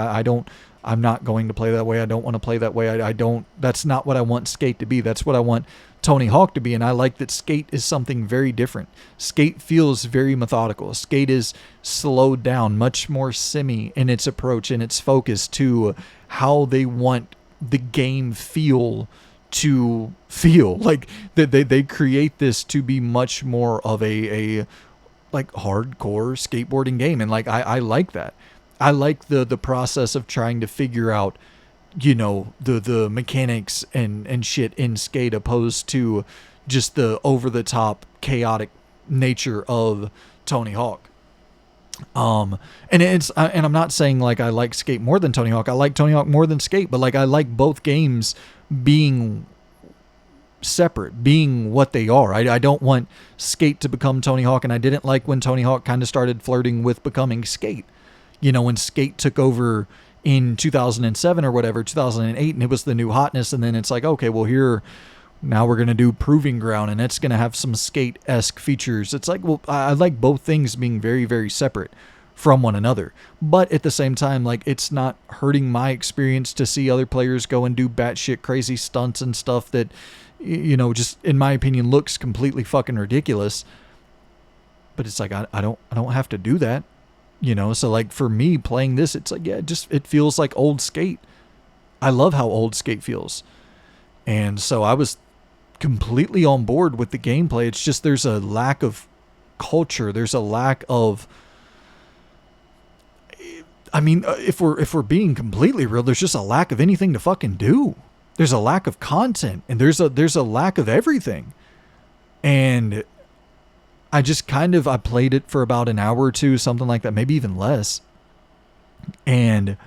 I'm not going to play that way. I don't want to play that way. That's not what I want Skate to be. That's what I want Tony Hawk to be. And I like that Skate is something very different. Skate feels very methodical. Skate is slowed down, much more semi in its approach and its focus to how they want the game to feel. Like, they create this to be much more of a like hardcore skateboarding game. And like, I like that. I like the process of trying to figure out, the mechanics and shit in Skate, opposed to just the over the top chaotic nature of Tony Hawk. And I'm not saying like I like Skate more than Tony Hawk. I like Tony Hawk more than Skate, but like I like both games being separate, being what they are. I don't want Skate to become Tony Hawk, and I didn't like when Tony Hawk kind of started flirting with becoming Skate. when Skate took over in 2007 or whatever, 2008, and it was the new hotness. And then it's like, okay, well, now we're going to do Proving Ground, and it's going to have some Skate-esque features. It's like, well, I like both things being very, very separate from one another. But at the same time, like, it's not hurting my experience to see other players go and do batshit crazy stunts and stuff that, just in my opinion, looks completely fucking ridiculous. But it's like, I don't have to do that. So like for me playing this, it's like, yeah, it feels like old Skate. I love how old Skate feels. And so I was completely on board with the gameplay. It's just, there's a lack of culture. There's a lack of, if we're being completely real, there's just a lack of anything to fucking do. There's a lack of content, and there's a lack of everything. And I just I played it for about an hour or two, something like that, maybe even less. And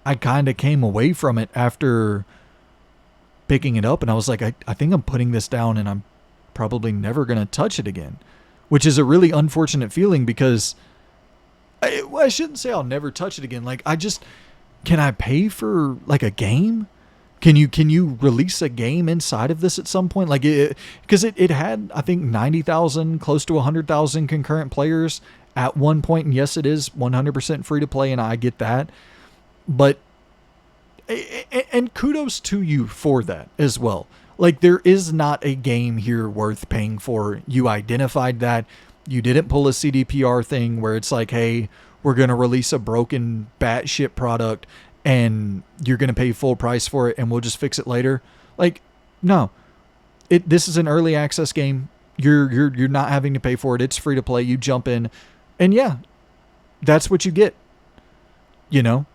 I kind of came away from it after picking it up, and I was like, I think I'm putting this down, and I'm probably never going to touch it again, which is a really unfortunate feeling, because I shouldn't say I'll never touch it again. Like, can I pay for like a game? Can you release a game inside of this at some point? Like, because it had, I think, 90,000, close to 100,000 concurrent players at one point. And yes, it is 100% free to play, and I get that. But, and kudos to you for that as well. Like, there is not a game here worth paying for. You identified that. You didn't pull a CDPR thing where it's like, hey, we're going to release a broken batshit product and you're going to pay full price for it and we'll just fix it later. Like, no. This is an early access game. You're not having to pay for it. It's free to play. You jump in, and yeah, that's what you get. Yep,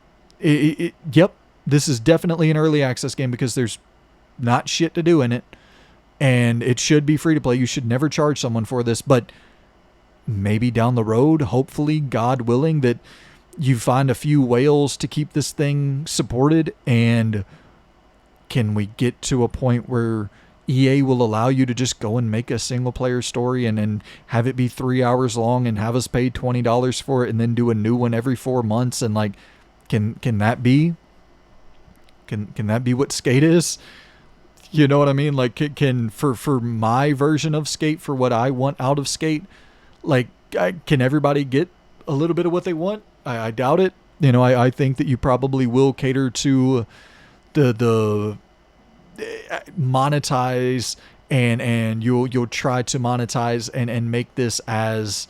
this is definitely an early access game because there's not shit to do in it, and it should be free to play. You should never charge someone for this, but maybe down the road, hopefully, God willing, that you find a few whales to keep this thing supported, and can we get to a point where EA will allow you to just go and make a single player story and have it be 3 hours long and have us pay $20 for it and then do a new one every 4 months? And like, can that be? Can that be what Skate is? You know what I mean? Like, can for my version of Skate, for what I want out of Skate, like, can everybody get a little bit of what they want? I doubt it. I think that you probably will cater to the monetize and you'll try to monetize and make this as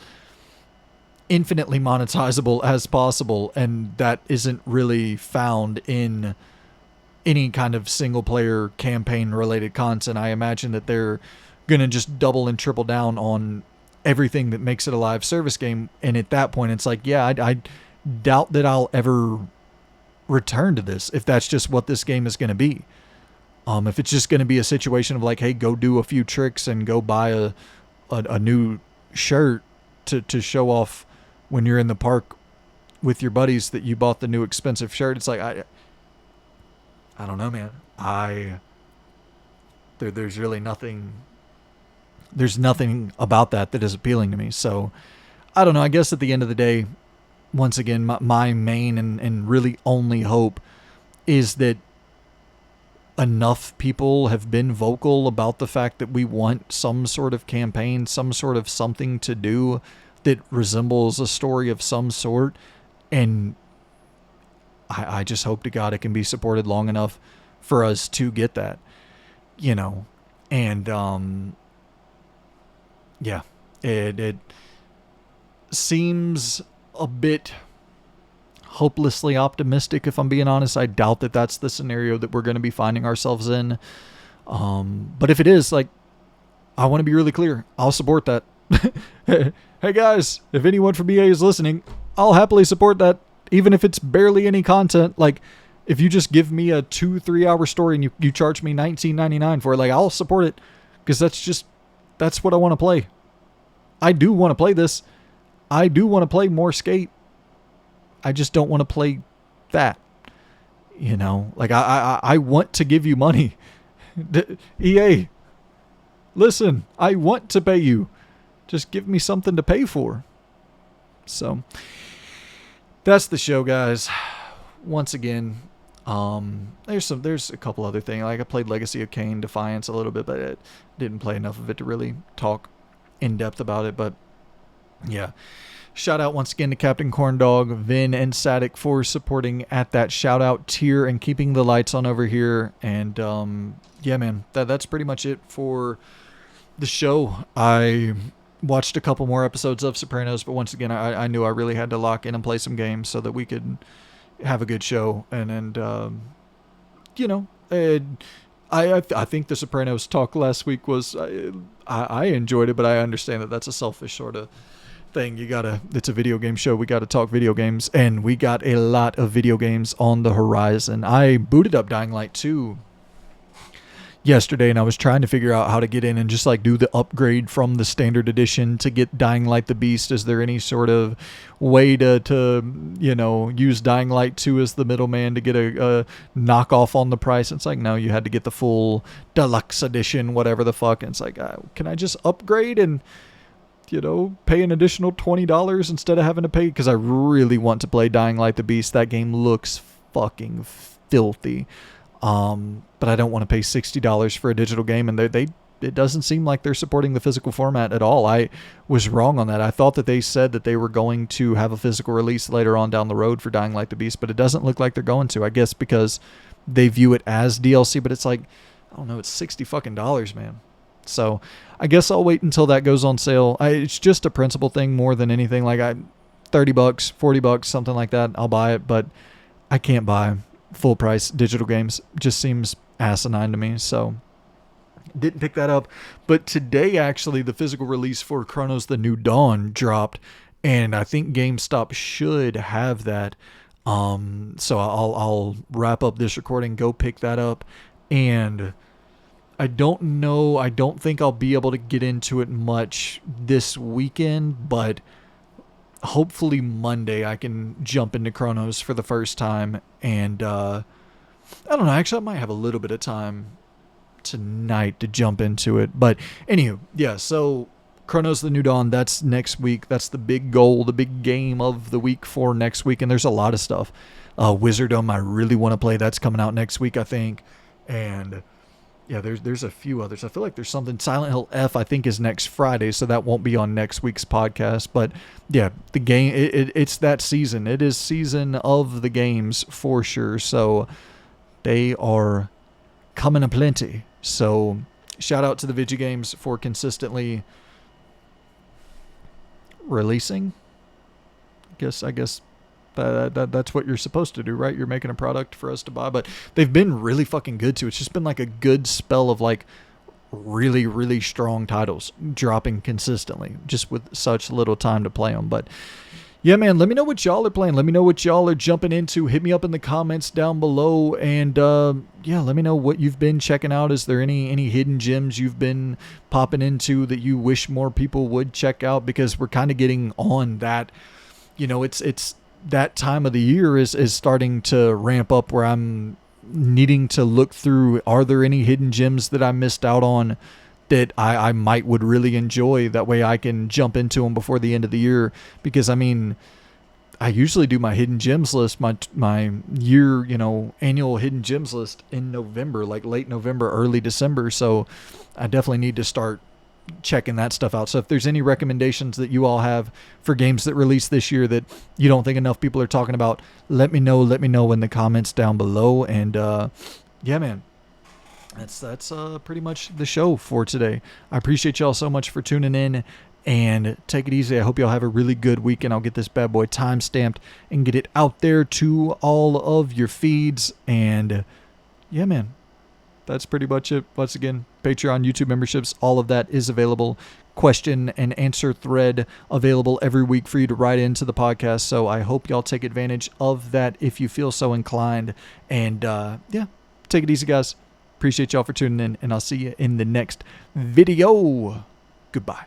infinitely monetizable as possible, and that isn't really found in any kind of single player campaign related content. I imagine that they're gonna just double and triple down on everything that makes it a live service game, and at that point it's like, yeah, I doubt that I'll ever return to this if that's just what this game is going to be. If it's just going to be a situation of like, hey, go do a few tricks and go buy a new shirt to show off when you're in the park with your buddies that you bought the new expensive shirt. It's like, I don't know, man. There's really nothing. There's nothing about that is appealing to me. So I don't know. I guess at the end of the day, once again, my main and really only hope is that enough people have been vocal about the fact that we want some sort of campaign, some sort of something to do that resembles a story of some sort. And I just hope to God it can be supported long enough for us to get that, and, yeah, it seems a bit hopelessly optimistic, if I'm being honest. I doubt that that's the scenario that we're going to be finding ourselves in. But if it is, like, I want to be really clear. I'll support that. Hey guys, if anyone from EA is listening, I'll happily support that, even if it's barely any content. Like, if you just give me a 2-3 hour story and you charge me $19.99 for it, like, I'll support it, because that's what I want to play. I do want to play this. I do want to play more Skate. I just don't want to play that. Like, I want to give you money. EA, listen, I want to pay you. Just give me something to pay for. So, that's the show, guys. Once again, there's a couple other things. Like I played Legacy of Kain Defiance a little bit, but I didn't play enough of it to really talk in depth about it. But yeah, shout out once again to Captain Corndog, Vin, and Sadik for supporting at that shout out tier and keeping the lights on over here. And yeah, man, that's pretty much it for the show. I watched a couple more episodes of Sopranos, but once again, I knew I really had to lock in and play some games so that we could have a good show. And you know, I think the Sopranos talk last week was I enjoyed it, but I understand that that's a selfish sort of thing. It's a video game show. We gotta talk video games, and we got a lot of video games on the horizon. I booted up Dying Light 2 yesterday, and I was trying to figure out how to get in and just like do the upgrade from the standard edition to get Dying Light the Beast. Is there any sort of way to use Dying Light 2 as the middleman to get a knockoff on the price? It's like, no, you had to get the full deluxe edition, whatever the fuck. And it's like, can I just upgrade and pay an additional $20 instead of having to pay? Because I really want to play Dying Light the Beast. That game looks fucking filthy. But I don't want to pay $60 for a digital game, and it doesn't seem like they're supporting the physical format at all. I was wrong on that. I thought that they said that they were going to have a physical release later on down the road for Dying Light the Beast, but it doesn't look like they're going to. I guess because they view it as DLC, but it's like, I don't know, it's $60 fucking dollars, man. So I guess I'll wait until that goes on sale. It's just a principle thing more than anything. Like $30, $40, something like that, I'll buy it, but I can't buy full price digital games. Just seems asinine to me, so didn't pick that up. But today, actually, the physical release for Chronos The New Dawn dropped, and I think GameStop should have that. So I'll wrap up this recording, go pick that up, and I don't think I'll be able to get into it much this weekend, but hopefully Monday I can jump into Chronos for the first time. And I don't know, actually I might have a little bit of time tonight to jump into it. But anywho, yeah, so Chronos The New Dawn, that's next week. That's the big goal, the big game of the week for next week. And there's a lot of stuff. Wizardom, I really want to play. That's coming out next week, I think. And yeah, there's a few others. I feel like there's something. Silent Hill F, I think, is next Friday, so that won't be on next week's podcast. But yeah, the game, it's that season. It is season of the games for sure. So they are coming aplenty. So shout out to the Vigi Games for consistently releasing. I guess that's what you're supposed to do, right? You're making a product for us to buy, but they've been really fucking good too. It's just been like a good spell of like really, really strong titles dropping consistently, just with such little time to play them. But yeah, man, let me know what y'all are playing. Let me know what y'all are jumping into. Hit me up in the comments down below, and yeah, let me know what you've been checking out. Is there any hidden gems you've been popping into that you wish more people would check out? Because we're kind of getting on that. It's that time of the year is starting to ramp up where I'm needing to look through, are there any hidden gems that I missed out on that I might would really enjoy? That way I can jump into them before the end of the year. Because I mean, I usually do my hidden gems list, my year, annual hidden gems list in November, like late November, early December. So I definitely need to start checking that stuff out. So if there's any recommendations that you all have for games that release this year that you don't think enough people are talking about, let me know in the comments down below. And yeah, man, that's pretty much the show for today. I appreciate y'all so much for tuning in, and take it easy. I hope y'all have a really good weekend. I'll get this bad boy time stamped and get it out there to all of your feeds. And yeah, man, that's pretty much it. Once again, Patreon, YouTube memberships, all of that is available. Question and answer thread available every week for you to write into the podcast. So I hope y'all take advantage of that if you feel so inclined. And yeah, take it easy, guys. Appreciate y'all for tuning in, and I'll see you in the next video. Goodbye.